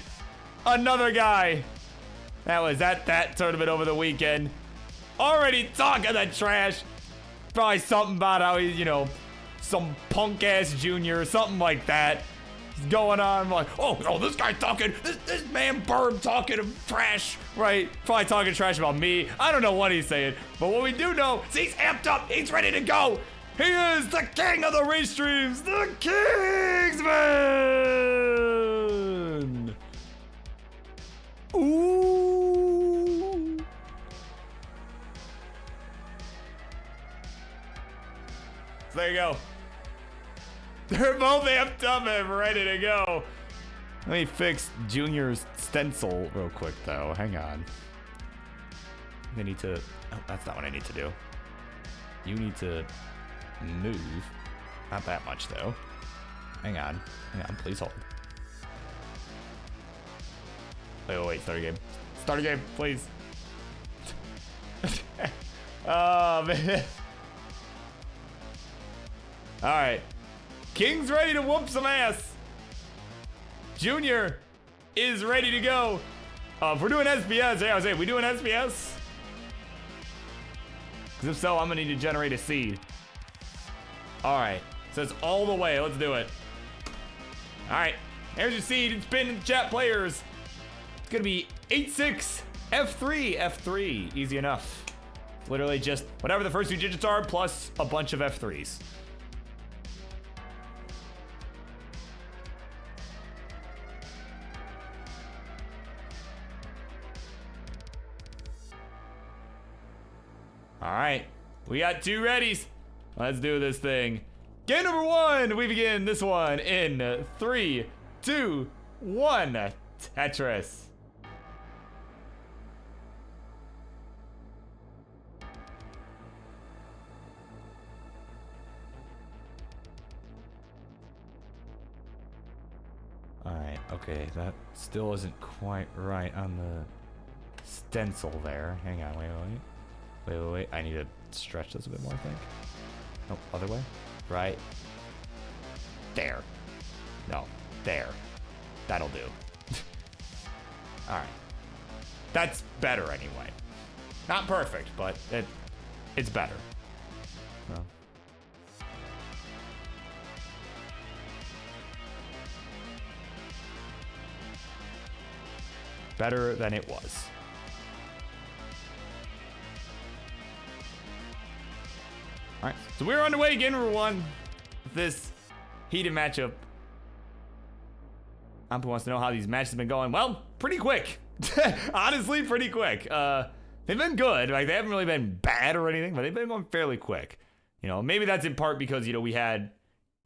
another guy that was at that tournament over the weekend. Already talking the trash. Probably something about how he's, some punk ass junior or something like that. He's going on like, oh, this guy talking, this man Birb talking trash, right? Probably talking trash about me. I don't know what he's saying, but what we do know is he's amped up, he's ready to go. He is the king of the race streams, the Kingsman. Ooh. So there you go. They're both amped up and ready to go. Let me fix Junior's stencil real quick, though. Hang on. I need to... Oh, that's not what I need to do. You need to move. Not that much, though. Hang on. Please hold. Wait. Start a game. Start a game, please. Oh, man. All right. King's ready to whoop some ass. Junior is ready to go. If we're doing SPS, yeah, I was saying, we doing SPS? Because if so, I'm gonna need to generate a seed. All right, so it's all the way. Let's do it. All right, there's your seed. It's been chat players. It's gonna be 8-6 F3 F3. Easy enough. Literally just whatever the first two digits are plus a bunch of F3s. All right, we got two readies. Let's do this thing. Game number one, we begin this one in 3, 2, 1, Tetris. All right, okay, that still isn't quite right on the stencil there. Hang on, wait. Wait. I need to stretch this a bit more, I think. No, other way. Right. There. No, there. That'll do. All right. That's better anyway. Not perfect, but it's better. No. Better than it was. All right, so we're underway again, number one. This heated matchup. Ampu wants to know how these matches have been going. Well, pretty quick. Honestly, pretty quick. They've been good. Like, they haven't really been bad or anything, but they've been going fairly quick. Maybe that's in part because, we had,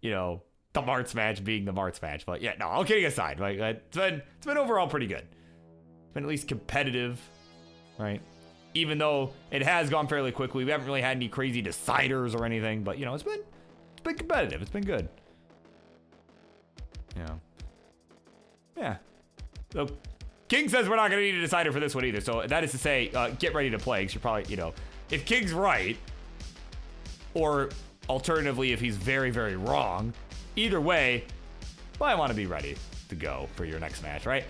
the Marts match being the Marts match. But yeah, no, all kidding aside. Like, it's been overall pretty good. It's been at least competitive, right? Even though it has gone fairly quickly, we haven't really had any crazy deciders or anything, but it's been competitive. It's been good. Yeah. So King says we're not gonna need a decider for this one either. So that is to say, get ready to play, because you're probably, if King's right, or alternatively, if he's very, very wrong, either way, I want to be ready to go for your next match, right?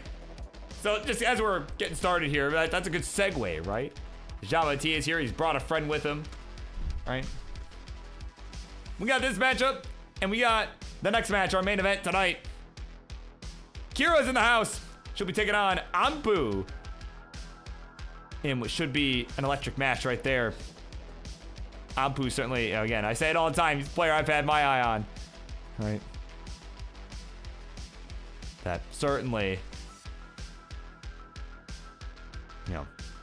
So just as we're getting started here, that's a good segue, right? Java T is here. He's brought a friend with him, right? We got this matchup, and we got the next match, our main event tonight. Kira's in the house. She'll be taking on Ampu in what should be an electric match right there. Ampu certainly, again, I say it all the time, he's a player I've had my eye on, right? That certainly,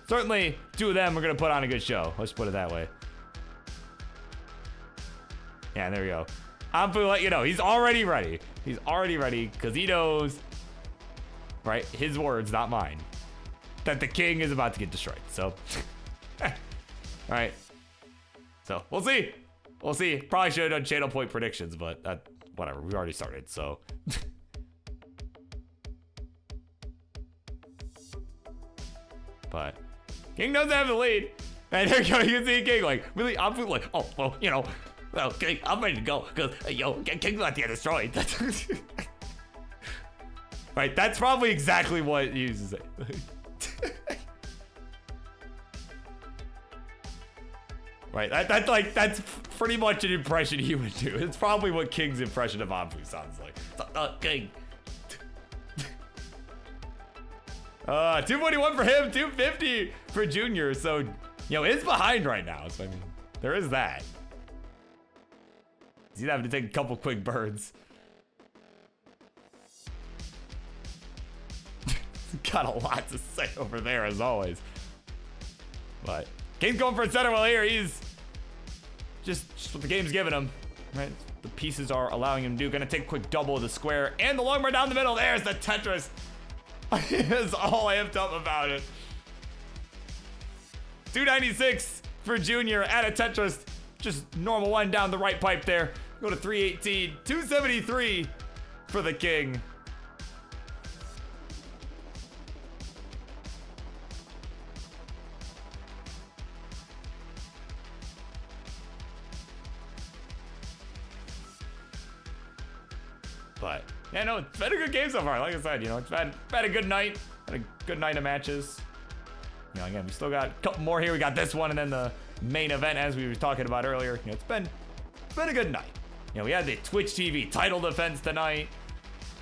certainly 2 of them are going to put on a good show. Let's put it that way. Yeah, there we go. I'm going to let you know. He's already ready. He's already ready because he knows, right? His words, not mine, that the king is about to get destroyed. So, all right. So, we'll see. We'll see. Probably should have done channel point predictions, but whatever. We already started, so. But King doesn't have the lead. And there you go. You can see King like, really? I'm like, oh, well, you know, well, King, I'm ready to go. Because, King's about to get destroyed. Right, that's probably exactly what he used to say. Right, that's pretty much an impression he would do. It's probably what King's impression of Anpu sounds like. King. 241 for him, 250 for Junior. So, it's behind right now. So, I mean, there is that. He's having to take a couple quick birds. Got a lot to say over there, as always. But King's going for a center well here. He's just what the game's giving him. Right? The pieces are allowing him to do. Gonna take a quick double of the square and the long bar down the middle. There's the Tetris. That's all amped up about it. 296 for Junior at a Tetris. Just normal one down the right pipe there. Go to 318. 273 for the King. But yeah, no, it's been a good game so far. Like I said, it's been a good night. Had a good night of matches. Again, we still got a couple more here. We got this one and then the main event as we were talking about earlier. It's been a good night. We had the Twitch TV title defense tonight,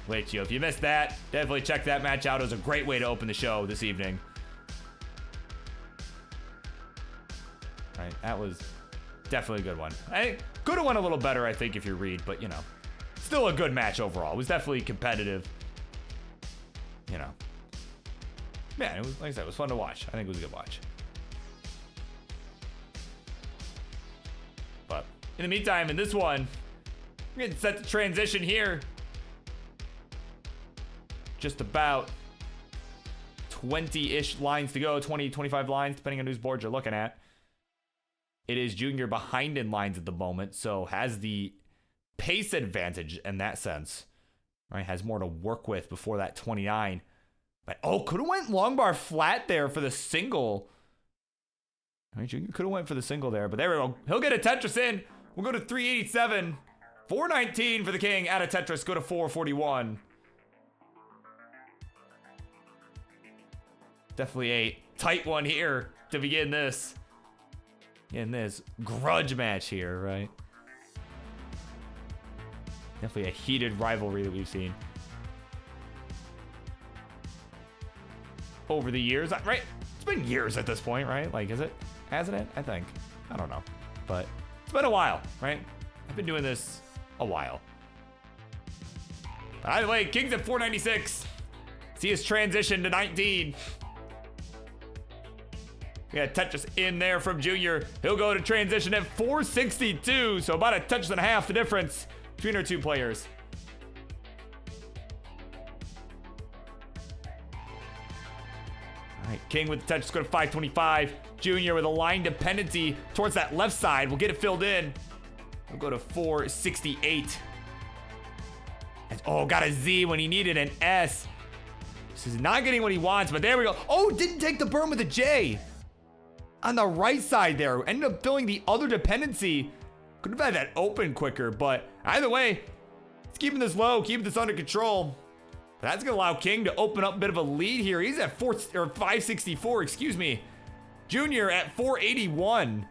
which if you missed that, definitely check that match out. It was a great way to open the show this evening. Right, that was definitely a good one. I could have went a little better, I think, if you're Reid, but still a good match overall. It was definitely competitive. Man, it was, like I said, it was fun to watch. I think it was a good watch. But in the meantime, in this one, we're getting set to transition here. Just about 20-ish lines to go, 20, 25 lines, depending on whose board you're looking at. It is Junior behind in lines at the moment, so has the pace advantage in that sense, right? Has more to work with before that 29. But could have went long bar flat there for the single. I mean, Junior could have went for the single there, but there we go. He'll get a Tetris in. We'll go to 387. 419 for the King out of Tetris. Go to 441. Definitely a tight one here to begin this. In this grudge match here, right? Definitely a heated rivalry that we've seen over the years, right? It's been years at this point, right? Like, hasn't it? I think. I don't know. But it's been a while, right? I've been doing this a while. By the way, King's at 496. See his transition to 19. We got Tetris in there from Junior. He'll go to transition at 462. So about a Tetris and a half the difference between our two players. All right, King with the Tetris, go to 525. Junior with a line dependency towards that left side. We'll get it filled in. We'll go to 468. And, got a Z when he needed an S. This is not getting what he wants, but there we go. Didn't take the burn with a J. On the right side there. Ended up filling the other dependency. Could have had that open quicker, but either way, it's keeping this low, keeping this under control. That's going to allow King to open up a bit of a lead here. He's at 564, excuse me. Junior at 481.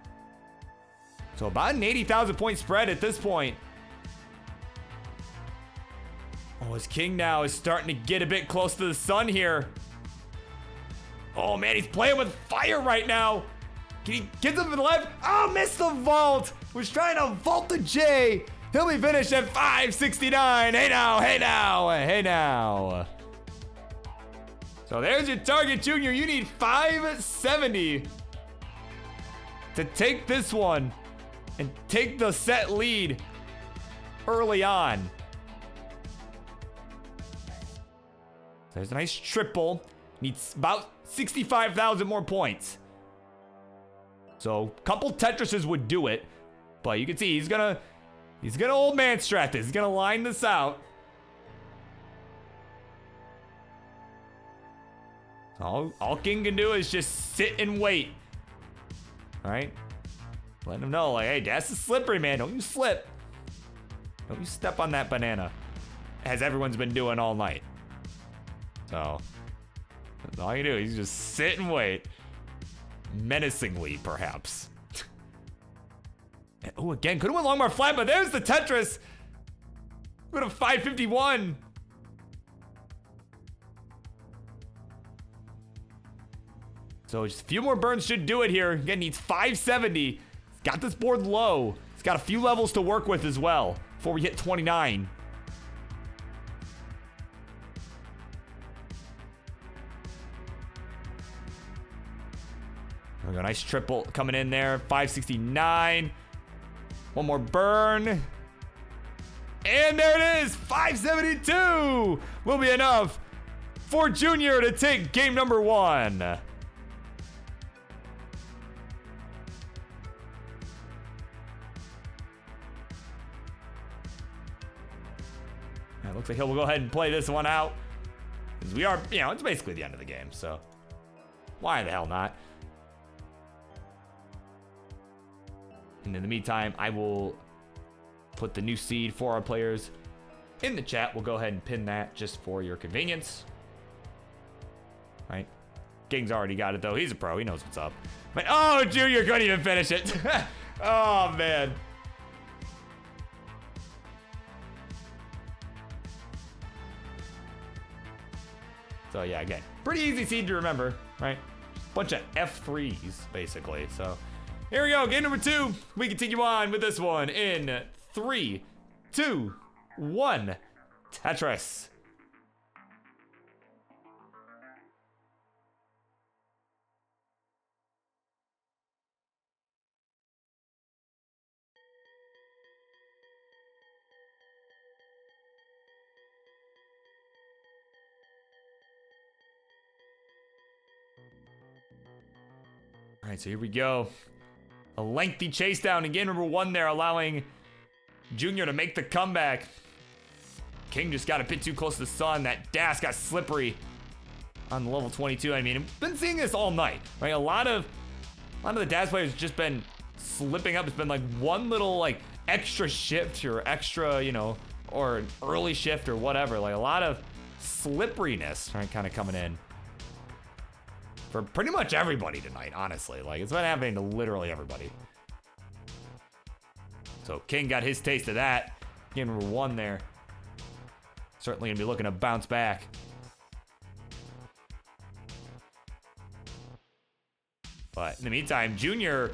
So about an 80,000 point spread at this point. His King now is starting to get a bit close to the sun here. Oh man, he's playing with fire right now. Can he get him to the left? Missed the vault. Was trying to vault the J. He'll be finished at 569. Hey now, hey now, hey now. So there's your target, Junior. You need 570 to take this one and take the set lead early on. There's a nice triple. Needs about 65,000 more points. So a couple Tetrises would do it. But you can see he's gonna old man strat this. He's gonna line this out. All King can do is just sit and wait. Alright? Letting him know, like, hey, that's a slippery, man. Don't you slip. Don't you step on that banana. As everyone's been doing all night. So, that's all you do. You just sit and wait. Menacingly, perhaps. Oh, again, could have went long bar flat, but there's the Tetris. Would have 551. So just a few more burns should do it here. Again, needs 570. He's got this board low. He's got a few levels to work with as well before we hit 29. There we go, nice triple coming in there. 569. One more burn. And there it is, 572 will be enough for Junior to take game number 1. It looks like he'll go ahead and play this one out. Because we are, it's basically the end of the game, so why the hell not? And in the meantime, I will put the new seed for our players in the chat. We'll go ahead and pin that just for your convenience. Right? King's already got it, though. He's a pro. He knows what's up. But, oh, Junior couldn't even finish it. Oh, man. So yeah, again, pretty easy seed to remember, right? Bunch of F3s, basically. So here we go, game number 2. We continue on with this one in 3, 2, 1. Tetris. All right, so here we go. A lengthy chase down in game number 1 there, allowing Junior to make the comeback. King just got a bit too close to the sun. That dash got slippery on level 22. I mean, I've been seeing this all night, right? A lot of the dash players just been slipping up. It's been like one little like extra shift or extra, or an early shift or whatever. Like a lot of slipperiness, right, kind of coming in. For pretty much everybody tonight, honestly. Like, it's been happening to literally everybody. So, King got his taste of that. Game number 1 there. Certainly gonna be looking to bounce back. But in the meantime, Junior's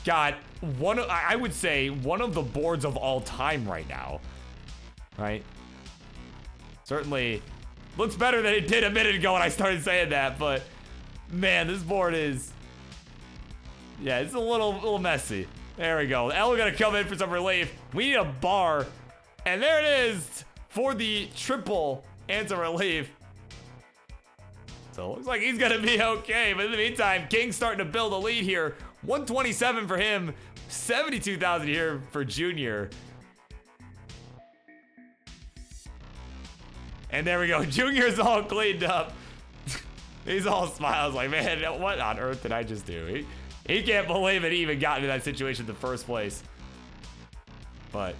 got I would say, one of the boards of all time right now. Right? Certainly looks better than it did a minute ago when I started saying that, but man, this board is, it's a little messy. There we go. L gonna come in for some relief. We need a bar. And there it is for the triple and some relief. So it looks like he's gonna be okay. But in the meantime, King's starting to build a lead here. 127 for him, 72,000 here for Junior. And there we go. Junior's all cleaned up. He's all smiles like, man, what on earth did I just do? He can't believe it even got into that situation in the first place. But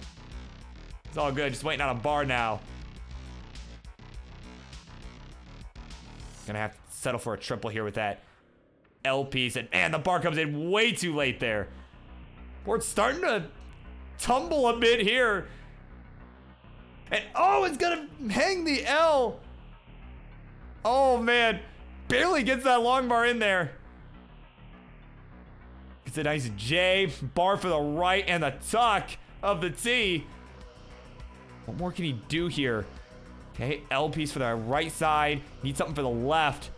it's all good. Just waiting on a bar now. Gonna have to settle for a triple here with that L piece. And man, the bar comes in way too late there. Board's starting to tumble a bit here. And oh, it's gonna hang the L. Oh man. Barely gets that long bar in there. It's a nice J, bar for the right, and the tuck of the T. What more can he do here? Okay, L piece for the right side. Need something for the left.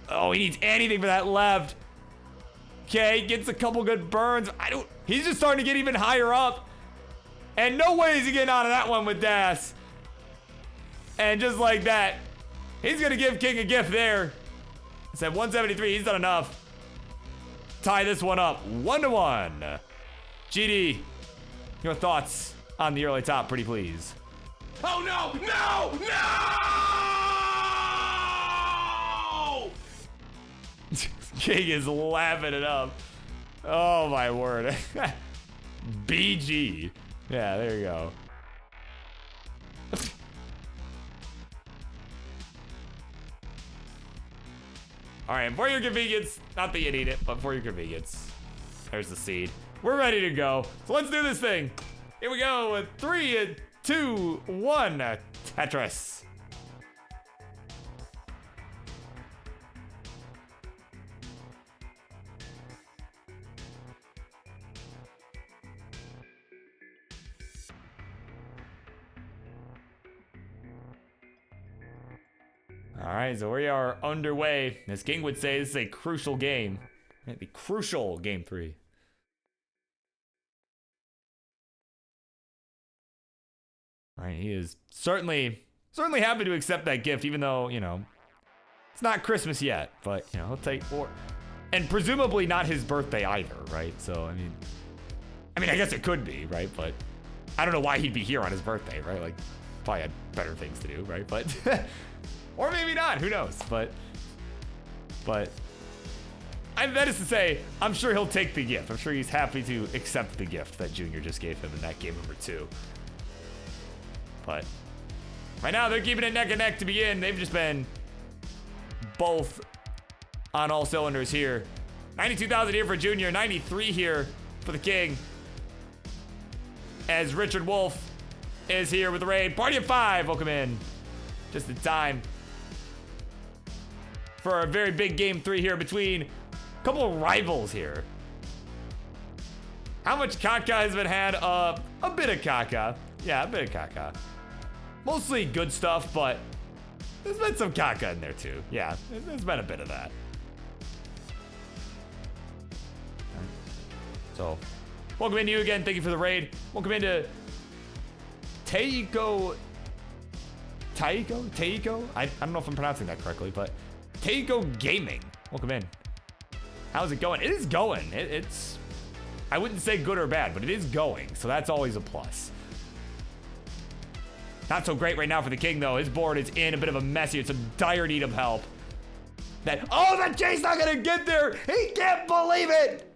Oh, he needs anything for that left. Okay, gets a couple good burns. He's just starting to get even higher up. And no way is he getting out of that one with Das. And just like that, he's gonna give King a gift there. It's at 173, he's done enough. Tie this one up, 1-1. GD, your thoughts on the early top, pretty please. Oh no! No! No! King is laughing it up. Oh my word. BG. Yeah, there you go. All right, for your convenience, not that you need it, but for your convenience, there's the seed. We're ready to go. So let's do this thing. Here we go with 3, 2, 1, Tetris. All right, so we are underway. As King would say, this is a crucial game. The crucial game 3. All right, he is certainly happy to accept that gift, even though, you know, it's not Christmas yet. But, you know, he'll take and presumably not his birthday either, right? So, I mean, I guess it could be, right? But I don't know why he'd be here on his birthday, right? Like, probably had better things to do, right? But or maybe not, who knows? But that is to say, I'm sure he'll take the gift. I'm sure he's happy to accept the gift that Junior just gave him in that game number 2. But right now, they're keeping it neck and neck to begin. They've just been both on all cylinders here. 92,000 here for Junior, 93 here for the King. As Richard Wolf is here with the raid. Party of 5, welcome in. Just in time for a very big game 3 here between a couple of rivals here. How much caca has been had? A bit of caca. Yeah, a bit of caca. Mostly good stuff, but there's been some caca in there too. Yeah, there's been a bit of that. So, welcome into you again. Thank you for the raid. Welcome into Teiko. I don't know if I'm pronouncing that correctly, but Teiko Gaming. Welcome in. How's it going? It is going. It's, I wouldn't say good or bad, but it is going. So that's always a plus. Not so great right now for the King, though. His board is in a bit of a mess here. It's a dire need of help. Oh, the King's not gonna get there. He can't believe it.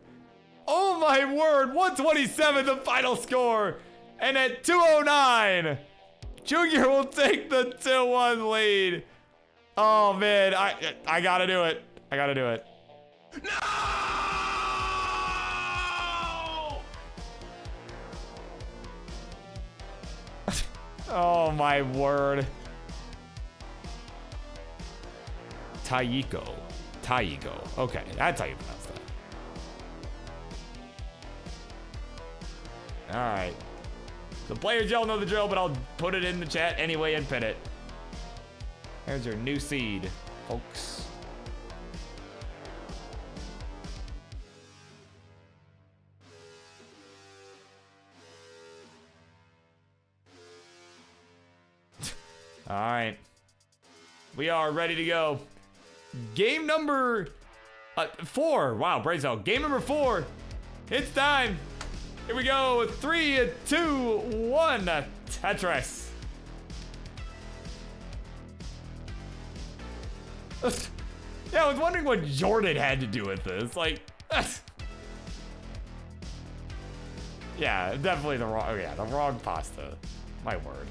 Oh my word, 127, the final score. And at 209, Junior will take the 2-1 lead. Oh man, I gotta do it. I gotta do it. No! Oh my word. Taiko. Okay, that's how you pronounce that. Alright. The players, y'all know the drill, but I'll put it in the chat anyway and pin it. There's your new seed, folks. All right. We are ready to go. Game number 4. Wow, brace out. Game number 4. It's time. Here we go. 3, 2, 1. Tetris. Yeah, I was wondering what Jordan had to do with this. Like, yeah, definitely the wrong. Yeah, the wrong pasta. My word.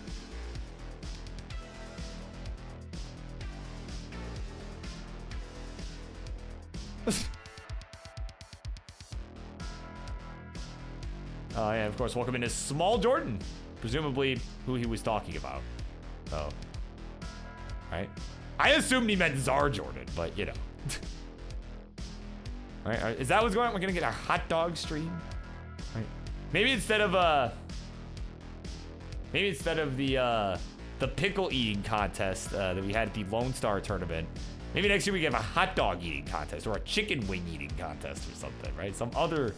Oh, yeah, of course, welcome into Small Jordan. Presumably who he was talking about. Oh. Right? I assumed he meant Czar Jordan, but you know. All right, is that what's going on? We're gonna get a hot dog stream? Right. Maybe instead of the the pickle eating contest that we had at the Lone Star tournament. Maybe next year we have a hot dog eating contest or a chicken wing eating contest or something, right? Some other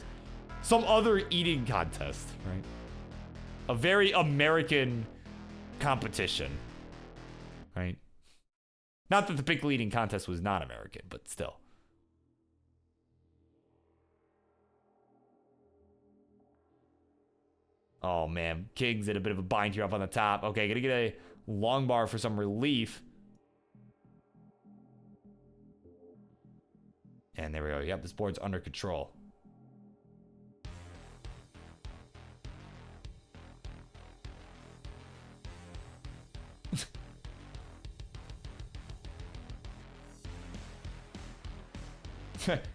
eating contest, right? A very American competition, right? Not that the pickle eating contest was not American, but still. Oh man, King's in a bit of a bind here up on the top. Okay, gonna get a long bar for some relief. And there we go. Yep, this board's under control.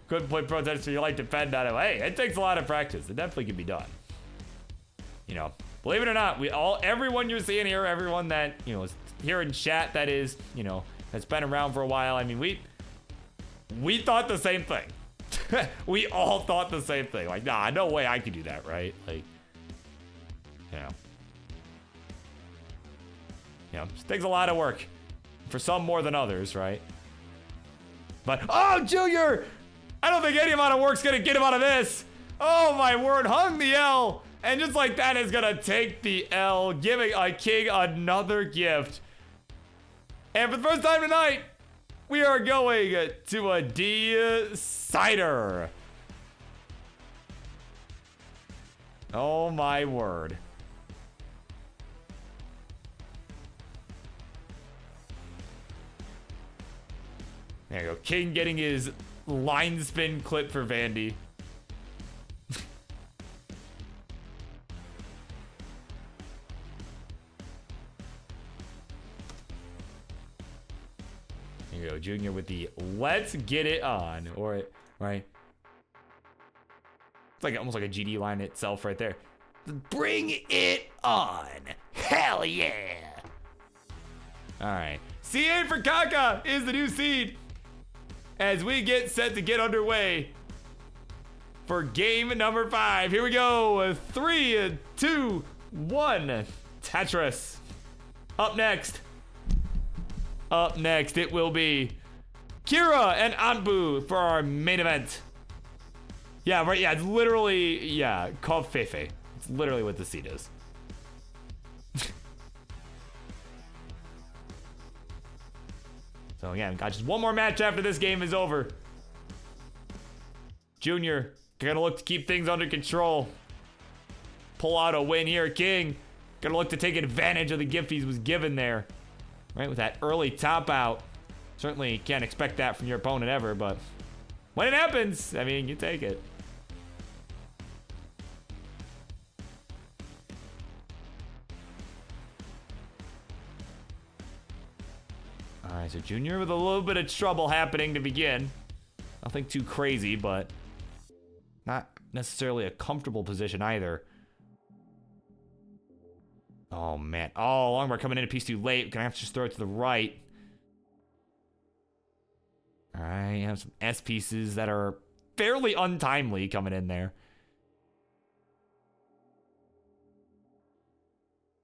Couldn't play Pro Tennis for your life depend on it. Hey, it takes a lot of practice. It definitely can be done. You know, believe it or not, everyone you're seeing here, everyone that, you know, is here in chat that is, you know, has been around for a while. I mean, we thought the same thing. We all thought the same thing. Like, nah, no way I could do that, right? Like, you know, it takes a lot of work. For some more than others, right? But, oh, Junior! I don't think any amount of work's gonna get him out of this. Oh, my word, hung the L. And just like that is gonna take the L, giving a king another gift. And for the first time tonight, we are going to a decider. Oh my word. There you go. King getting his line spin clip for Vandy. Here you go, Junior with the let's get it on. Or, right? It's like almost like a GD line itself right there. Bring it on. Hell yeah. All right. C8 for Kaka is the new seed. As we get set to get underway for game number 5. Here we go. 3, 2, 1. Tetris. Up next. Up next, it will be Kira and Anbu for our main event. Yeah, right. Yeah, it's literally, yeah, called Feifei. It's literally what the seed is. So, yeah, got just one more match after this game is over. Junior, gonna look to keep things under control. Pull out a win here. King, gonna look to take advantage of the gift he was given there. Right, with that early top out. Certainly can't expect that from your opponent ever, but when it happens, I mean, you take it. All right, so Junior with a little bit of trouble happening to begin. Nothing too crazy, but not necessarily a comfortable position either. Oh, man. Oh, longbar coming in a piece too late. Gonna have to just throw it to the right. All right, you have some S pieces that are fairly untimely coming in there.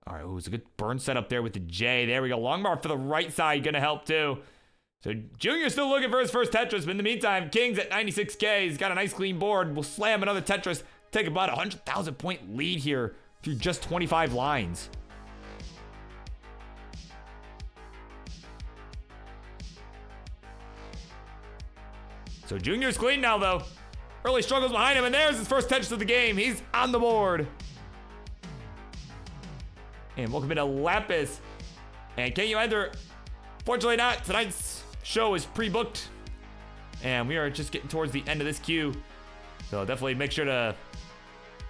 All right, ooh, it's a good burn setup there with the J. There we go. Longbar for the right side, gonna help too. So Junior's still looking for his first Tetris, but in the meantime, King's at 96K. He's got a nice clean board. We'll slam another Tetris. Take about a 100,000 point lead here through just 25 lines. So Junior's clean now, though. Early struggles behind him, and there's his first Tetris of the game. He's on the board. And welcome into Lapis. And can you enter? Fortunately not. Tonight's show is pre-booked. And we are just getting towards the end of this queue. So definitely make sure to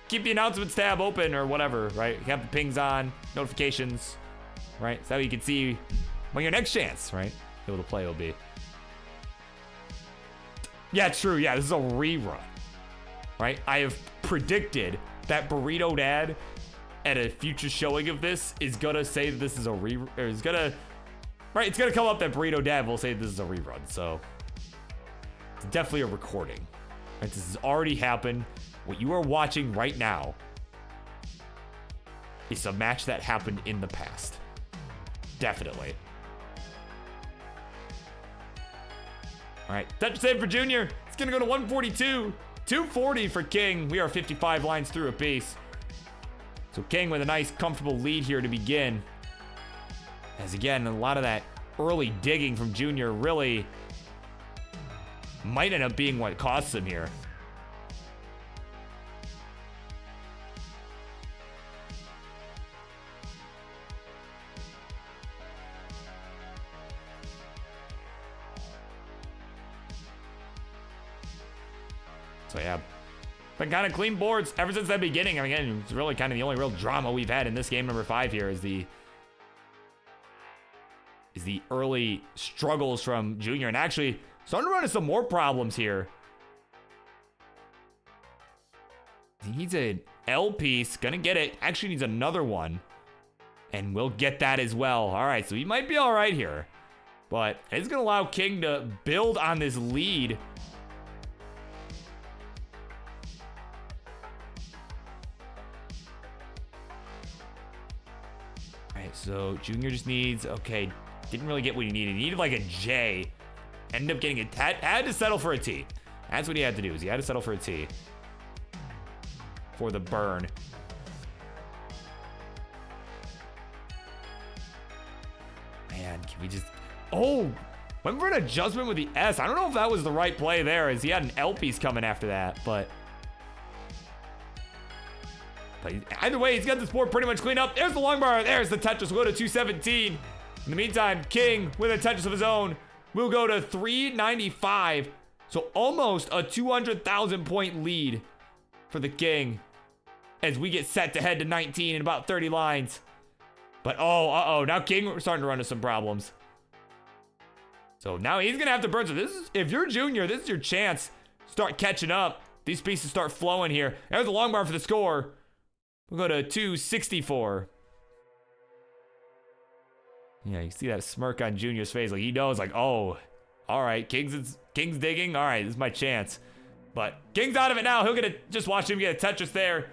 keep the announcements tab open or whatever, right? Have the pings on, notifications, right? So that you can see when your next chance, right? Able to play will be. Yeah, true. Yeah, this is a rerun, right? I have predicted that Burrito Dad at a future showing of this is gonna say that this is a rerun, or is gonna, right? It's gonna come up that Burrito Dad will say this is a rerun. So it's definitely a recording, right? This has already happened. What you are watching right now is a match that happened in the past. Definitely. All right, touch save for Junior. It's gonna go to 142. 240 for King. We are 55 lines through apiece. So King with a nice, comfortable lead here to begin. As again, a lot of that early digging from Junior really might end up being what costs him here. So yeah, been kind of clean boards ever since the beginning. I mean, again, it's really kind of the only real drama we've had in this game number 5 here is the early struggles from Junior, and actually starting to run into some more problems here. He needs an L piece, gonna get it. Actually needs another one, and we'll get that as well. All right, so he might be all right here, but it's gonna allow King to build on this lead. So Junior just needs, okay, didn't really get what he needed. He needed like a J. Ended up getting a, had to settle for a T. That's what he had to do, is he had to settle for a T. For the burn. Man, can we just, oh, went for an adjustment with the S. I don't know if that was the right play there, as he had an L piece coming after that, but either way, he's got this board pretty much cleaned up. There's the long bar. There's the Tetris. We'll go to 217. In the meantime, King with a Tetris of his own will go to 395. So almost a 200,000 point lead for the King as we get set to head to 19 in about 30 lines. But oh, now King, we're starting to run into some problems. So now he's gonna have to burn. So this is, if you're Junior, this is your chance. Start catching up. These pieces start flowing here. There's the long bar for the score. We'll go to 264. Yeah, you see that smirk on Junior's face. Like he knows, like, oh, all right, King's digging. All right, this is my chance. But King's out of it now. He'll get a, just watch him get a Tetris there.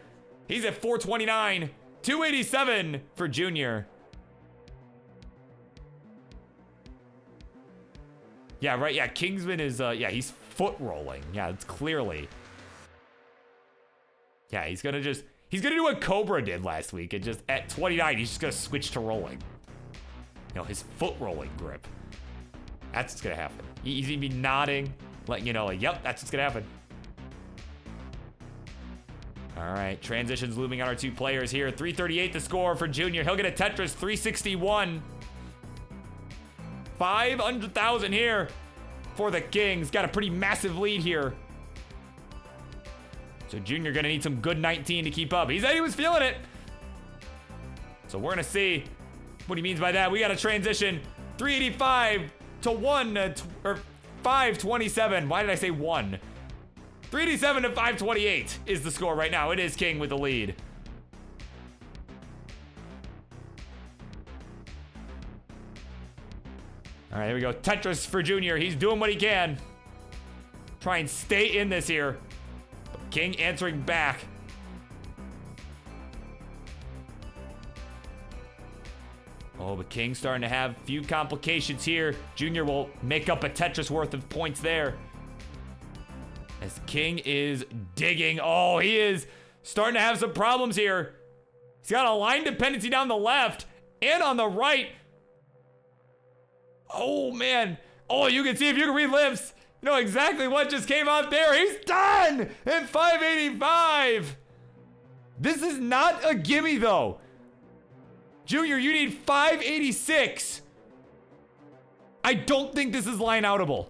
He's at 429. 287 for Junior. Yeah, right. Yeah, Kingsman is, yeah, he's foot rolling. Yeah, it's clearly. Yeah, he's gonna do what Cobra did last week, and just at 29, he's just gonna switch to rolling. You know, his foot rolling grip. That's what's gonna happen. He's gonna be nodding, letting you know, like, yep, that's what's gonna happen. All right, transitions looming on our two players here. 338 the score for Junior. He'll get a Tetris, 361. 500,000 here for the Kings. Got a pretty massive lead here. So Junior gonna need some good 19 to keep up. He said he was feeling it. So we're gonna see what he means by that. We got a transition, 385 to 527. Why did I say 1? 387 to 528 is the score right now. It is King with the lead. All right, here we go. Tetris for Junior. He's doing what he can. Try and stay in this here. King answering back. Oh, but King's starting to have a few complications here. Junior will make up a Tetris worth of points there. As King is digging. Oh, he is starting to have some problems here. He's got a line dependency down the left and on the right. Oh, man. Oh, you can see if you can read lips. You know exactly what just came out there. He's done at 585. This is not a gimme, though. Junior, you need 586. I don't think this is line outable.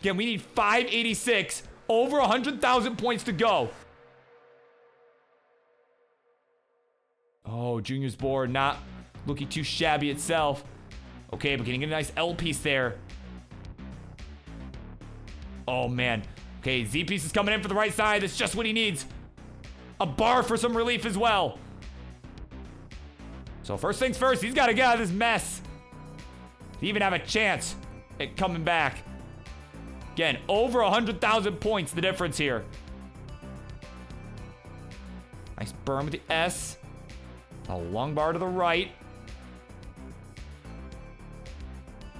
Again, we need 586. Over 100,000 points to go. Oh, Junior's board not looking too shabby itself. Okay, but getting a nice L piece there. Oh, man. Okay, Z piece is coming in for the right side. That's just what he needs. A bar for some relief as well. So first things first, he's got to get out of this mess to even have a chance at coming back. Again, over 100,000 points, the difference here. Nice burn with the S. A long bar to the right.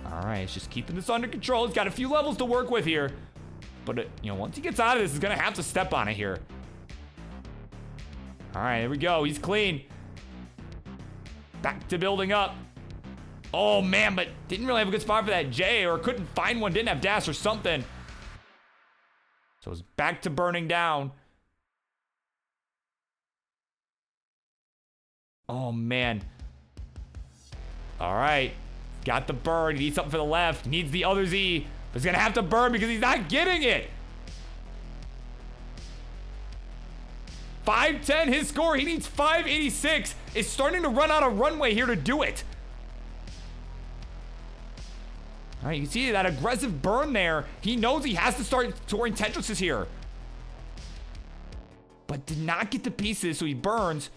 All right, it's just keeping this under control. He's got a few levels to work with here. But, once he gets out of this, he's going to have to step on it here. All right, here we go. He's clean. Back to building up. Oh, man, but didn't really have a good spot for that J, or couldn't find one, didn't have dash or something. So it's back to burning down. Oh, man. All right. Got the burn. He needs something for the left. Needs the other Z. But he's going to have to burn because he's not getting it. 510, his score. He needs 586. Is starting to run out of runway here to do it. All right, you can see that aggressive burn there. He knows he has to start touring Tetrises here. But did not get the pieces, so he burns.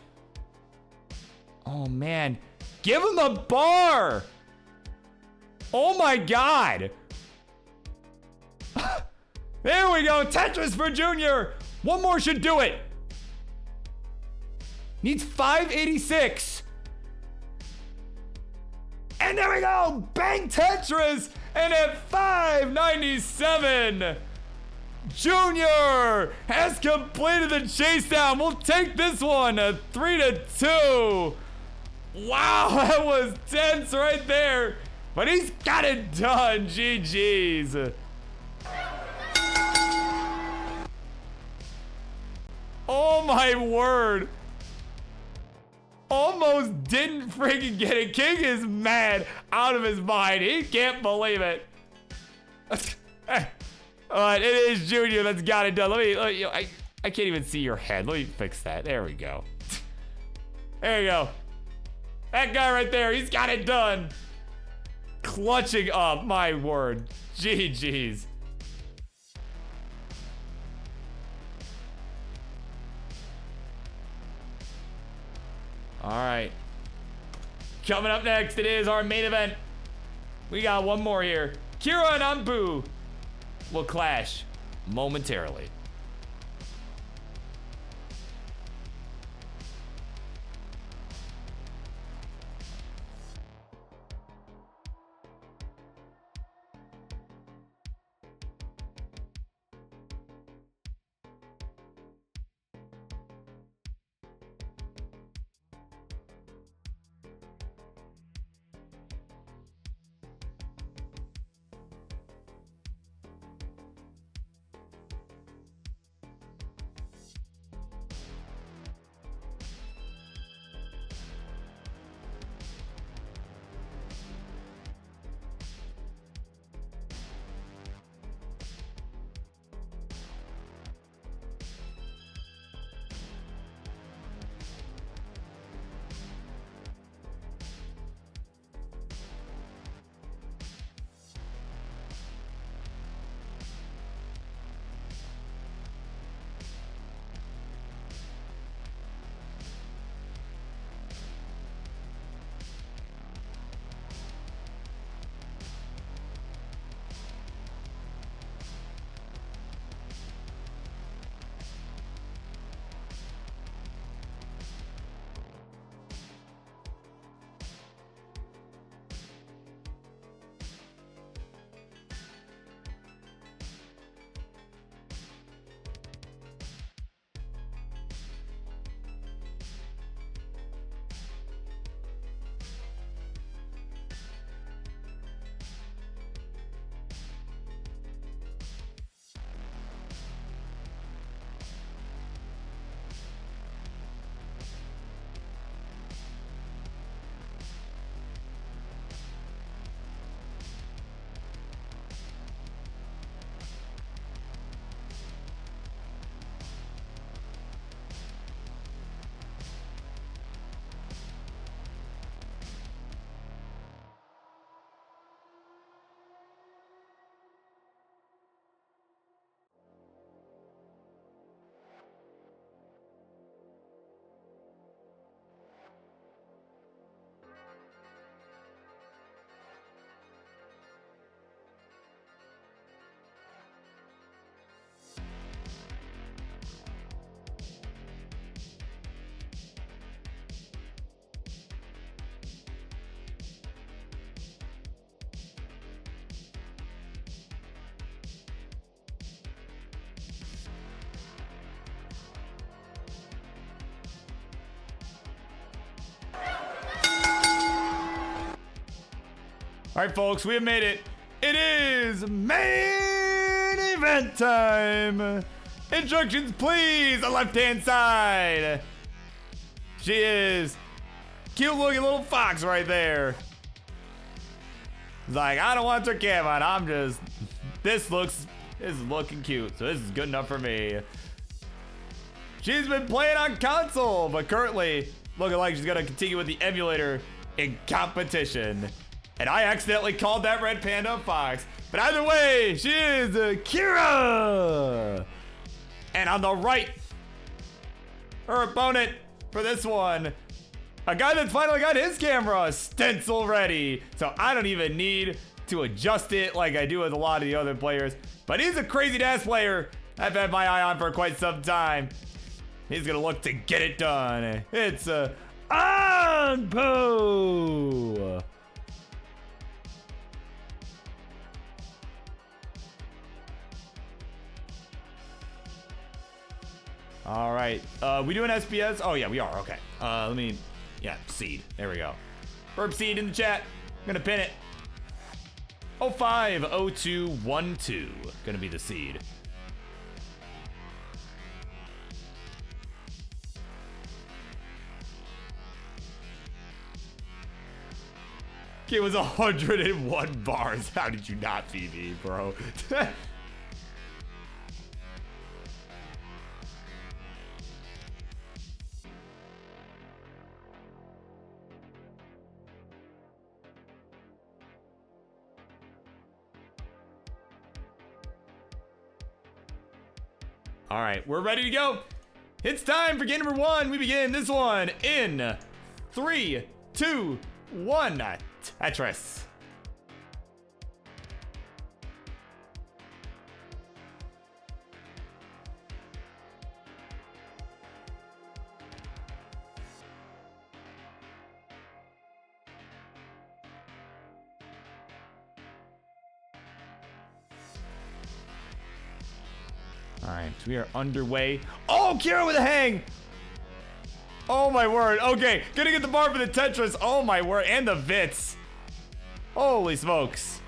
Oh, man. Give him the bar. Oh, my God. There we go. Tetris for Junior. One more should do it. Needs 586. And there we go. Bang Tetris. And at 597, Junior has completed the chase down. We'll take this one 3-2. Wow, that was tense right there. But he's got it done. GG's. Oh my word. Almost didn't freaking get it. King is mad out of his mind. He can't believe it. Alright, it is Junior that's got it done. Let me I can't even see your head. Let me fix that. There we go. There you go. That guy right there, he's got it done. Clutching up, my word. GG's. All right. Coming up next, it is our main event. We got one more here. Kira and Ambu will clash momentarily. All right, folks, we have made it. It is main event time. Instructions, please. The left-hand side. She is cute-looking little fox right there. It's like, I don't want her cam on. I'm just, this is looking cute, so this is good enough for me. She's been playing on console, but currently looking like she's gonna continue with the emulator in competition. And I accidentally called that red panda a fox. But either way, she is Kira. And on the right, her opponent for this one, a guy that's finally got his camera stencil ready. So I don't even need to adjust it like I do with a lot of the other players. But he's a crazy ass player I've had my eye on for quite some time. He's gonna look to get it done. It's Anpu. All right, we doing SPS? Oh yeah, we are, okay. Seed, there we go. Burp seed in the chat, I'm gonna pin it. 050212, gonna be the seed. It was 101 bars. How did you not beat me, bro? All right, we're ready to go. It's time for game number one. We begin this one in 3, 2, 1. Tetris. All right, so we are underway. Oh, Kira with a hang. Oh my word. Okay, gonna get the bar for the Tetris. Oh my word, and the Vits. Holy smokes.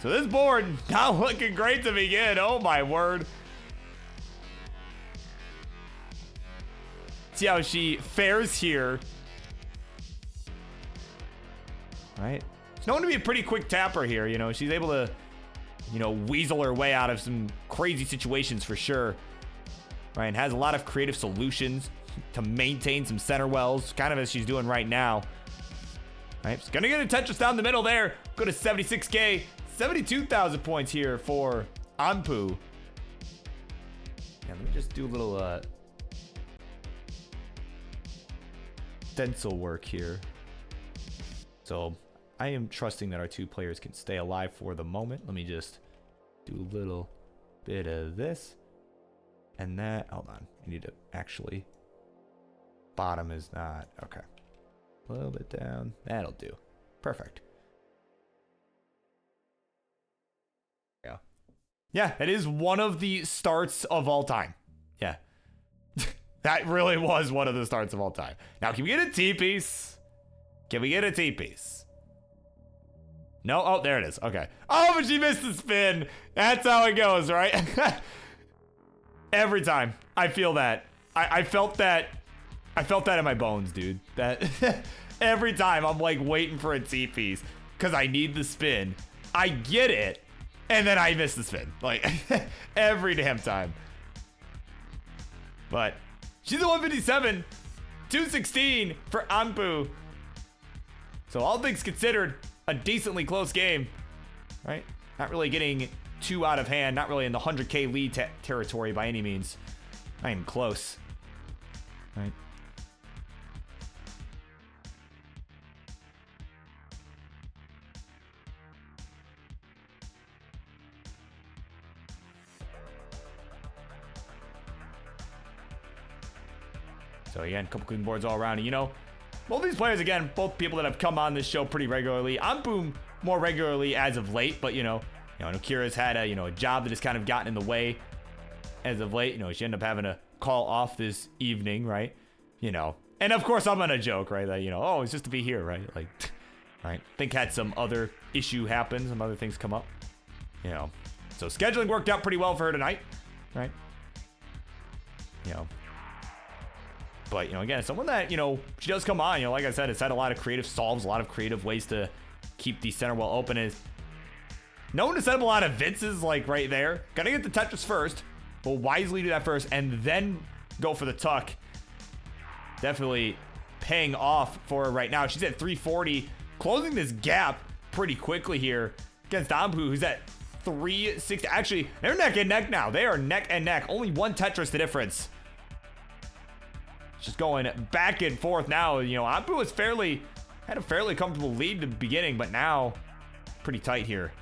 So this board not looking great to begin. Oh my word. See how she fares here. All right. She's known to be a pretty quick tapper here. You know, she's able to, weasel her way out of some crazy situations for sure. Right, and has a lot of creative solutions to maintain some center wells, kind of as she's doing right now. Right, she's gonna get a Tetris down the middle there. Go to 76K, 72,000 points here for Anpu. Yeah, let me just do a little stencil work here. So I am trusting that our two players can stay alive for the moment. Let me just do a little bit of this. And that, hold on, you need to actually, bottom is not, okay. A little bit down, that'll do. Perfect. Yeah. Yeah, it is one of the starts of all time. Yeah. That really was one of the starts of all time. Now, can we get a T-piece? Can we get a T-piece? No? Oh, there it is. Okay. Oh, but she missed the spin. That's how it goes, right? Every time. I feel that. I felt that. I felt that in my bones, dude. That every time I'm like waiting for a T-piece because I need the spin. I get it. And then I miss the spin. Like every damn time. But she's a 157. 216 for Anpu. So all things considered, a decently close game, right? Not really getting too out of hand, not really in the 100K lead territory by any means. I am close, right? So again, a couple clean boards all around, and both these players, again, both people that have come on this show pretty regularly. Anpu more regularly as of late, but I know Kira's had a job that has kind of gotten in the way as of late. You know, she ended up having to call off this evening, right? You know, and of course I'm gonna joke, right? That, you know, oh, it's just to be here, right? Like, right? Think had some other issue happen, some other things come up, you know. So scheduling worked out pretty well for her tonight, right? You know, but, you know, again, someone that, you know, she does come on, you know, like I said, it's had a lot of creative solves, a lot of creative ways to keep the center well open. Is known to set up a lot of Vinces, like right there. Gotta get the Tetris first. We'll wisely do that first and then go for the tuck. Definitely paying off for her right now. She's at 340, closing this gap pretty quickly here against Ampu, who's at 360. Actually, they're neck and neck now. They are neck and neck. Only one Tetris the difference. Just going back and forth now. You know, Ampu was had a fairly comfortable lead at the beginning, but now pretty tight here.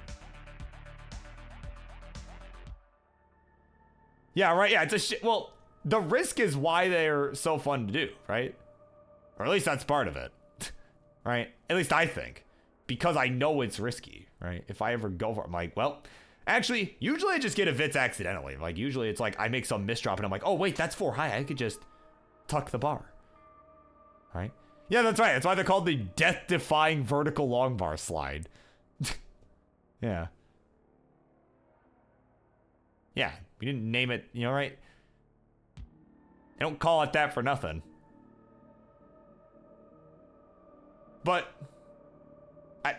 Yeah, right. Yeah, it's a well, the risk is why they're so fun to do, right? Or at least that's part of it, right? At least I think, because I know it's risky, right? If I ever go for it, I'm like, well, actually, usually I just get a Vitz accidentally. Like, usually it's like I make some misdrop and I'm like, oh, wait, that's 4 high. I could just tuck the bar, right? Yeah, that's right. That's why they're called the death-defying vertical long bar slide. Yeah. Yeah, we didn't name it, you know, right? They don't call it that for nothing. But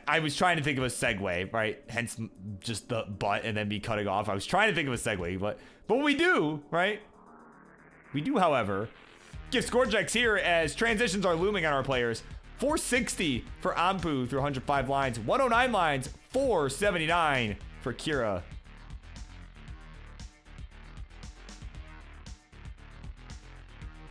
I was trying to think of a segue, right? Hence just the butt and then me cutting off. I was trying to think of a segue, but we do, right? We do, however, give score checks here as transitions are looming on our players. 460 for Ampu through 105 lines. 109 lines, 479 for Kira.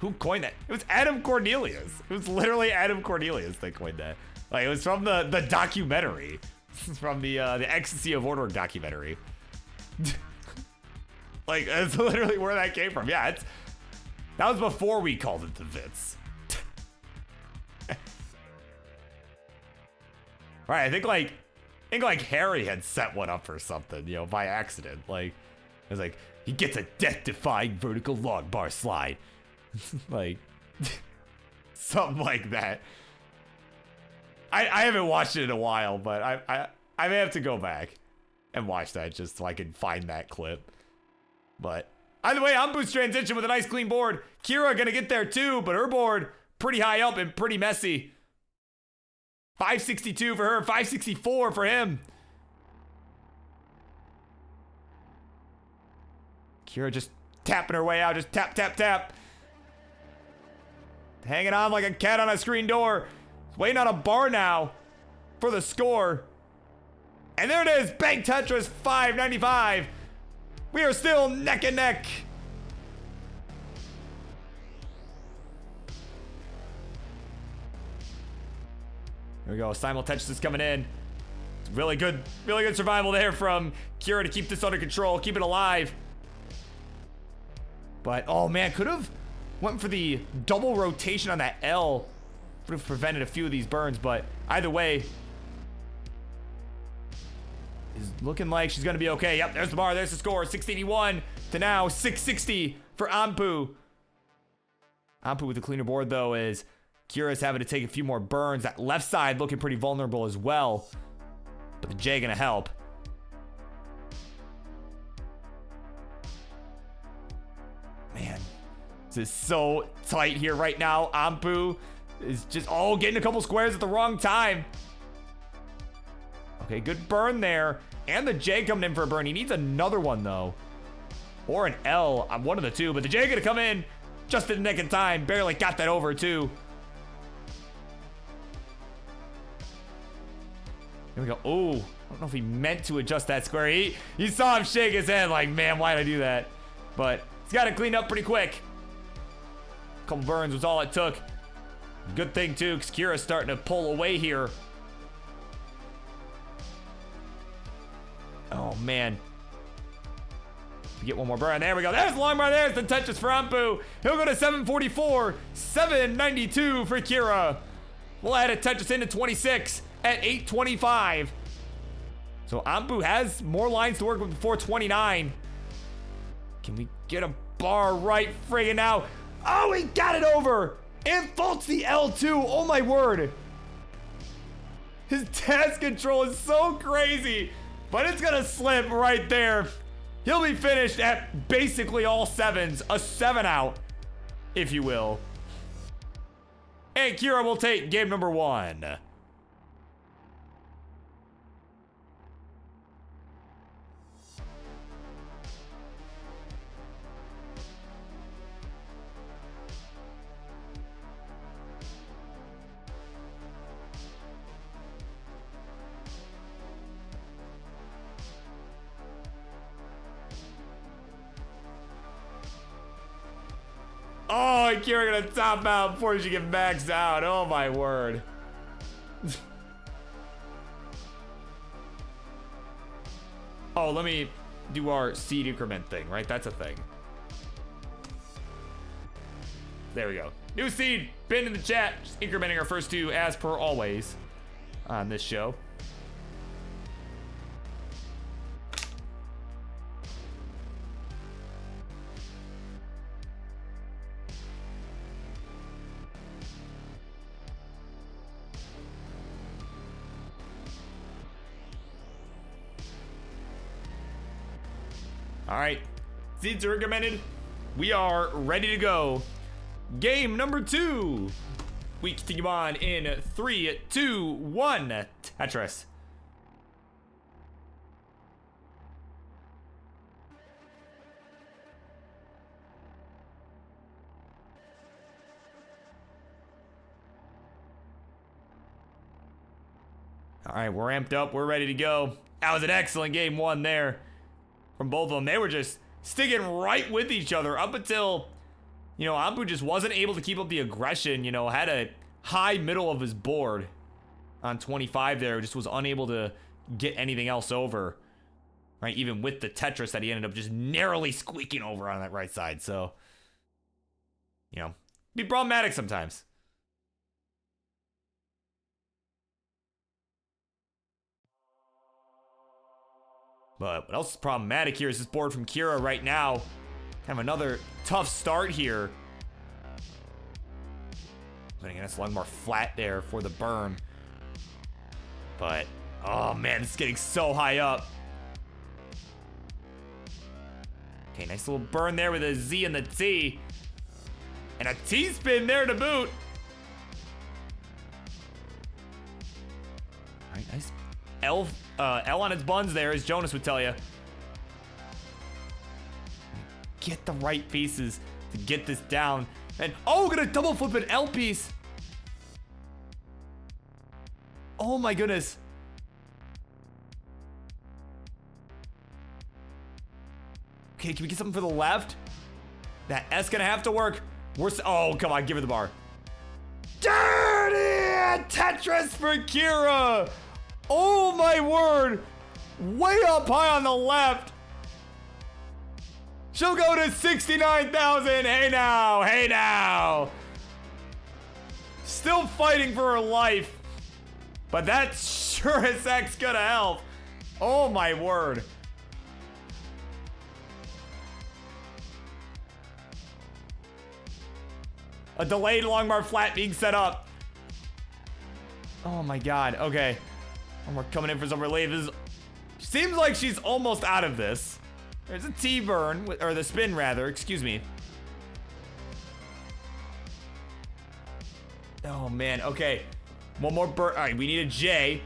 Who coined that? It was Adam Cornelius. It was literally Adam Cornelius that coined that. Like, it was from the documentary. This is from the Ecstasy of Order documentary. Like, that's literally where that came from. Yeah, that was before we called it the Vitz. Right, I think like Harry had set one up or something, you know, by accident. Like, it was like, he gets a death-defying vertical long bar slide. Like, something like that. I haven't watched it in a while, but I may have to go back and watch that just so I can find that clip. But either way, Ampu's transition with a nice clean board. Kira gonna get there too, but her board pretty high up and pretty messy. 562 for her, 564 for him. Kira just tapping her way out, just tap, tap, tap. Hanging on like a cat on a screen door. Waiting on a bar now for the score. And there it is, Bank Tetris 595. We are still neck and neck. Here we go, Simul Tetris is coming in. It's really good survival there from Kira to keep this under control, keep it alive. But, oh man, could have went for the double rotation on that L. Would have prevented a few of these burns, but either way, is looking like she's gonna be okay. Yep, there's the bar, there's the score. 681 to now 660 for Ampu. Ampu with the cleaner board though, is Kira's having to take a few more burns. That left side looking pretty vulnerable as well, but the J gonna help. Man, this is so tight here right now. Ampu is just, getting a couple squares at the wrong time. Okay, good burn there. And the J coming in for a burn. He needs another one, though. Or an L. I'm one of the two, but the J gonna come in just in the nick of time. Barely got that over, too. Here we go. Oh, I don't know if he meant to adjust that square. You saw him shake his head like, man, why'd I do that? But he's got it cleaned up pretty quick. A couple burns was all it took. Good thing, too, because Kira's starting to pull away here. Oh, man. Get one more burn. There we go. There's the long bar. There's the Tetris for Ampu. He'll go to 744. 792 for Kira. We'll add a Tetris into 26 at 825. So Ampu has more lines to work with before 29. Can we get a bar right friggin' now? Oh, he got it over! And faults the L2, oh my word! His task control is so crazy, but it's gonna slip right there. He'll be finished at basically all sevens, a 7 out, if you will. And Kira will take game number 1. Oh, Kira gonna top out before she can max out. Oh my word. Oh, let me do our seed increment thing, right? That's a thing. There we go. New seed, pinned in the chat. Just incrementing our first 2 as per always on this show. All right, seeds are recommended. We are ready to go. Game number 2. We continue on in 3, 2, 1. Tetris. All right, we're amped up. We're ready to go. That was an excellent game 1 there. From both of them, they were just sticking right with each other up until, you know, Ambu just wasn't able to keep up the aggression, you know, had a high middle of his board on 25 there, just was unable to get anything else over, right? Even with the Tetris that he ended up just narrowly squeaking over on that right side. So, you know, be problematic sometimes. But what else is problematic here is this board from Kira right now. Kind of another tough start here. Putting us along more flat there for the burn. But, oh man, it's getting so high up. Okay, nice little burn there with a Z and the T. And a T-spin there to boot. All right, nice L on its buns there, as Jonas would tell you. Get the right pieces to get this down. And, oh, gonna double flip an L piece. Oh my goodness. Okay, can we get something for the left? That S gonna have to work. Oh, come on, give her the bar. Dirty Tetris for Kira. Oh my word. Way up high on the left. She'll go to 69,000. Hey now, hey now. Still fighting for her life. But that sure as heck's gonna help. Oh my word. A delayed long bar flat being set up. Oh my god, okay. And we're coming in for some relief. Seems like she's almost out of this. There's a T-burn, or the spin rather, excuse me. Oh man, okay. One more burn. All right, we need a J.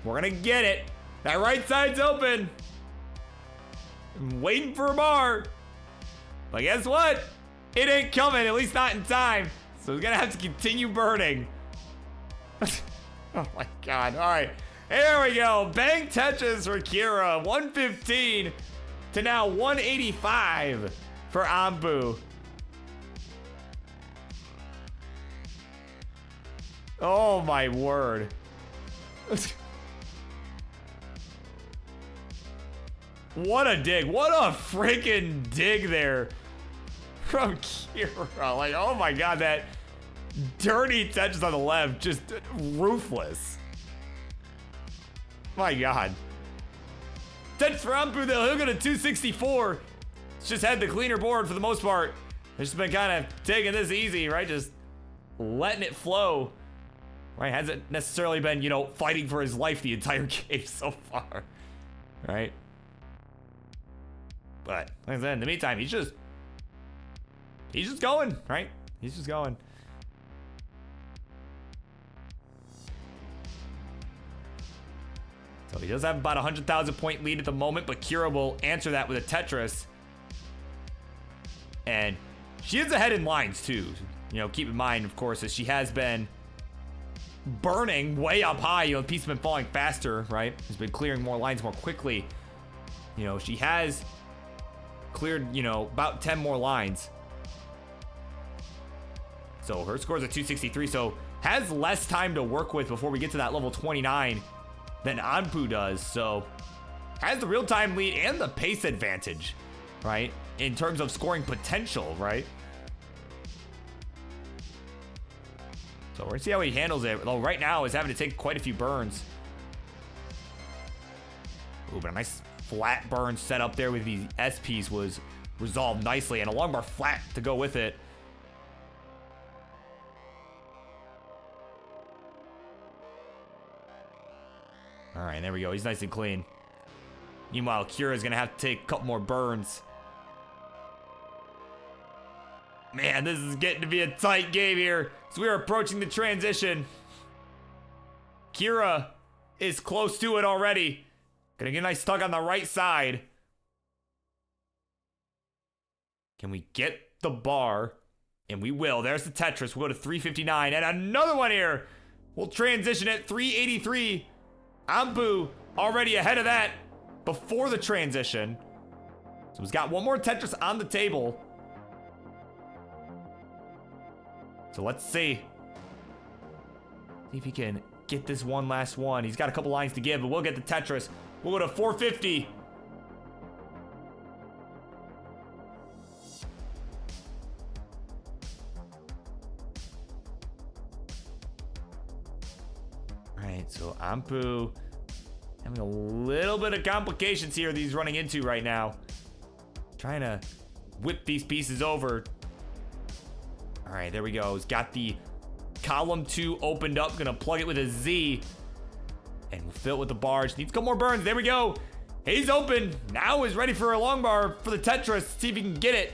We're gonna get it. That right side's open. I'm waiting for a bar. But guess what? It ain't coming, at least not in time. So we're gonna have to continue burning. Oh my god, all right. Here we go, bang Tetris for Kira. 115 to now 185 for Ambu. Oh my word. What a dig, what a freaking dig there from Kira. Like, oh my god, that dirty Tetris on the left, just ruthless. My god. Tetris for Ambu though, he'll go to 264. just had the cleaner board for the most part. They've just been kind of taking this easy, right? Just letting it flow. Right? Hasn't necessarily been, you know, fighting for his life the entire game so far. Right? But, like I said, in the meantime, he's just going, right? He's just going. So he does have about a 100,000 point lead at the moment, but Kira will answer that with a Tetris. And she is ahead in lines too. You know, keep in mind, of course, that she has been burning way up high. You know, the piece has been falling faster, right? Has been clearing more lines more quickly. You know, she has cleared, you know, about 10 more lines. So her score's at 263, so has less time to work with before we get to that level 29 than Anpu does. So has the real-time lead and the pace advantage, right? In terms of scoring potential, right? So we're gonna see how he handles it. Though right now is having to take quite a few burns. Ooh, but a nice flat burn set up there with these SPs was resolved nicely, and a long bar flat to go with it. All right, there we go. He's nice and clean. Meanwhile, Kira's gonna have to take a couple more burns. Man, this is getting to be a tight game here. So we are approaching the transition. Kira is close to it already. Gonna get a nice tug on the right side. Can we get the bar? And we will. There's the Tetris. We'll go to 359. And another one here. We'll transition at 383. Anpu already ahead of that before the transition. So he's got one more Tetris on the table. So let's see. See if he can get this one last one. He's got a couple lines to give, but we'll get the Tetris. We'll go to 450. All right, so Anpu having a little bit of complications here that he's running into right now. Trying to whip these pieces over. All right, there we go. He's got the column 2 opened up. Gonna plug it with a Z. And we'll fill it with the bars. Needs a couple more burns. There we go. He's open. Now is ready for a long bar for the Tetris. See if he can get it.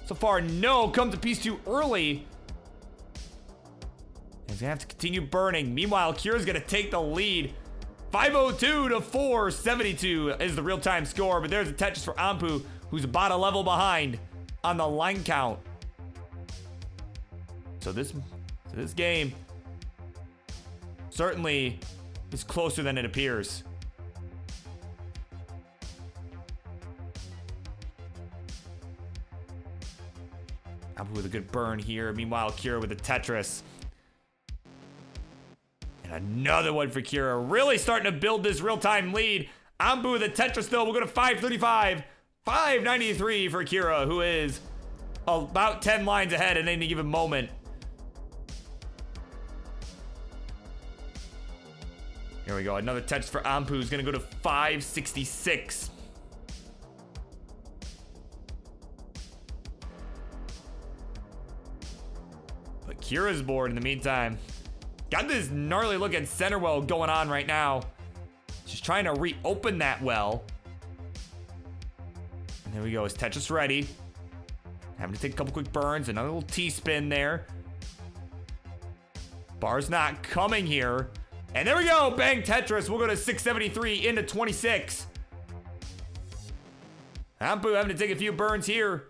So far, no. Comes a piece too early. He's gonna have to continue burning. Meanwhile, Kira's gonna take the lead. 502 to 472 is the real-time score. But there's a Tetris for Anpu, who's about a level behind on the line count. So this game certainly is closer than it appears. Anpu with a good burn here. Meanwhile, Kira with the Tetris. And another one for Kira. Really starting to build this real-time lead. Anpu with the Tetris though. We'll go to 535. 593 for Kira, who is about 10 lines ahead at any given moment. Here we go. Another Tetris for Anpu, who's going to go to 566. But Kira's board in the meantime. Got this gnarly looking center well going on right now. She's trying to reopen that well. And there we go. Is Tetris ready? Having to take a couple quick burns. Another little T-spin there. Bar's not coming here. And there we go. Bang Tetris. We'll go to 673 into 26. Anpu having to take a few burns here.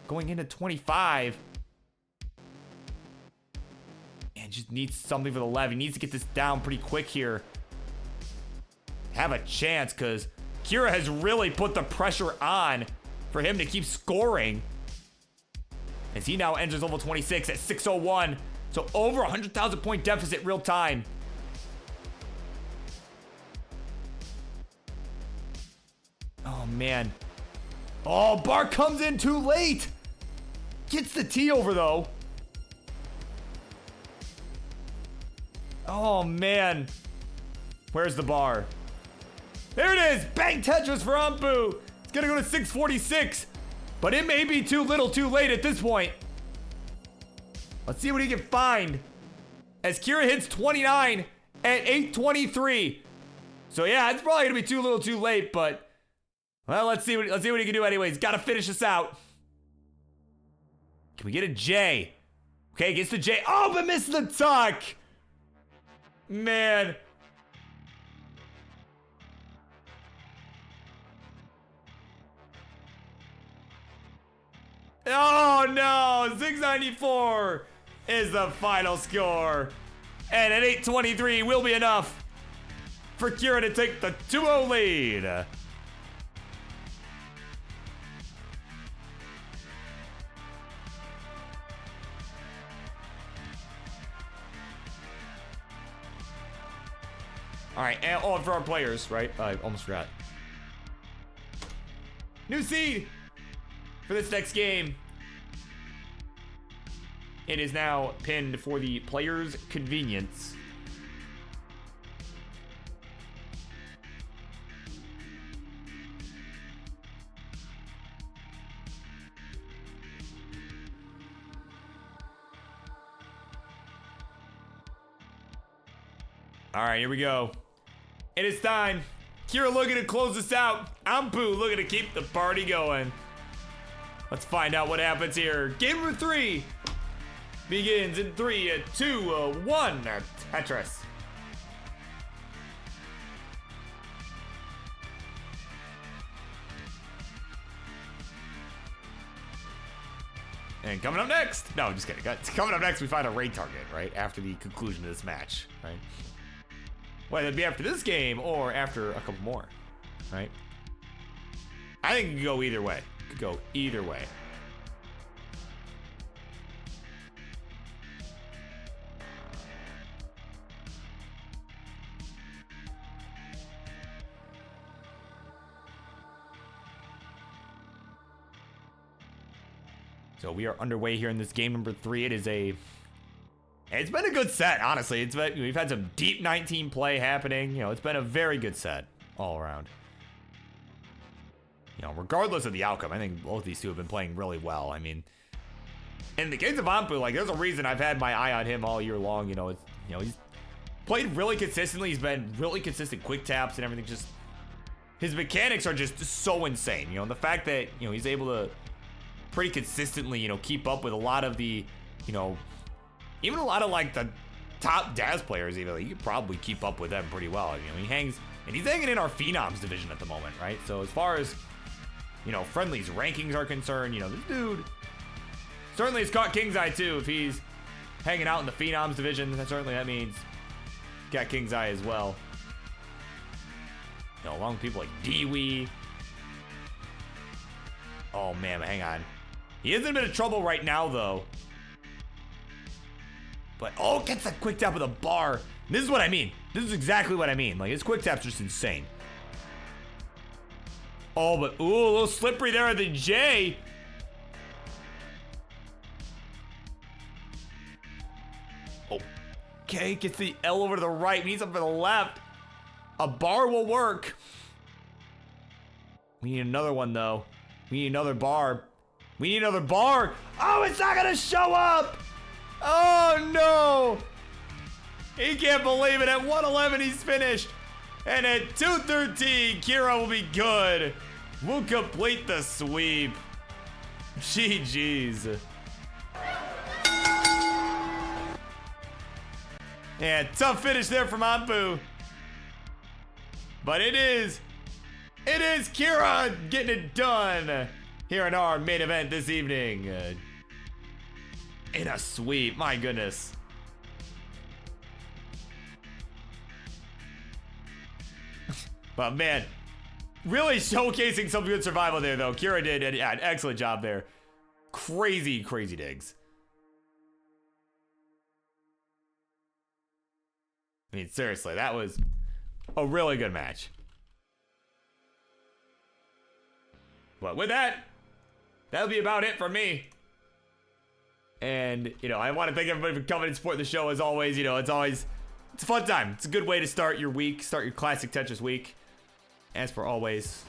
Going into 25. And just needs something for the lev. He needs to get this down pretty quick here. Have a chance, because Kira has really put the pressure on for him to keep scoring. As he now enters level 26 at 601. So over 100,000 point deficit real time. Oh, man. Oh, bar comes in too late. Gets the T over, though. Oh, man. Where's the bar? There it is. Bang Tetris for Anpu. He's gonna go to 646. But it may be too little too late at this point. Let's see what he can find. As Kira hits 29 at 823. So yeah, it's probably gonna be too little too late, but well, let's see what he can do anyways. Gotta finish this out. Can we get a J? Okay, gets the J. Oh, but missed the tuck. Man. Oh no, 694 is the final score. And at 823 will be enough for Kira to take the 2-0 lead. All right, and for our players, right? I almost forgot. New seed for this next game. It is now pinned for the player's convenience. All right, here we go. It is time. Kira looking to close this out. Ampu looking to keep the party going. Let's find out what happens here. Game number 3 begins in 3, 2, 1. Tetris. And coming up next, no, just kidding. Coming up next, we find a Reid target, right? After the conclusion of this match, right? Whether it be after this game or after a couple more, right? I think it could go either way. It could go either way. So we are underway here in this game number 3. It's been a good set, honestly. We've had some deep 19 play happening. You know, it's been a very good set all around. You know, regardless of the outcome, I think both these two have been playing really well. I mean, in the case of Ampu, like, there's a reason I've had my eye on him all year long. You know, he's played really consistently. He's been really consistent quick taps and everything. Just his mechanics are just so insane. You know, and the fact that, you know, he's able to pretty consistently, you know, keep up with a lot of the, you know, even a lot of like the top Daz players, even, like, you could probably keep up with them pretty well. You know, he's hanging in our Phenoms division at the moment, right? So as far as, you know, Friendlies rankings are concerned, you know, this dude certainly has caught King's Eye too. If he's hanging out in the Phenoms division, then certainly that means got King's Eye as well. You know, along with people like Dewey. Oh man, hang on. He is in a bit of trouble right now though. But, oh, gets that quick tap with a bar. This is what I mean. This is exactly what I mean. Like, his quick tap's just insane. Oh, but, ooh, a little slippery there at the J. Okay, gets the L over to the right. We need something for the left. A bar will work. We need another one, though. We need another bar. We need another bar. Oh, it's not going to show up. Oh no! He can't believe it. At 111 he's finished. And at 213, Kira will be good. We'll complete the sweep. GG's. Yeah, tough finish there from Ampu. But it is Kira getting it done here in our main event this evening. In a sweep, my goodness. But man, really showcasing some good survival there though. Kira did an excellent job there. Crazy, crazy digs. I mean, seriously, that was a really good match. But with that, that'll be about it for me. And, you know, I want to thank everybody for coming and supporting the show as always. You know, it's a fun time. It's a good way to start your week, start your classic Tetris week. As for always,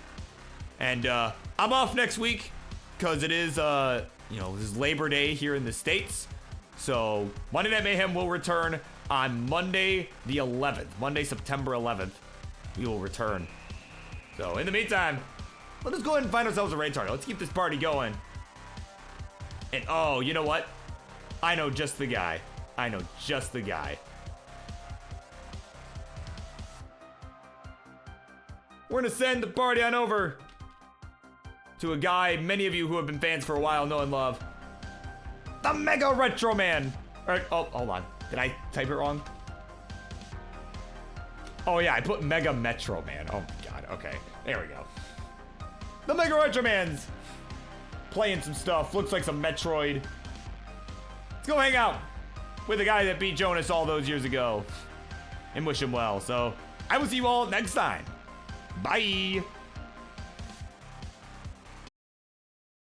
And I'm off next week because it is, you know, this is Labor Day here in the States. So Monday Night Mayhem will return on Monday the 11th. Monday, September 11th, we will return. So in the meantime, let us go ahead and find ourselves a raid target. Let's keep this party going. And oh, you know what? I know just the guy. I know just the guy. We're gonna send the party on over to a guy many of you who have been fans for a while know and love. The Mega Retro Man. Oh, hold on. Did I type it wrong? Oh yeah, I put Mega Metro Man. Oh my god, okay. There we go. The Mega Retro Man's playing some stuff. Looks like some Metroid. Let's go hang out with the guy that beat Jonas all those years ago and wish him well. So I will see you all next time. Bye.